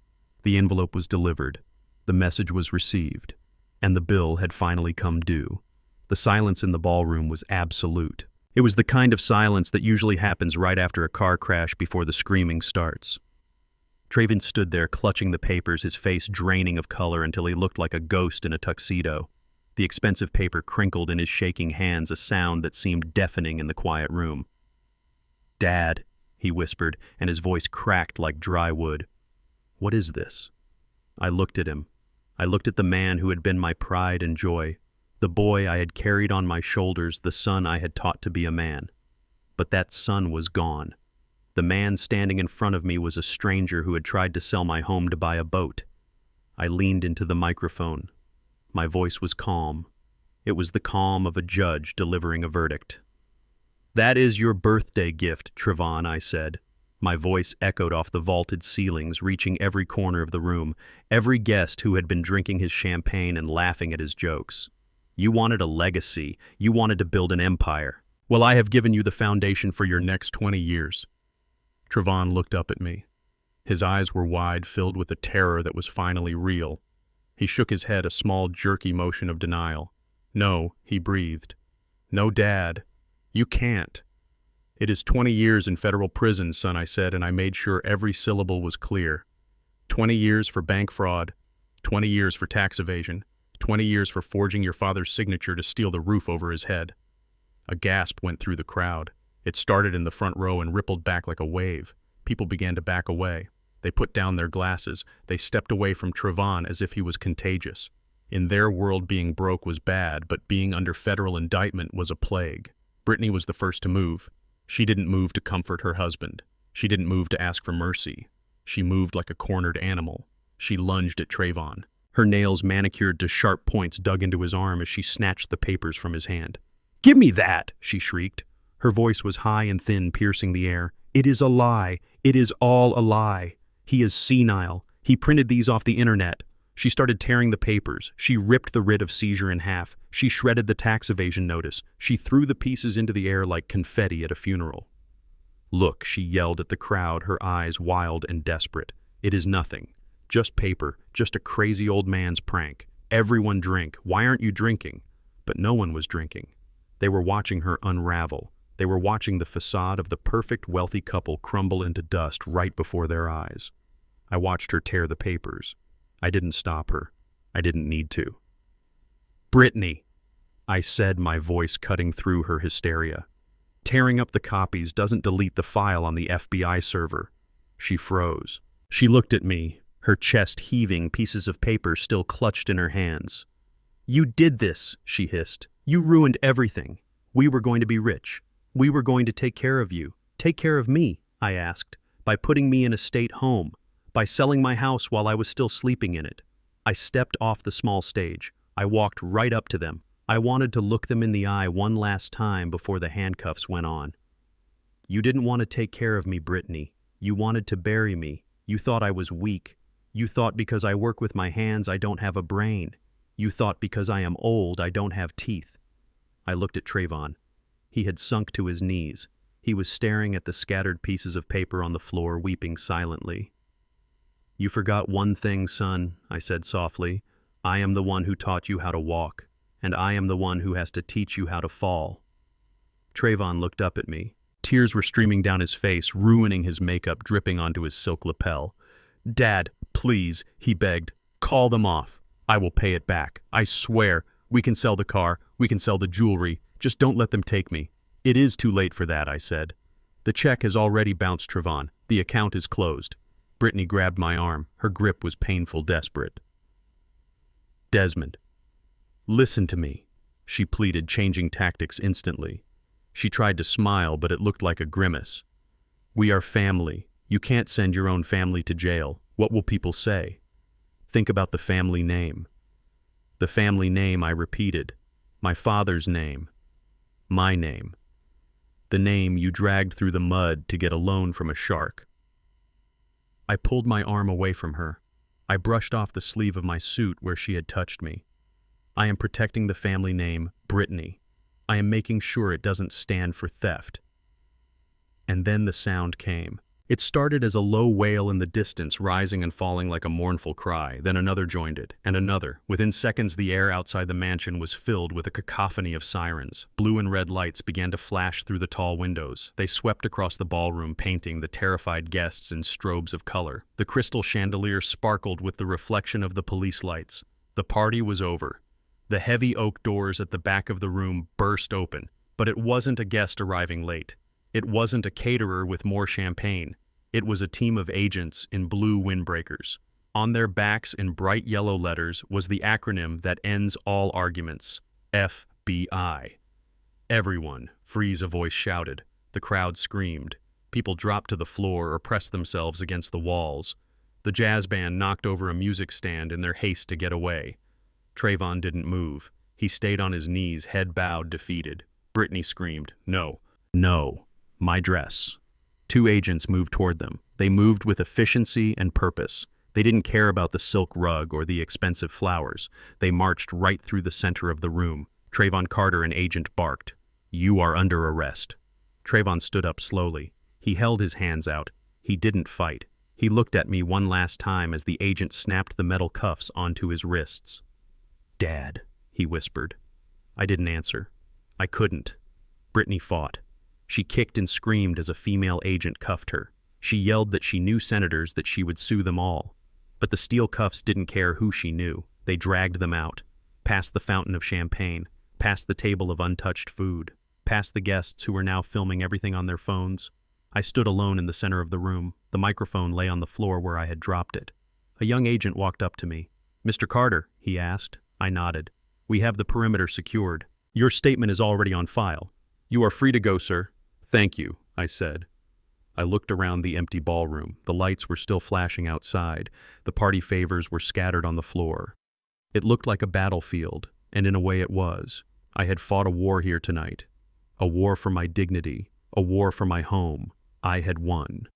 The envelope was delivered. The message was received. And the bill had finally come due. The silence in the ballroom was absolute. It was the kind of silence that usually happens right after a car crash before the screaming starts. Trayvon stood there clutching the papers, his face draining of color until he looked like a ghost in a tuxedo. The expensive paper crinkled in his shaking hands, a sound that seemed deafening in the quiet room. "Dad," he whispered, and his voice cracked like dry wood. "What is this?" I looked at him. I looked at the man who had been my pride and joy, the boy I had carried on my shoulders, the son I had taught to be a man. But that son was gone. The man standing in front of me was a stranger who had tried to sell my home to buy a boat. I leaned into the microphone. My voice was calm. It was the calm of a judge delivering a verdict. "That is your birthday gift, Trayvon," I said. My voice echoed off the vaulted ceilings, reaching every corner of the room, every guest who had been drinking his champagne and laughing at his jokes. "You wanted a legacy. You wanted to build an empire. Well, I have given you the foundation for your next 20 years. Trayvon looked up at me. His eyes were wide, filled with a terror that was finally real. He shook his head, a small, jerky motion of denial. "No," he breathed. "No, Dad. You can't." "It is 20 years in federal prison, son," I said, and I made sure every syllable was clear. 20 years for bank fraud, 20 years for tax evasion, 20 years for forging your father's signature to steal the roof over his head. A gasp went through the crowd. It started in the front row and rippled back like a wave. People began to back away. They put down their glasses. They stepped away from Trayvon as if he was contagious. In their world, being broke was bad, but being under federal indictment was a plague. Brittany was the first to move. She didn't move to comfort her husband. She didn't move to ask for mercy. She moved like a cornered animal. She lunged at Trayvon. Her nails, manicured to sharp points, dug into his arm as she snatched the papers from his hand. "Give me that!" she shrieked. Her voice was high and thin, piercing the air. "It is a lie. It is all a lie. He is senile. He printed these off the internet." She started tearing the papers. She ripped the writ of seizure in half. She shredded the tax evasion notice. She threw the pieces into the air like confetti at a funeral. "Look," she yelled at the crowd, her eyes wild and desperate. "It is nothing. Just paper, just a crazy old man's prank. Everyone drink. Why aren't you drinking?" But no one was drinking. They were watching her unravel. They were watching the facade of the perfect wealthy couple crumble into dust right before their eyes. I watched her tear the papers. I didn't stop her. I didn't need to. "Brittany," I said, my voice cutting through her hysteria. "Tearing up the copies doesn't delete the file on the FBI server." She froze. She looked at me, her chest heaving, pieces of paper still clutched in her hands. "You did this," she hissed. "You ruined everything. We were going to be rich. We were going to take care of you." "Take care of me?" I asked. "By putting me in a state home. By selling my house while I was still sleeping in it." I stepped off the small stage. I walked right up to them. I wanted to look them in the eye one last time before the handcuffs went on. "You didn't want to take care of me, Brittany. You wanted to bury me. You thought I was weak. You thought because I work with my hands I don't have a brain. You thought because I am old I don't have teeth." I looked at Trayvon. He had sunk to his knees. He was staring at the scattered pieces of paper on the floor, weeping silently. "You forgot one thing, son," I said softly. "I am the one who taught you how to walk, and I am the one who has to teach you how to fall." Trayvon looked up at me. Tears were streaming down his face, ruining his makeup, dripping onto his silk lapel. "Dad, please," he begged. "Call them off. I will pay it back. I swear. We can sell the car. We can sell the jewelry. Just don't let them take me." "It is too late for that," I said. "The check has already bounced, Trayvon. The account is closed." Brittany grabbed my arm. Her grip was painful, desperate. "Desmond, listen to me," she pleaded, changing tactics instantly. She tried to smile, but it looked like a grimace. "We are family. You can't send your own family to jail. What will people say? Think about the family name." "The family name," I repeated. "My father's name. My name. The name you dragged through the mud to get a loan from a shark." I pulled my arm away from her. I brushed off the sleeve of my suit where she had touched me. "I am protecting the family name, Brittany. I am making sure it doesn't stand for theft." And then the sound came. It started as a low wail in the distance, rising and falling like a mournful cry. Then another joined it, and another. Within seconds, the air outside the mansion was filled with a cacophony of sirens. Blue and red lights began to flash through the tall windows. They swept across the ballroom, painting the terrified guests in strobes of color. The crystal chandelier sparkled with the reflection of the police lights. The party was over. The heavy oak doors at the back of the room burst open. But it wasn't a guest arriving late. It wasn't a caterer with more champagne. It was a team of agents in blue windbreakers. On their backs in bright yellow letters was the acronym that ends all arguments, FBI. "Everyone," freeze, a voice shouted. The crowd screamed. People dropped to the floor or pressed themselves against the walls. The jazz band knocked over a music stand in their haste to get away. Trayvon didn't move. He stayed on his knees, head bowed, defeated. Brittany screamed, "No, no, my dress." Two agents moved toward them. They moved with efficiency and purpose. They didn't care about the silk rug or the expensive flowers. They marched right through the center of the room. Trayvon Carter, an agent, barked, "You are under arrest." Trayvon stood up slowly. He held his hands out. He didn't fight. He looked at me one last time as the agent snapped the metal cuffs onto his wrists. "Dad," he whispered. I didn't answer. I couldn't. Brittany fought. She kicked and screamed as a female agent cuffed her. She yelled that she knew senators, that she would sue them all. But the steel cuffs didn't care who she knew. They dragged them out, past the fountain of champagne, past the table of untouched food, past the guests who were now filming everything on their phones. I stood alone in the center of the room. The microphone lay on the floor where I had dropped it. A young agent walked up to me. "Mr. Carter," he asked. I nodded. "We have the perimeter secured. Your statement is already on file. You are free to go, sir." "Thank you," I said. I looked around the empty ballroom. The lights were still flashing outside. The party favors were scattered on the floor. It looked like a battlefield, and in a way it was. I had fought a war here tonight. A war for my dignity, a war for my home. I had won.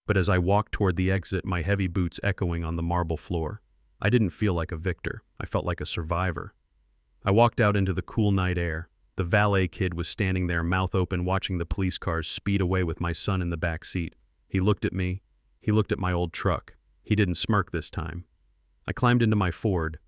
But as I walked toward the exit, my heavy boots echoing on the marble floor, I didn't feel like a victor. I felt like a survivor. I walked out into the cool night air. The valet kid was standing there, mouth open, watching the police cars speed away with my son in the back seat. He looked at me. He looked at my old truck. He didn't smirk this time. I climbed into my Ford.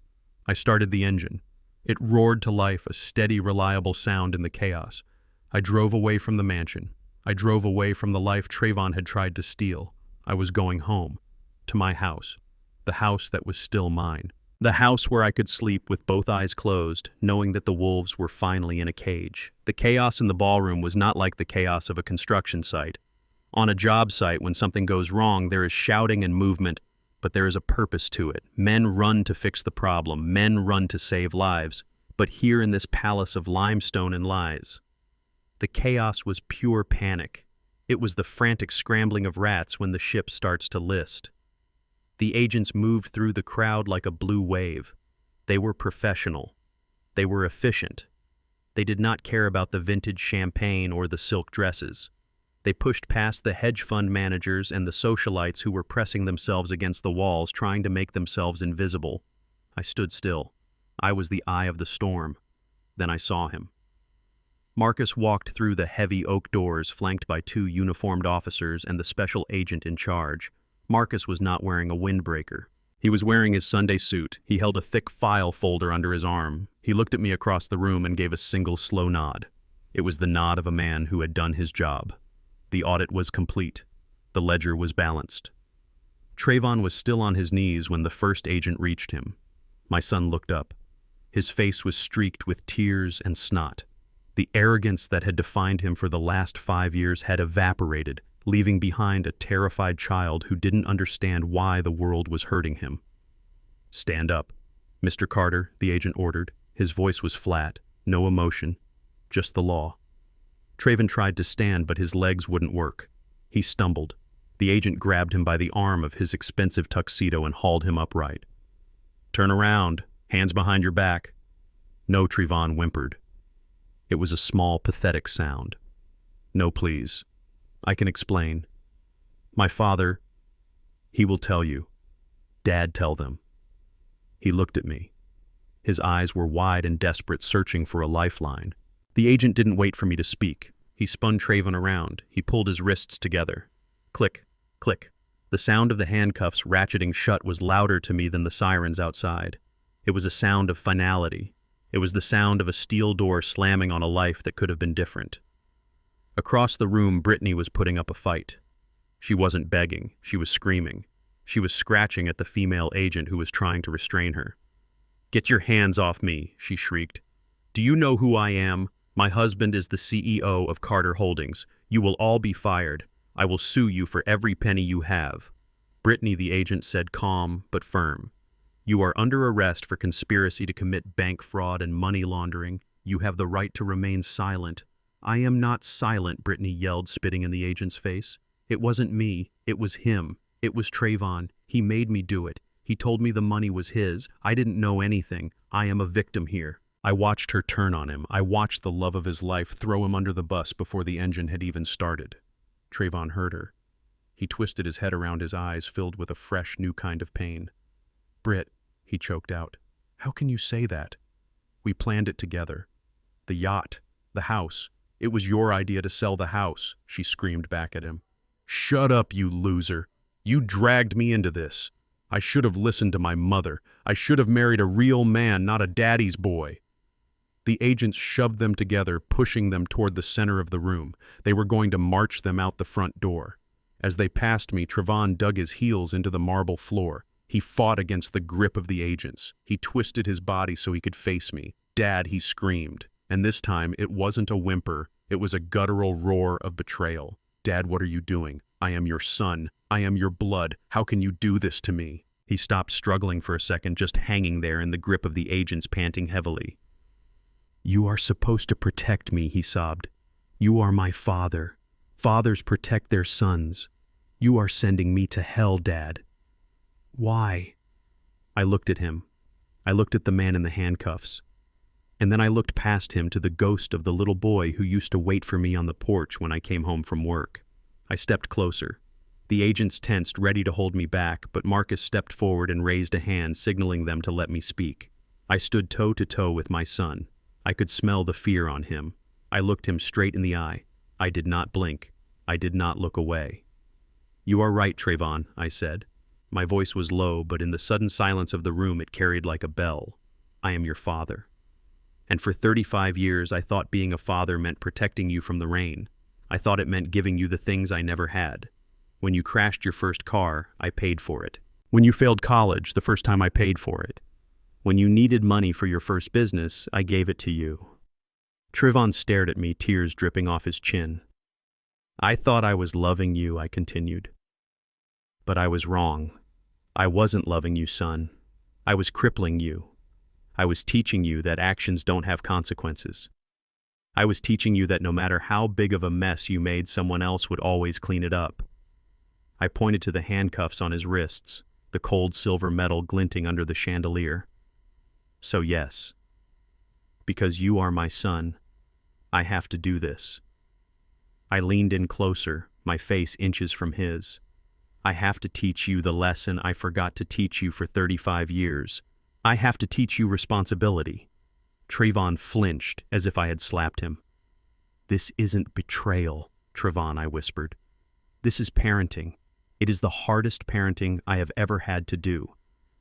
I started the engine. It roared to life, a steady, reliable sound in the chaos. I drove away from the mansion. I drove away from the life Trayvon had tried to steal. I was going home, to my house, the house that was still mine. The house where I could sleep with both eyes closed, knowing that the wolves were finally in a cage. The chaos in the ballroom was not like the chaos of a construction site. On a job site, when something goes wrong, there is shouting and movement, but there is a purpose to it. Men run to fix the problem. Men run to save lives. But here in this palace of limestone and lies, the chaos was pure panic. It was the frantic scrambling of rats when the ship starts to list. The agents moved through the crowd like a blue wave. They were professional. They were efficient. They did not care about the vintage champagne or the silk dresses. They pushed past the hedge fund managers and the socialites who were pressing themselves against the walls, trying to make themselves invisible. I stood still. I was the eye of the storm. Then I saw him. Marcus walked through the heavy oak doors, flanked by 2 uniformed officers and the special agent in charge. Marcus was not wearing a windbreaker. He was wearing his Sunday suit. He held a thick file folder under his arm. He looked at me across the room and gave a single slow nod. It was the nod of a man who had done his job. The audit was complete. The ledger was balanced. Trayvon was still on his knees when the first agent reached him. My son looked up. His face was streaked with tears and snot. The arrogance that had defined him for the last 5 years had evaporated, leaving behind a terrified child who didn't understand why the world was hurting him. "Stand up, Mr. Carter," the agent ordered. His voice was flat, no emotion, just the law. Trayvon tried to stand, but his legs wouldn't work. He stumbled. The agent grabbed him by the arm of his expensive tuxedo and hauled him upright. "Turn around, hands behind your back." "No," Trayvon whimpered. It was a small, pathetic sound. "No, please. I can explain. My father, he will tell you. Dad, tell them." He looked at me. His eyes were wide and desperate, searching for a lifeline. The agent didn't wait for me to speak. He spun Trayvon around. He pulled his wrists together. Click, click. The sound of the handcuffs ratcheting shut was louder to me than the sirens outside. It was a sound of finality. It was the sound of a steel door slamming on a life that could have been different. Across the room, Brittany was putting up a fight. She wasn't begging. She was screaming. She was scratching at the female agent who was trying to restrain her. "Get your hands off me," she shrieked. "Do you know who I am? My husband is the CEO of Carter Holdings. You will all be fired. I will sue you for every penny you have." Brittany, the agent said, calm but firm. "You are under arrest for conspiracy to commit bank fraud and money laundering. You have the right to remain silent." "I am not silent," Brittany yelled, spitting in the agent's face. "It wasn't me. It was him. It was Trayvon. He made me do it. He told me the money was his. I didn't know anything. I am a victim here." I watched her turn on him. I watched the love of his life throw him under the bus before the engine had even started. Trayvon heard her. He twisted his head around, his eyes filled with a fresh, new kind of pain. "Britt," he choked out, "how can you say that? We planned it together. The yacht, the house. It was your idea to sell the house," she screamed back at him. "Shut up, you loser. You dragged me into this. I should have listened to my mother. I should have married a real man, not a daddy's boy." The agents shoved them together, pushing them toward the center of the room. They were going to march them out the front door. As they passed me, Trayvon dug his heels into the marble floor. He fought against the grip of the agents. He twisted his body so he could face me. "Dad," he screamed. And this time, it wasn't a whimper. It was a guttural roar of betrayal. "Dad, what are you doing? I am your son. I am your blood. How can you do this to me?" He stopped, struggling for a second, just hanging there in the grip of the agents, panting heavily. "You are supposed to protect me," he sobbed. "You are my father. Fathers protect their sons. You are sending me to hell, Dad." "Why?" I looked at him. I looked at the man in the handcuffs, and then I looked past him to the ghost of the little boy who used to wait for me on the porch when I came home from work. I stepped closer. The agents tensed, ready to hold me back, but Marcus stepped forward and raised a hand, signaling them to let me speak. I stood toe to toe with my son. I could smell the fear on him. I looked him straight in the eye. I did not blink. I did not look away. "You are right, Trayvon," I said. My voice was low, but in the sudden silence of the room it carried like a bell. "I am your father. And for 35 years I thought being a father meant protecting you from the rain. I thought it meant giving you the things I never had. When you crashed your first car, I paid for it. When you failed college, the first time I paid for it. When you needed money for your first business, I gave it to you." Trayvon stared at me, tears dripping off his chin. "I thought I was loving you," I continued. "But I was wrong. I wasn't loving you, son. I was crippling you. I was teaching you that actions don't have consequences. I was teaching you that no matter how big of a mess you made, someone else would always clean it up." I pointed to the handcuffs on his wrists, the cold silver metal glinting under the chandelier. "So yes, because you are my son, I have to do this." I leaned in closer, my face inches from his. "I have to teach you the lesson I forgot to teach you for 35 years. I have to teach you responsibility." Trayvon flinched as if I had slapped him. "This isn't betrayal, Trayvon," I whispered. "This is parenting. It is the hardest parenting I have ever had to do.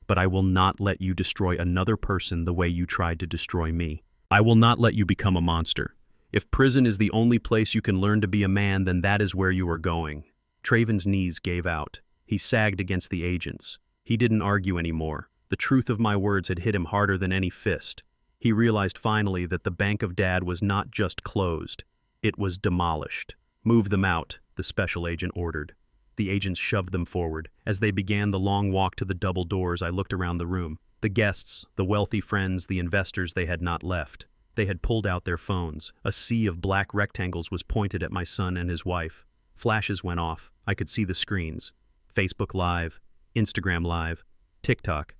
But I will not let you destroy another person the way you tried to destroy me. I will not let you become a monster. If prison is the only place you can learn to be a man, then that is where you are going." Trayvon's knees gave out. He sagged against the agents. He didn't argue anymore. The truth of my words had hit him harder than any fist. He realized finally that the bank of Dad was not just closed. It was demolished. "Move them out," the special agent ordered. The agents shoved them forward. As they began the long walk to the double doors, I looked around the room. The guests, the wealthy friends, the investors, they had not left. They had pulled out their phones. A sea of black rectangles was pointed at my son and his wife. Flashes went off. I could see the screens. Facebook Live, Instagram Live, TikTok.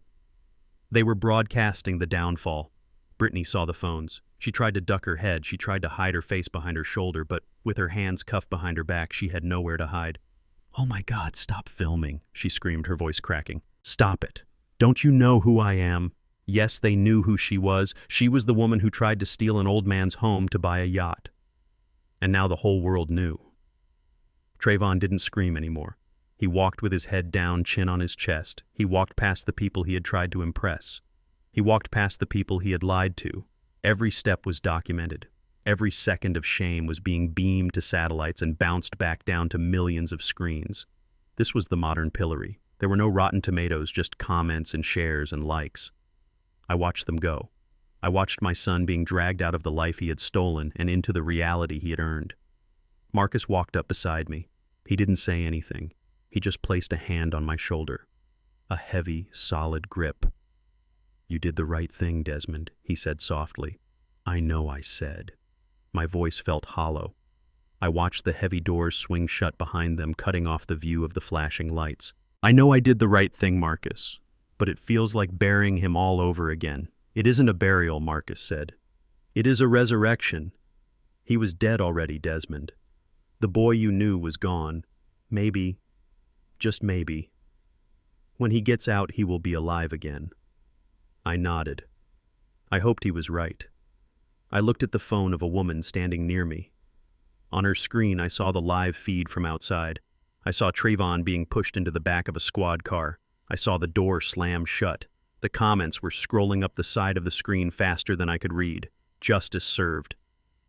They were broadcasting the downfall. Brittany saw the phones. She tried to duck her head. She tried to hide her face behind her shoulder, but with her hands cuffed behind her back, she had nowhere to hide. "Oh my God, stop filming," she screamed, her voice cracking. "Stop it. Don't you know who I am?" Yes, they knew who she was. She was the woman who tried to steal an old man's home to buy a yacht. And now the whole world knew. Trayvon didn't scream anymore. He walked with his head down, chin on his chest. He walked past the people he had tried to impress. He walked past the people he had lied to. Every step was documented. Every second of shame was being beamed to satellites and bounced back down to millions of screens. This was the modern pillory. There were no Rotten Tomatoes, just comments and shares and likes. I watched them go. I watched my son being dragged out of the life he had stolen and into the reality he had earned. Marcus walked up beside me. He didn't say anything. He just placed a hand on my shoulder. A heavy, solid grip. "You did the right thing, Desmond," he said softly. "I know I said." My voice felt hollow. I watched the heavy doors swing shut behind them, cutting off the view of the flashing lights. "I know I did the right thing, Marcus, but it feels like burying him all over again." "It isn't a burial," Marcus said. "It is a resurrection. He was dead already, Desmond. The boy you knew was gone. Maybe, just maybe, when he gets out, he will be alive again." I nodded. I hoped he was right. I looked at the phone of a woman standing near me. On her screen, I saw the live feed from outside. I saw Trayvon being pushed into the back of a squad car. I saw the door slam shut. The comments were scrolling up the side of the screen faster than I could read. "Justice served."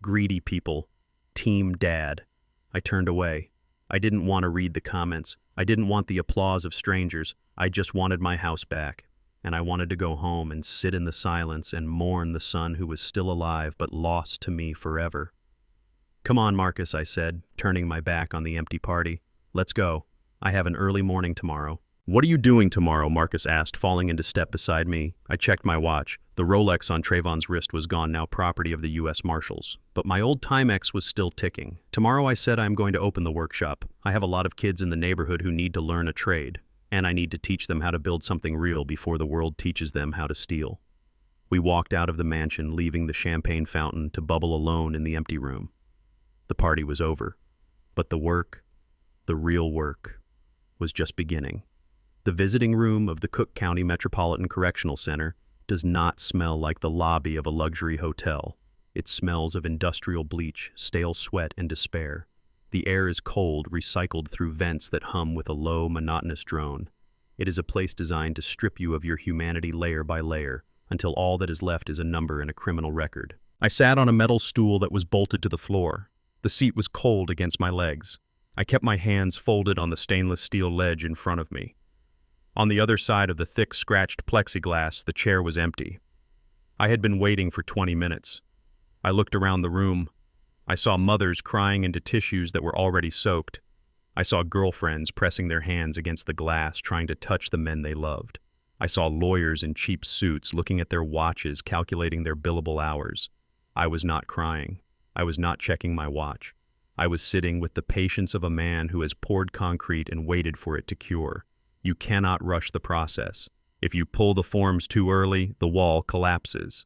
"Greedy people." "Team Dad." I turned away. I didn't want to read the comments. I didn't want the applause of strangers. I just wanted my house back. And I wanted to go home and sit in the silence and mourn the son who was still alive but lost to me forever. "Come on, Marcus," I said, turning my back on the empty party. "Let's go. I have an early morning tomorrow." "What are you doing tomorrow?" Marcus asked, falling into step beside me. I checked my watch. The Rolex on Trayvon's wrist was gone, now property of the U.S. Marshals. But my old Timex was still ticking. "Tomorrow," I said, "I'm going to open the workshop. I have a lot of kids in the neighborhood who need to learn a trade." and I need to teach them how to build something real before the world teaches them how to steal. We walked out of the mansion, leaving the champagne fountain to bubble alone in the empty room. The party was over, but the work, the real work, was just beginning. The visiting room of the Cook County Metropolitan Correctional Center does not smell like the lobby of a luxury hotel. It smells of industrial bleach, stale sweat, and despair. The air is cold, recycled through vents that hum with a low, monotonous drone. It is a place designed to strip you of your humanity layer by layer, until all that is left is a number in a criminal record. I sat on a metal stool that was bolted to the floor. The seat was cold against my legs. I kept my hands folded on the stainless steel ledge in front of me. On the other side of the thick, scratched plexiglass, the chair was empty. I had been waiting for 20 minutes. I looked around the room. I saw mothers crying into tissues that were already soaked. I saw girlfriends pressing their hands against the glass, trying to touch the men they loved. I saw lawyers in cheap suits looking at their watches, calculating their billable hours. I was not crying. I was not checking my watch. I was sitting with the patience of a man who has poured concrete and waited for it to cure. You cannot rush the process. If you pull the forms too early, the wall collapses.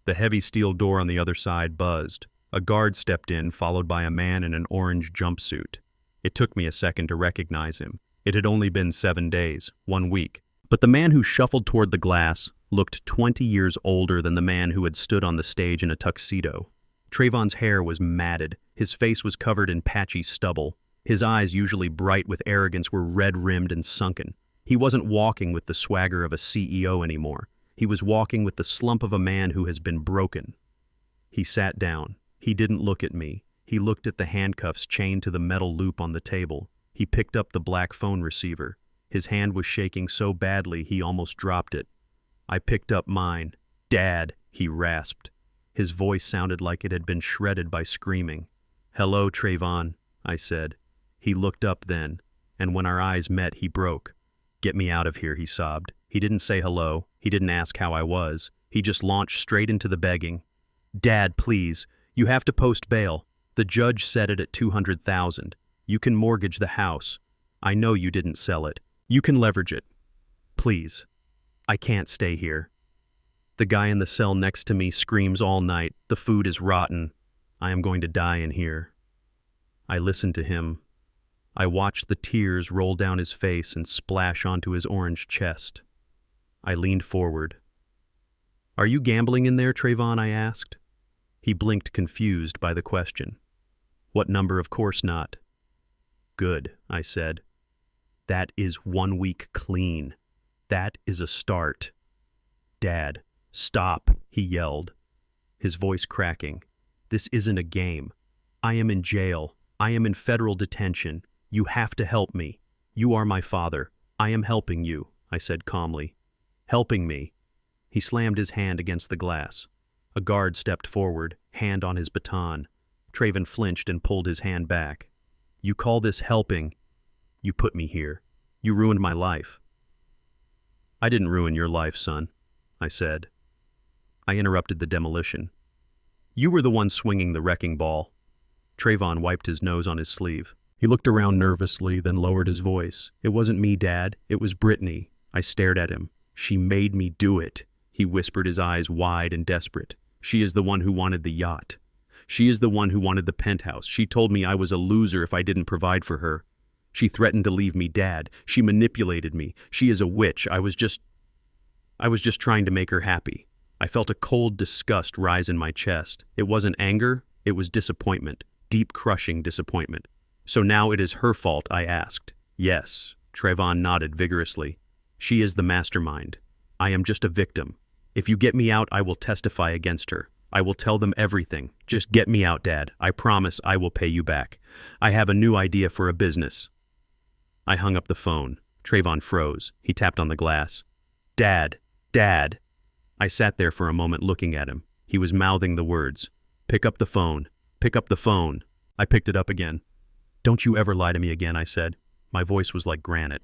The heavy steel door on the other side buzzed. A guard stepped in, followed by a man in an orange jumpsuit. It took me a second to recognize him. It had only been 7 days, 1 week. But the man who shuffled toward the glass looked 20 years older than the man who had stood on the stage in a tuxedo. Trayvon's hair was matted. His face was covered in patchy stubble. His eyes, usually bright with arrogance, were red-rimmed and sunken. He wasn't walking with the swagger of a CEO anymore. He was walking with the slump of a man who has been broken. He sat down. He didn't look at me. He looked at the handcuffs chained to the metal loop on the table. He picked up the black phone receiver. His hand was shaking so badly he almost dropped it. I picked up mine. "Dad," he rasped. His voice sounded like it had been shredded by screaming. "Hello, Trayvon," I said. He looked up then, and when our eyes met, he broke. "Get me out of here," he sobbed. He didn't say hello. He didn't ask how I was. He just launched straight into the begging. "Dad, please, you have to post bail. The judge set it at $200,000. You can mortgage the house. I know you didn't sell it. You can leverage it. Please. I can't stay here." The guy in the cell next to me screams all night. "The food is rotten. I am going to die in here." I listened to him. I watched the tears roll down his face and splash onto his orange chest. I leaned forward. "Are you gambling in there, Trayvon?" I asked. He blinked, confused by the question. "What number? Of course not." "Good," I said. "That is 1 week clean. That is a start." "Dad, stop," he yelled, his voice cracking. "This isn't a game. I am in jail. I am in federal detention. You have to help me. You are my father. I am helping you," I said calmly. "Helping me." He slammed his hand against the glass. A guard stepped forward, hand on his baton. Trayvon flinched and pulled his hand back. "You call this helping? You put me here. You ruined my life." "I didn't ruin your life, son," I said. I interrupted the demolition. "You were the one swinging the wrecking ball." Trayvon wiped his nose on his sleeve. He looked around nervously, then lowered his voice. "It wasn't me, Dad. It was Brittany." I stared at him. "She made me do it," he whispered, his eyes wide and desperate. "She is the one who wanted the yacht. She is the one who wanted the penthouse. She told me I was a loser if I didn't provide for her. She threatened to leave me, Dad. She manipulated me. She is a witch. I was just trying to make her happy." I felt a cold disgust rise in my chest. It wasn't anger, it was disappointment, deep, crushing disappointment. "So now it is her fault?" I asked. "Yes," Trayvon nodded vigorously. "She is the mastermind. I am just a victim. If you get me out, I will testify against her. I will tell them everything. Just get me out, Dad. I promise I will pay you back. I have a new idea for a business." I hung up the phone. Trayvon froze. He tapped on the glass. "Dad, Dad." I sat there for a moment looking at him. He was mouthing the words. "Pick up the phone. Pick up the phone." I picked it up again. "Don't you ever lie to me again," I said. My voice was like granite.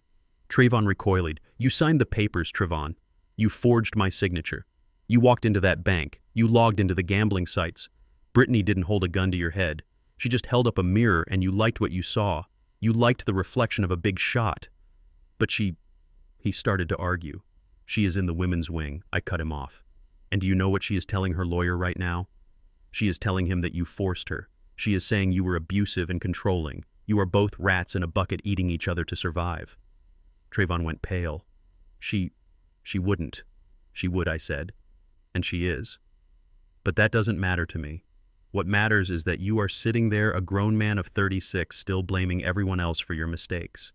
Trayvon recoiled. "You signed the papers, Trayvon. You forged my signature. You walked into that bank. You logged into the gambling sites. Brittany didn't hold a gun to your head. She just held up a mirror and you liked what you saw. You liked the reflection of a big shot. But she He started to argue. She is in the women's wing. I cut him off. And do you know what she is telling her lawyer right now? She is telling him that you forced her. She is saying you were abusive and controlling. You are both rats in a bucket eating each other to survive. Trayvon went pale. She wouldn't. She would, I said. And she is. But that doesn't matter to me. What matters is that you are sitting there, a grown man of 36, still blaming everyone else for your mistakes.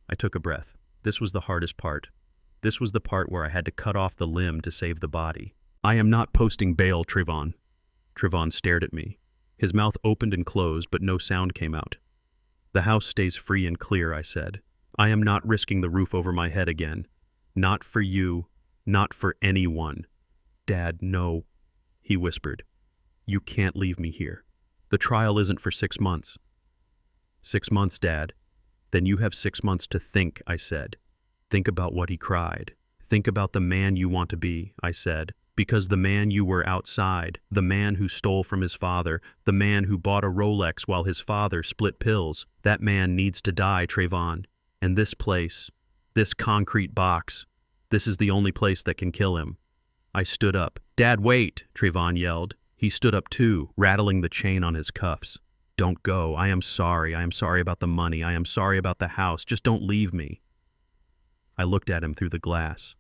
I took a breath. This was the hardest part. This was the part where I had to cut off the limb to save the body. I am not posting bail, Trayvon. Trayvon stared at me. His mouth opened and closed, but no sound came out. The house stays free and clear, I said. I am not risking the roof over my head again. Not for you, not for anyone. Dad, no, he whispered. You can't leave me here. The trial isn't for 6 months. 6 months, Dad. Then you have 6 months to think, I said. Think about what he cried. Think about the man you want to be, I said. Because the man you were outside, the man who stole from his father, the man who bought a Rolex while his father split pills, that man needs to die, Trayvon. And this place, this concrete box, this is the only place that can kill him. I stood up. Dad, wait, Trayvon yelled. He stood up too, rattling the chain on his cuffs. Don't go. I am sorry. I am sorry about the money. I am sorry about the house. Just don't leave me. I looked at him through the glass.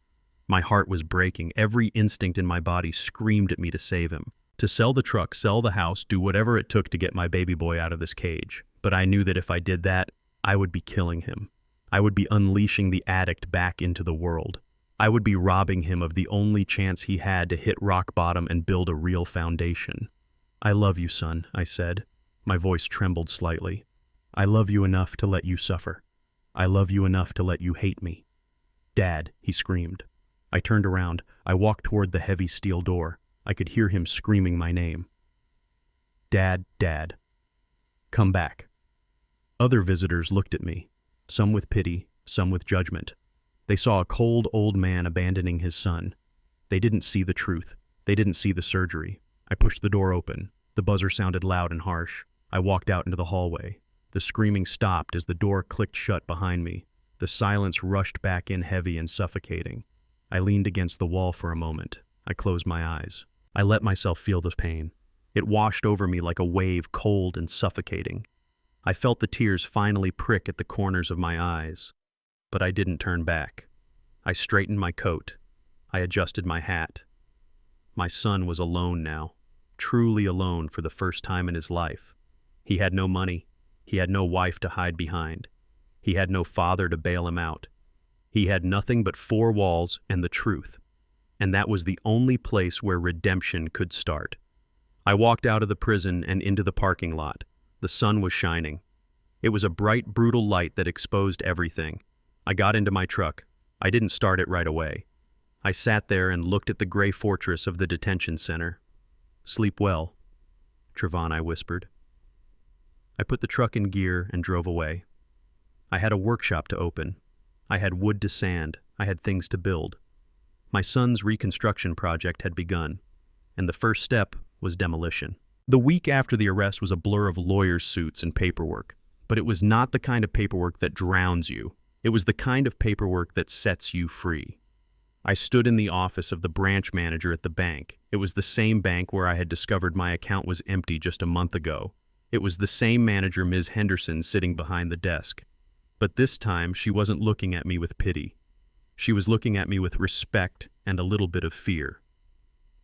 My heart was breaking. Every instinct in my body screamed at me to save him. To sell the truck, sell the house, do whatever it took to get my baby boy out of this cage. But I knew that if I did that, I would be killing him. I would be unleashing the addict back into the world. I would be robbing him of the only chance he had to hit rock bottom and build a real foundation. I love you, son, I said. My voice trembled slightly. I love you enough to let you suffer. I love you enough to let you hate me. Dad, he screamed. I turned around. I walked toward the heavy steel door. I could hear him screaming my name. Dad, Dad. Come back. Other visitors looked at me, some with pity, some with judgment. They saw a cold old man abandoning his son. They didn't see the truth. They didn't see the surgery. I pushed the door open. The buzzer sounded loud and harsh. I walked out into the hallway. The screaming stopped as the door clicked shut behind me. The silence rushed back in heavy and suffocating. I leaned against the wall for a moment. I closed my eyes. I let myself feel the pain. It washed over me like a wave, cold and suffocating. I felt the tears finally prick at the corners of my eyes. But I didn't turn back. I straightened my coat. I adjusted my hat. My son was alone now, truly alone for the first time in his life. He had no money. He had no wife to hide behind. He had no father to bail him out. He had nothing but 4 walls and the truth. And that was the only place where redemption could start. I walked out of the prison and into the parking lot. The sun was shining. It was a bright, brutal light that exposed everything. I got into my truck. I didn't start it right away. I sat there and looked at the gray fortress of the detention center. Sleep well, Trayvon, I whispered. I put the truck in gear and drove away. I had a workshop to open. I had wood to sand. I had things to build. My son's reconstruction project had begun, and the first step was demolition. The week after the arrest was a blur of lawyers' suits and paperwork, but it was not the kind of paperwork that drowns you. It was the kind of paperwork that sets you free. I stood in the office of the branch manager at the bank. It was the same bank where I had discovered my account was empty just a month ago. It was the same manager, Ms. Henderson, sitting behind the desk. But this time, she wasn't looking at me with pity. She was looking at me with respect and a little bit of fear.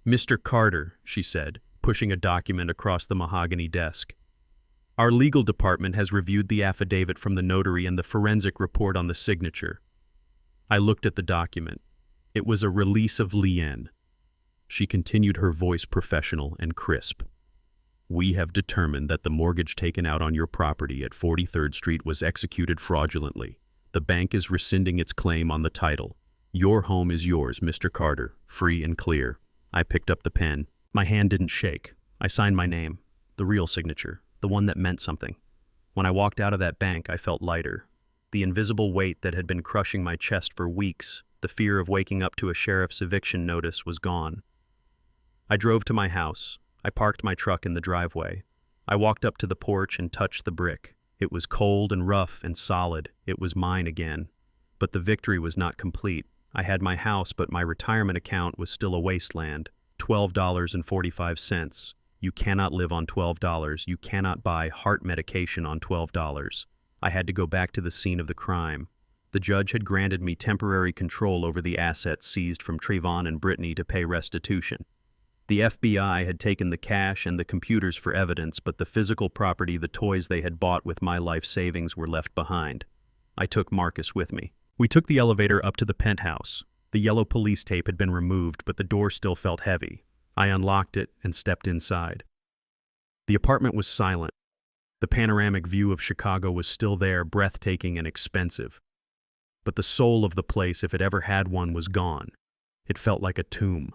Mr. Carter, she said, pushing a document across the mahogany desk. Our legal department has reviewed the affidavit from the notary and the forensic report on the signature. I looked at the document. It was a release of Leanne. She continued, her voice professional and crisp. We have determined that the mortgage taken out on your property at 43rd Street was executed fraudulently. The bank is rescinding its claim on the title. Your home is yours, Mr. Carter, free and clear. I picked up the pen. My hand didn't shake. I signed my name, the real signature, the one that meant something. When I walked out of that bank, I felt lighter. The invisible weight that had been crushing my chest for weeks, the fear of waking up to a sheriff's eviction notice, was gone. I drove to my house. I parked my truck in the driveway. I walked up to the porch and touched the brick. It was cold and rough and solid. It was mine again. But the victory was not complete. I had my house, but my retirement account was still a wasteland. $12.45. You cannot live on $12. You cannot buy heart medication on $12. I had to go back to the scene of the crime. The judge had granted me temporary control over the assets seized from Trayvon and Brittany to pay restitution. The FBI had taken the cash and the computers for evidence, but the physical property, the toys they had bought with my life savings, were left behind. I took Marcus with me. We took the elevator up to the penthouse. The yellow police tape had been removed, but the door still felt heavy. I unlocked it and stepped inside. The apartment was silent. The panoramic view of Chicago was still there, breathtaking and expensive. But the soul of the place, if it ever had one, was gone. It felt like a tomb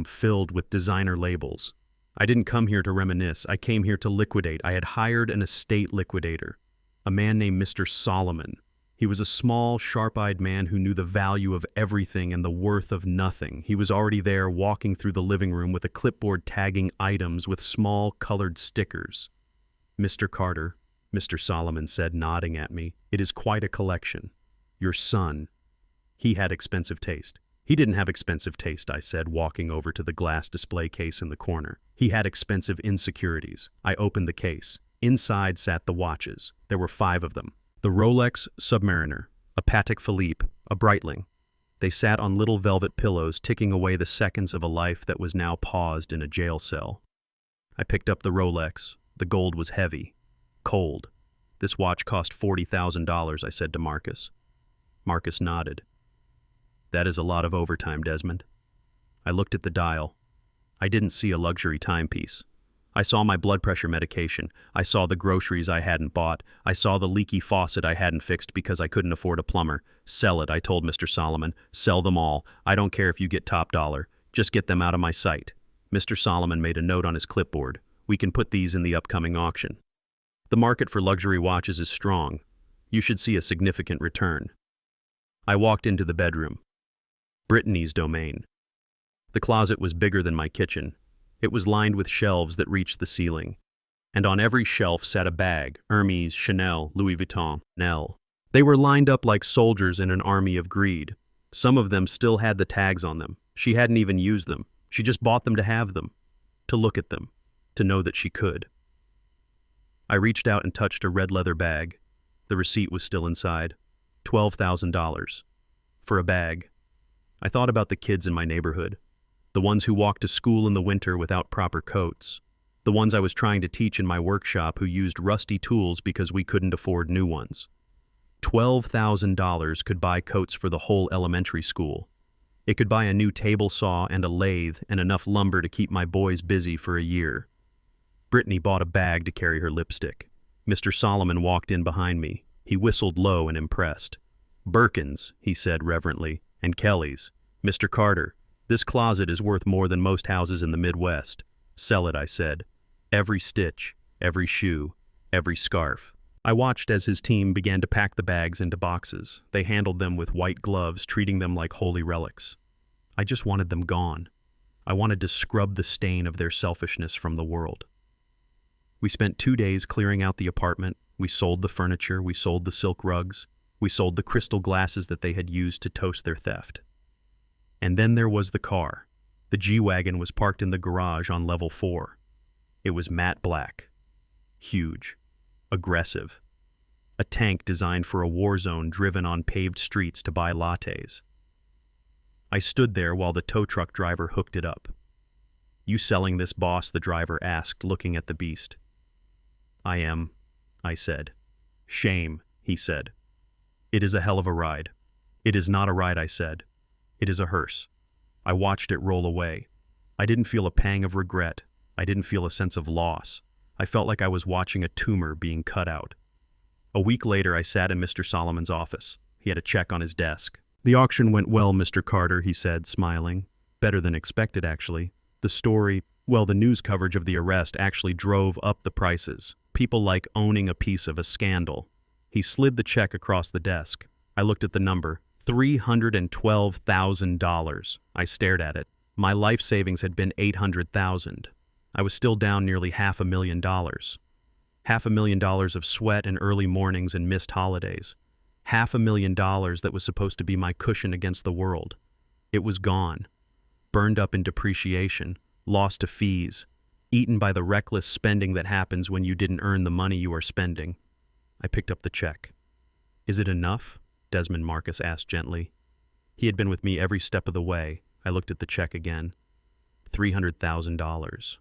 filled with designer labels. I didn't come here to reminisce. I came here to liquidate. I had hired an estate liquidator, a man named Mr. Solomon. He was a small, sharp-eyed man who knew the value of everything and the worth of nothing. He was already there, walking through the living room with a clipboard tagging items with small, colored stickers. "Mr. Carter," Mr. Solomon said, nodding at me, "it is quite a collection. Your son, he had expensive taste." "He didn't have expensive taste," I said, walking over to the glass display case in the corner. "He had expensive insecurities." I opened the case. Inside sat the watches. There were 5 of them. The Rolex Submariner, a Patek Philippe, a Breitling. They sat on little velvet pillows, ticking away the seconds of a life that was now paused in a jail cell. I picked up the Rolex. The gold was heavy, cold. "This watch cost $40,000, I said to Marcus. Marcus nodded. "That is a lot of overtime, Desmond." I looked at the dial. I didn't see a luxury timepiece. I saw my blood pressure medication. I saw the groceries I hadn't bought. I saw the leaky faucet I hadn't fixed because I couldn't afford a plumber. "Sell it," I told Mr. Solomon. "Sell them all. I don't care if you get top dollar. Just get them out of my sight." Mr. Solomon made a note on his clipboard. "We can put these in the upcoming auction. The market for luxury watches is strong. You should see a significant return." I walked into the bedroom. Brittany's domain. The closet was bigger than my kitchen. It was lined with shelves that reached the ceiling. And on every shelf sat a bag: Hermes, Chanel, Louis Vuitton, Nell. They were lined up like soldiers in an army of greed. Some of them still had the tags on them. She hadn't even used them. She just bought them to have them, to look at them, to know that she could. I reached out and touched a red leather bag. The receipt was still inside. $12,000. For a bag. I thought about the kids in my neighborhood. The ones who walked to school in the winter without proper coats. The ones I was trying to teach in my workshop who used rusty tools because we couldn't afford new ones. $12,000 could buy coats for the whole elementary school. It could buy a new table saw and a lathe and enough lumber to keep my boys busy for a year. Brittany bought a bag to carry her lipstick. Mr. Solomon walked in behind me. He whistled low and impressed. "Birkins," he said reverently, "and Kelly's. Mr. Carter, this closet is worth more than most houses in the Midwest." "Sell it," I said. "Every stitch, every shoe, every scarf." I watched as his team began to pack the bags into boxes. They handled them with white gloves, treating them like holy relics. I just wanted them gone. I wanted to scrub the stain of their selfishness from the world. We spent 2 days clearing out the apartment. We sold the furniture. We sold the silk rugs. We sold the crystal glasses that they had used to toast their theft. And then there was the car. The G-Wagon was parked in the garage on level 4. It was matte black. Huge. Aggressive. A tank designed for a war zone driven on paved streets to buy lattes. I stood there while the tow truck driver hooked it up. "You selling this, boss?" the driver asked, looking at the beast. "I am," I said. "Shame," he said. "It is a hell of a ride." "It is not a ride," I said. "It is a hearse." I watched it roll away. I didn't feel a pang of regret. I didn't feel a sense of loss. I felt like I was watching a tumor being cut out. A week later, I sat in Mr. Solomon's office. He had a check on his desk. "The auction went well, Mr. Carter," he said, smiling. "Better than expected, actually. The story, well, the news coverage of the arrest actually drove up the prices. People like owning a piece of a scandal." He slid the check across the desk. I looked at the number. $312,000. I stared at it. My life savings had been $800,000. I was still down nearly $500,000. $500,000 of sweat and early mornings and missed holidays. $500,000 that was supposed to be my cushion against the world. It was gone, burned up in depreciation, lost to fees, eaten by the reckless spending that happens when you didn't earn the money you are spending. I picked up the check. "Is it enough?" Desmond Marcus asked gently. He had been with me every step of the way. I looked at the check again. $300,000.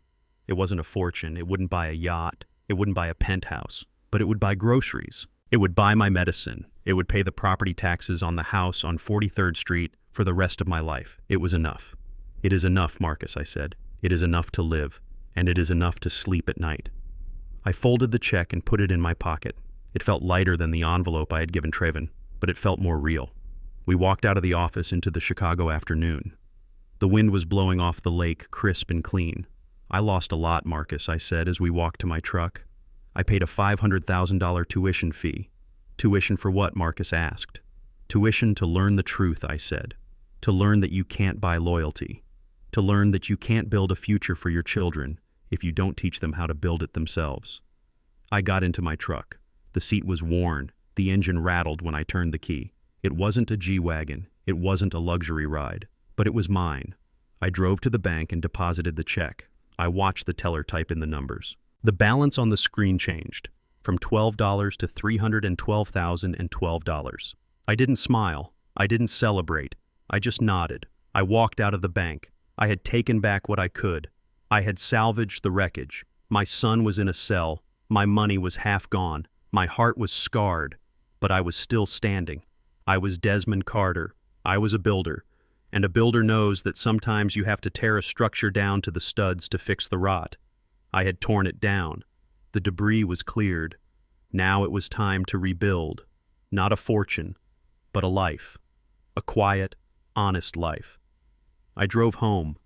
It wasn't a fortune. It wouldn't buy a yacht. It wouldn't buy a penthouse. But it would buy groceries. It would buy my medicine. It would pay the property taxes on the house on 43rd Street for the rest of my life. It was enough. "It is enough, Marcus," I said. "It is enough to live, and it is enough to sleep at night." I folded the check and put it in my pocket. It felt lighter than the envelope I had given Trayvon, but it felt more real. We walked out of the office into the Chicago afternoon. The wind was blowing off the lake, crisp and clean. "I lost a lot, Marcus," I said as we walked to my truck. "I paid a $500,000 tuition fee." "Tuition for what?" Marcus asked. "Tuition to learn the truth," I said. "To learn that you can't buy loyalty. To learn that you can't build a future for your children if you don't teach them how to build it themselves." I got into my truck. The seat was worn. The engine rattled when I turned the key. It wasn't a G-Wagon. It wasn't a luxury ride. But it was mine. I drove to the bank and deposited the check. I watched the teller type in the numbers. The balance on the screen changed, from $12 to $312,012. I didn't smile. I didn't celebrate. I just nodded. I walked out of the bank. I had taken back what I could. I had salvaged the wreckage. My son was in a cell. My money was half gone. My heart was scarred, but I was still standing. I was Desmond Carter. I was a builder. And a builder knows that sometimes you have to tear a structure down to the studs to fix the rot. I had torn it down. The debris was cleared. Now it was time to rebuild. Not a fortune, but a life. A quiet, honest life. I drove home.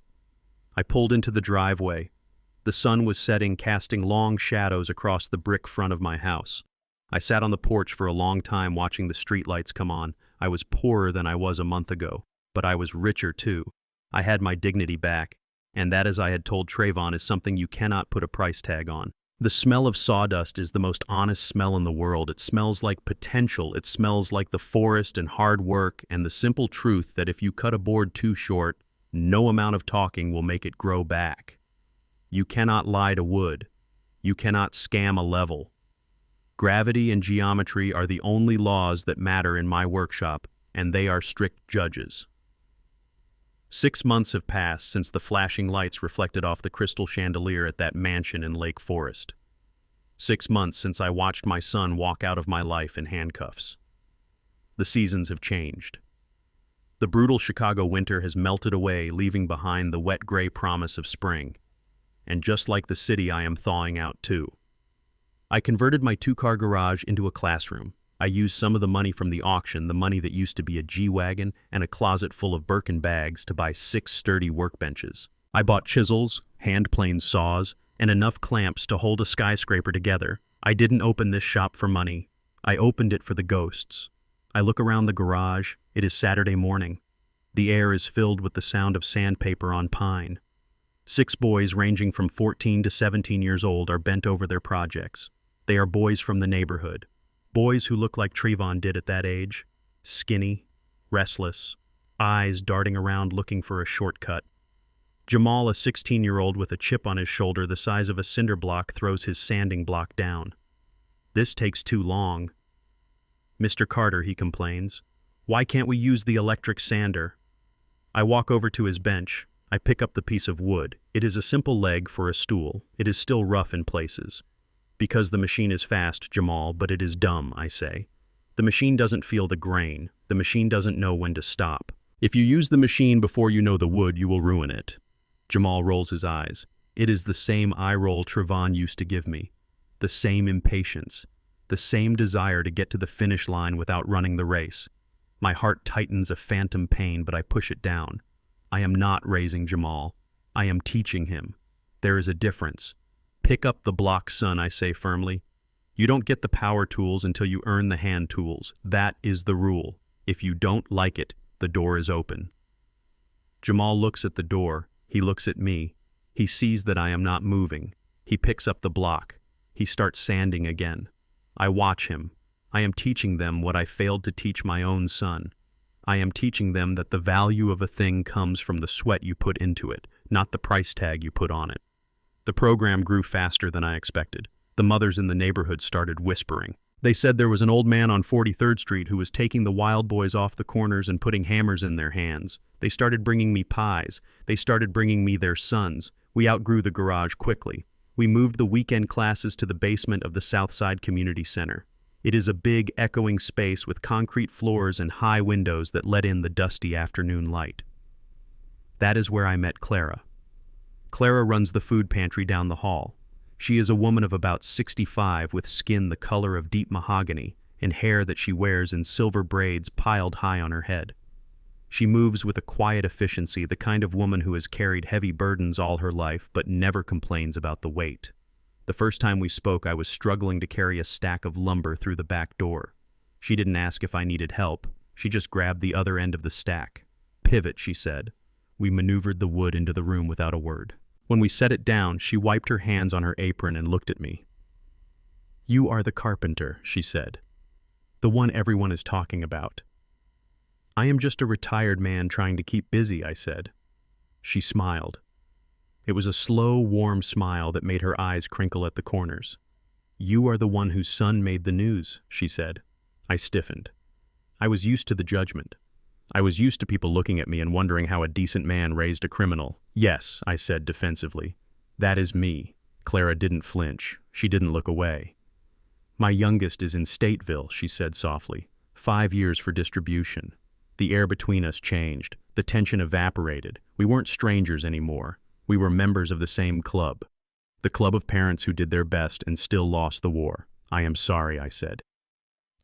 I pulled into the driveway. The sun was setting, casting long shadows across the brick front of my house. I sat on the porch for a long time watching the streetlights come on. I was poorer than I was a month ago, but I was richer too. I had my dignity back, and that, as I had told Trayvon, is something you cannot put a price tag on. The smell of sawdust is the most honest smell in the world. It smells like potential. It smells like the forest and hard work and the simple truth that if you cut a board too short, no amount of talking will make it grow back. You cannot lie to wood. You cannot scam a level. Gravity and geometry are the only laws that matter in my workshop, and they are strict judges. 6 months have passed since the flashing lights reflected off the crystal chandelier at that mansion in Lake Forest. 6 months since I watched my son walk out of my life in handcuffs. The seasons have changed. The brutal Chicago winter has melted away, leaving behind the wet gray promise of spring. And just like the city, I am thawing out too. I converted my 2-car garage into a classroom. I used some of the money from the auction, the money that used to be a G-Wagon and a closet full of Birkin bags, to buy 6 sturdy workbenches. I bought chisels, hand-planed saws, and enough clamps to hold a skyscraper together. I didn't open this shop for money. I opened it for the ghosts. I look around the garage. It is Saturday morning. The air is filled with the sound of sandpaper on pine. 6 boys ranging from 14 to 17 years old are bent over their projects. They are boys from the neighborhood. Boys who look like Trayvon did at that age. Skinny, restless, eyes darting around looking for a shortcut. Jamal, a 16-year-old with a chip on his shoulder the size of a cinder block, throws his sanding block down. "This takes too long." "Mr. Carter," he complains, "why can't we use the electric sander?" I walk over to his bench. I pick up the piece of wood. It is a simple leg for a stool. It is still rough in places. "Because the machine is fast, Jamal, but it is dumb," I say. "The machine doesn't feel the grain. The machine doesn't know when to stop. If you use the machine before you know the wood, you will ruin it." Jamal rolls his eyes. It is the same eye roll Trayvon used to give me. The same impatience. The same desire to get to the finish line without running the race. My heart tightens a phantom pain, but I push it down. I am not raising Jamal. I am teaching him. There is a difference. "Pick up the block, son," I say firmly. "You don't get the power tools until you earn the hand tools. That is the rule. If you don't like it, the door is open." Jamal looks at the door. He looks at me. He sees that I am not moving. He picks up the block. He starts sanding again. I watch him. I am teaching them what I failed to teach my own son. I am teaching them that the value of a thing comes from the sweat you put into it, not the price tag you put on it. The program grew faster than I expected. The mothers in the neighborhood started whispering. They said there was an old man on 43rd Street who was taking the wild boys off the corners and putting hammers in their hands. They started bringing me pies. They started bringing me their sons. We outgrew the garage quickly. We moved the weekend classes to the basement of the Southside Community Center. It is a big, echoing space with concrete floors and high windows that let in the dusty afternoon light. That is where I met Clara. Clara runs the food pantry down the hall. She is a woman of about 65 with skin the color of deep mahogany and hair that she wears in silver braids piled high on her head. She moves with a quiet efficiency, the kind of woman who has carried heavy burdens all her life but never complains about the weight. The first time we spoke, I was struggling to carry a stack of lumber through the back door. She didn't ask if I needed help. She just grabbed the other end of the stack. "Pivot," she said. We maneuvered the wood into the room without a word. When we set it down, she wiped her hands on her apron and looked at me. "You are the carpenter," she said. "The one everyone is talking about." "I am just a retired man trying to keep busy," I said. She smiled. It was a slow, warm smile that made her eyes crinkle at the corners. "You are the one whose son made the news," she said. I stiffened. I was used to the judgment. I was used to people looking at me and wondering how a decent man raised a criminal. "Yes," I said defensively. "That is me." Clara didn't flinch. She didn't look away. "My youngest is in Stateville," she said softly. 5 years for distribution. The air between us changed. The tension evaporated. We weren't strangers anymore. We were members of the same club. The club of parents who did their best and still lost the war. "I am sorry," I said.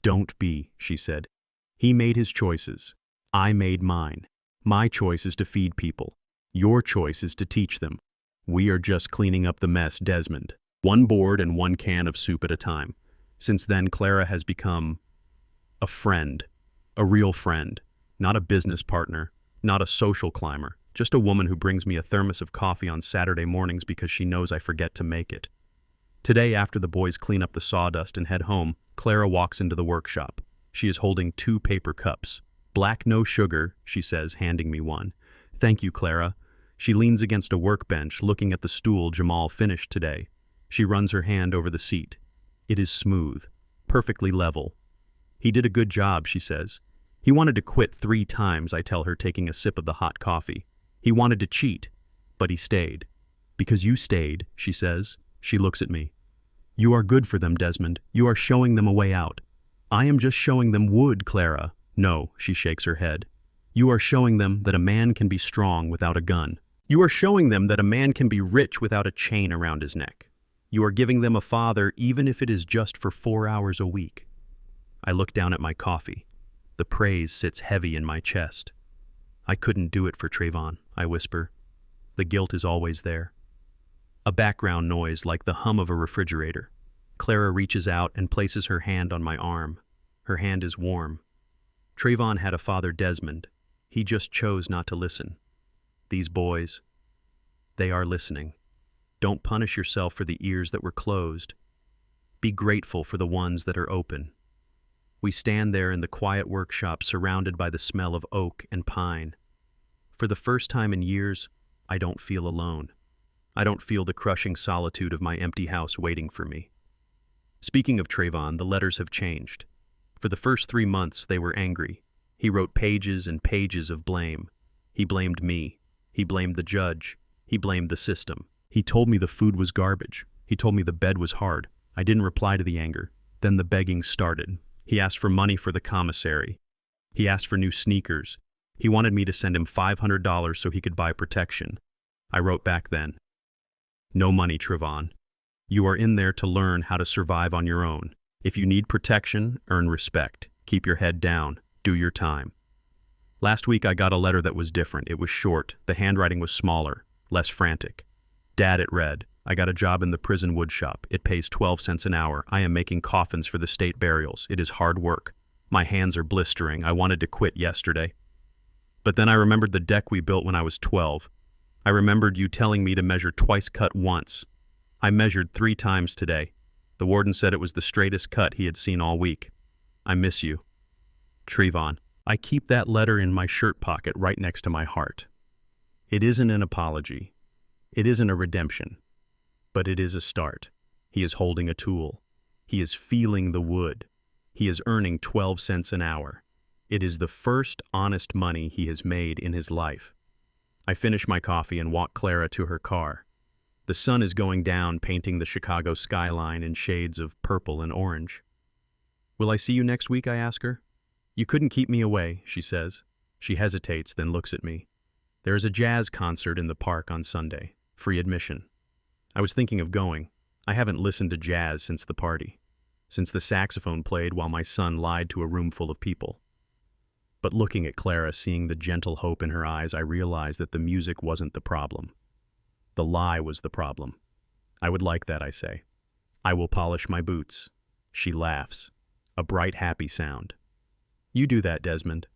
"Don't be," she said. "He made his choices. I made mine. My choice is to feed people. Your choice is to teach them. We are just cleaning up the mess, Desmond. One board and one can of soup at a time." Since then, Clara has become a friend, a real friend, not a business partner, not a social climber, just a woman who brings me a thermos of coffee on Saturday mornings because she knows I forget to make it. Today, after the boys clean up the sawdust and head home, Clara walks into the workshop. She is holding 2 paper cups. "Black, no sugar," she says, handing me one. "Thank you, Clara." She leans against a workbench, looking at the stool Jamal finished today. She runs her hand over the seat. It is smooth, perfectly level. "He did a good job," she says. "He wanted to quit 3 times," I tell her, taking a sip of the hot coffee. "He wanted to cheat, but he stayed." "Because you stayed," she says. She looks at me. "You are good for them, Desmond. You are showing them a way out." "I am just showing them wood, Clara." "No," she shakes her head. "You are showing them that a man can be strong without a gun. You are showing them that a man can be rich without a chain around his neck. You are giving them a father even if it is just for 4 hours a week." I look down at my coffee. The praise sits heavy in my chest. "I couldn't do it for Trayvon," I whisper. The guilt is always there. A background noise like the hum of a refrigerator. Clara reaches out and places her hand on my arm. Her hand is warm. Trayvon had a father, Desmond. He just chose not to listen. These boys, they are listening. Don't punish yourself for the ears that were closed. Be grateful for the ones that are open. We stand there in the quiet workshop surrounded by the smell of oak and pine. For the first time in years, I don't feel alone. I don't feel the crushing solitude of my empty house waiting for me. Speaking of Trayvon, the letters have changed. For the first 3 months, they were angry. He wrote pages and pages of blame. He blamed me. He blamed the judge. He blamed the system. He told me the food was garbage. He told me the bed was hard. I didn't reply to the anger. Then the begging started. He asked for money for the commissary. He asked for new sneakers. He wanted me to send him $500 so he could buy protection. I wrote back then, "No money, Trayvon. You are in there to learn how to survive on your own. If you need protection, earn respect. Keep your head down. Do your time." Last week I got a letter that was different. It was short. The handwriting was smaller, less frantic. "Dad," it read, "I got a job in the prison wood shop. It pays 12 cents an hour. I am making coffins for the state burials. It is hard work. My hands are blistering. I wanted to quit yesterday. But then I remembered the deck we built when I was 12. I remembered you telling me to measure twice cut once. I measured 3 times today. The warden said it was the straightest cut he had seen all week. I miss you. Trayvon. I keep that letter in my shirt pocket right next to my heart. It isn't an apology. It isn't a redemption. But it is a start. He is holding a tool. He is feeling the wood. He is earning 12 cents an hour. It is the first honest money he has made in his life. I finish my coffee and walk Clara to her car. The sun is going down, painting the Chicago skyline in shades of purple and orange. Will I see you next week, I ask her. You couldn't keep me away, she says. She hesitates, then looks at me. There is a jazz concert in the park on Sunday. Free admission. I was thinking of going. I haven't listened to jazz since the party. Since the saxophone played while my son lied to a room full of people. But looking at Clara, seeing the gentle hope in her eyes, I realized that the music wasn't the problem. The lie was the problem. I would like that, I say. I will polish my boots. She laughs. A bright, happy sound. You do that, Desmond.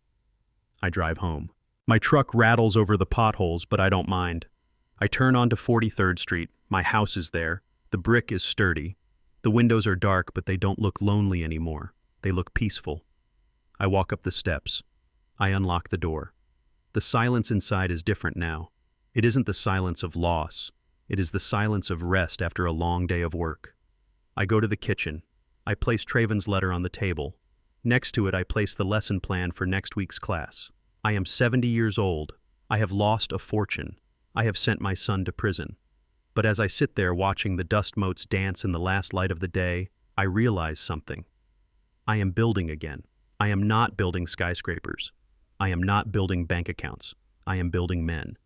I drive home. My truck rattles over the potholes, but I don't mind. I turn onto 43rd Street. My house is there. The brick is sturdy. The windows are dark, but they don't look lonely anymore. They look peaceful. I walk up the steps. I unlock the door. The silence inside is different now. It isn't the silence of loss. It is the silence of rest after a long day of work. I go to the kitchen. I place Trayvon's letter on the table. Next to it, I place the lesson plan for next week's class. I am 70 years old. I have lost a fortune. I have sent my son to prison. But as I sit there watching the dust motes dance in the last light of the day, I realize something. I am building again. I am not building skyscrapers. I am not building bank accounts. I am building men.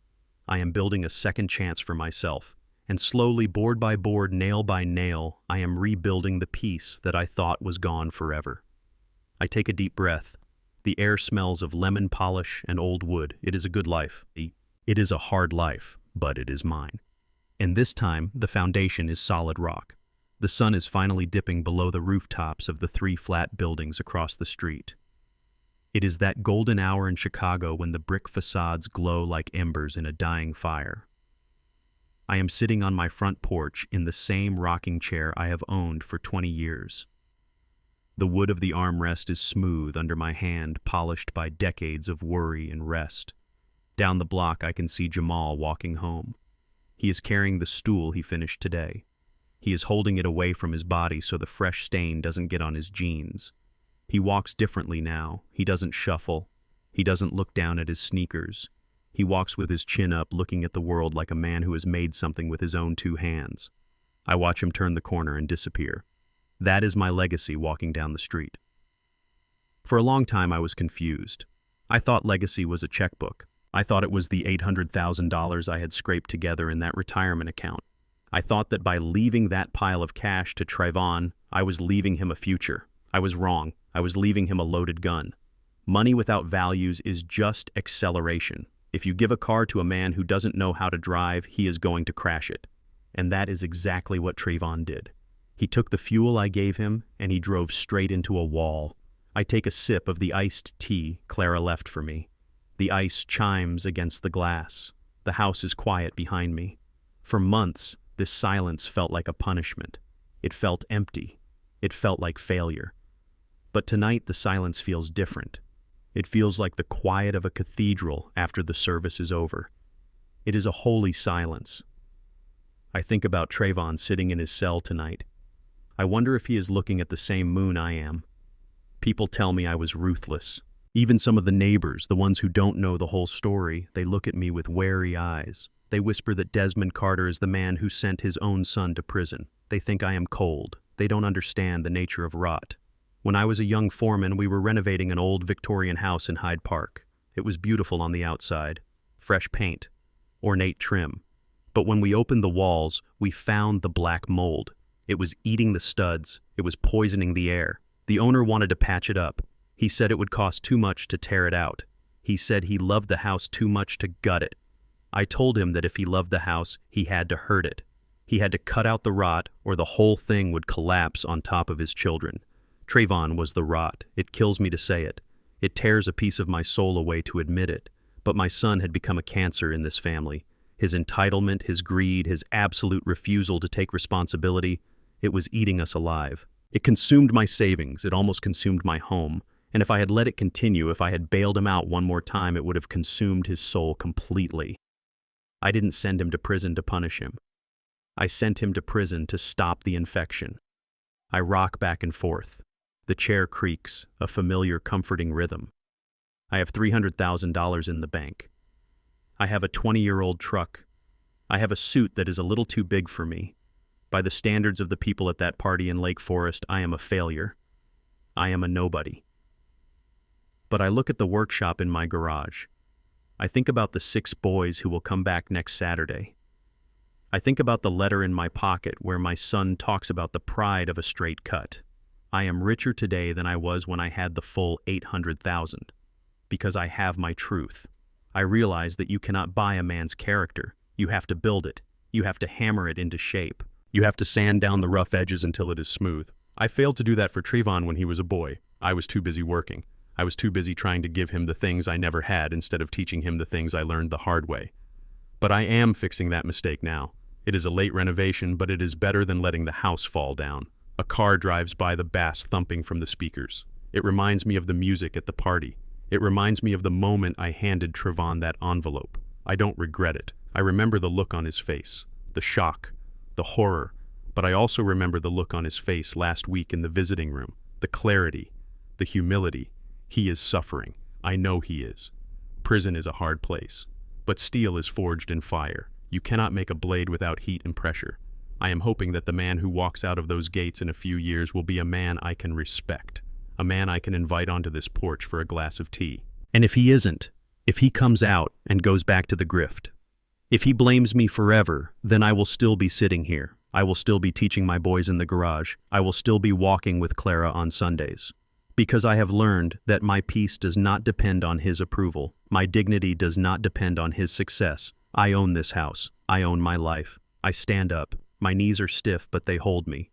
I am building a second chance for myself. And slowly, board by board, nail by nail, I am rebuilding the peace that I thought was gone forever. I take a deep breath. The air smells of lemon polish and old wood. It is a good life. It is a hard life, but it is mine. And this time, the foundation is solid rock. The sun is finally dipping below the rooftops of the 3 flat buildings across the street. It is that golden hour in Chicago when the brick facades glow like embers in a dying fire. I am sitting on my front porch in the same rocking chair I have owned for 20 years. The wood of the armrest is smooth under my hand, polished by decades of worry and rest. Down the block, I can see Jamal walking home. He is carrying the stool he finished today. He is holding it away from his body so the fresh stain doesn't get on his jeans. He walks differently now. He doesn't shuffle. He doesn't look down at his sneakers. He walks with his chin up, looking at the world like a man who has made something with his own 2 hands. I watch him turn the corner and disappear. That is my legacy walking down the street. For a long time, I was confused. I thought legacy was a checkbook. I thought it was the $800,000 I had scraped together in that retirement account. I thought that by leaving that pile of cash to Trayvon, I was leaving him a future. I was wrong. I was leaving him a loaded gun. Money without values is just acceleration. If you give a car to a man who doesn't know how to drive, he is going to crash it. And that is exactly what Trayvon did. He took the fuel I gave him, and he drove straight into a wall. I take a sip of the iced tea Clara left for me. The ice chimes against the glass. The house is quiet behind me. For months, this silence felt like a punishment. It felt empty. It felt like failure. But tonight, the silence feels different. It feels like the quiet of a cathedral after the service is over. It is a holy silence. I think about Trayvon sitting in his cell tonight. I wonder if he is looking at the same moon I am. People tell me I was ruthless. Even some of the neighbors, the ones who don't know the whole story, they look at me with wary eyes. They whisper that Desmond Carter is the man who sent his own son to prison. They think I am cold. They don't understand the nature of rot. When I was a young foreman, we were renovating an old Victorian house in Hyde Park. It was beautiful on the outside. Fresh paint. Ornate trim. But when we opened the walls, we found the black mold. It was eating the studs. It was poisoning the air. The owner wanted to patch it up. He said it would cost too much to tear it out. He said he loved the house too much to gut it. I told him that if he loved the house, he had to hurt it. He had to cut out the rot, or the whole thing would collapse on top of his children. Trayvon was the rot. It kills me to say it. It tears a piece of my soul away to admit it. But my son had become a cancer in this family. His entitlement, his greed, his absolute refusal to take responsibility, it was eating us alive. It consumed my savings, it almost consumed my home, and if I had let it continue, if I had bailed him out one more time, it would have consumed his soul completely. I didn't send him to prison to punish him. I sent him to prison to stop the infection. I rock back and forth. The chair creaks, a familiar, comforting rhythm. I have $300,000 in the bank. I have a 20-year-old truck. I have a suit that is a little too big for me. By the standards of the people at that party in Lake Forest, I am a failure. I am a nobody. But I look at the workshop in my garage. I think about the 6 boys who will come back next Saturday. I think about the letter in my pocket where my son talks about the pride of a straight cut. I am richer today than I was when I had the full 800,000, because I have my truth. I realize that you cannot buy a man's character. You have to build it. You have to hammer it into shape. You have to sand down the rough edges until it is smooth. I failed to do that for Trevon when he was a boy. I was too busy working. I was too busy trying to give him the things I never had instead of teaching him the things I learned the hard way. But I am fixing that mistake now. It is a late renovation, but it is better than letting the house fall down. A car drives by, the bass thumping from the speakers. It reminds me of the music at the party. It reminds me of the moment I handed Trevon that envelope. I don't regret it. I remember the look on his face, the shock, the horror, but I also remember the look on his face last week in the visiting room, the clarity, the humility. He is suffering. I know he is. Prison is a hard place, but steel is forged in fire. You cannot make a blade without heat and pressure. I am hoping that the man who walks out of those gates in a few years will be a man I can respect, a man I can invite onto this porch for a glass of tea. And if he isn't, if he comes out and goes back to the grift, if he blames me forever, then I will still be sitting here. I will still be teaching my boys in the garage. I will still be walking with Clara on Sundays. Because I have learned that my peace does not depend on his approval. My dignity does not depend on his success. I own this house. I own my life. I stand up. My knees are stiff, but they hold me.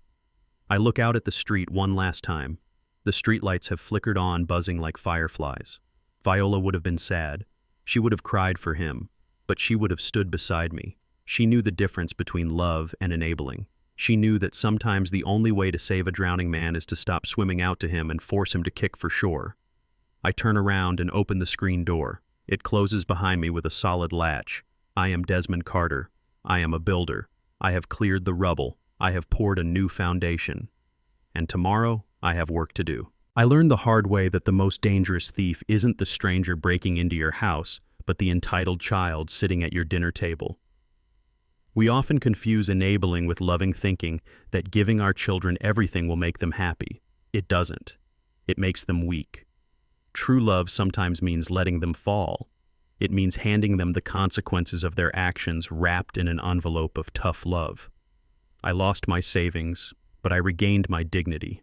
I look out at the street one last time. The streetlights have flickered on, buzzing like fireflies. Viola would have been sad. She would have cried for him, but she would have stood beside me. She knew the difference between love and enabling. She knew that sometimes the only way to save a drowning man is to stop swimming out to him and force him to kick for shore. I turn around and open the screen door. It closes behind me with a solid latch. I am Desmond Carter. I am a builder. I have cleared the rubble. I have poured a new foundation. And tomorrow, I have work to do. I learned the hard way that the most dangerous thief isn't the stranger breaking into your house, but the entitled child sitting at your dinner table. We often confuse enabling with loving, thinking that giving our children everything will make them happy. It doesn't. It makes them weak. True love sometimes means letting them fall. It means handing them the consequences of their actions wrapped in an envelope of tough love. I lost my savings, but I regained my dignity.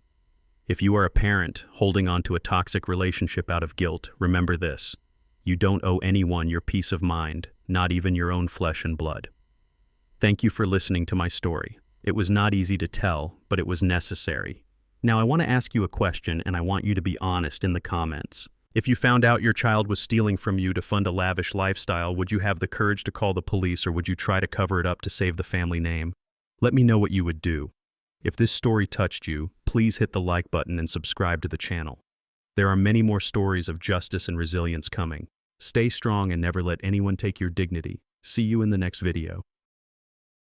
If you are a parent holding on to a toxic relationship out of guilt, remember this. You don't owe anyone your peace of mind, not even your own flesh and blood. Thank you for listening to my story. It was not easy to tell, but it was necessary. Now I want to ask you a question, and I want you to be honest in the comments. If you found out your child was stealing from you to fund a lavish lifestyle, would you have the courage to call the police, or would you try to cover it up to save the family name? Let me know what you would do. If this story touched you, please hit the like button and subscribe to the channel. There are many more stories of justice and resilience coming. Stay strong and never let anyone take your dignity. See you in the next video.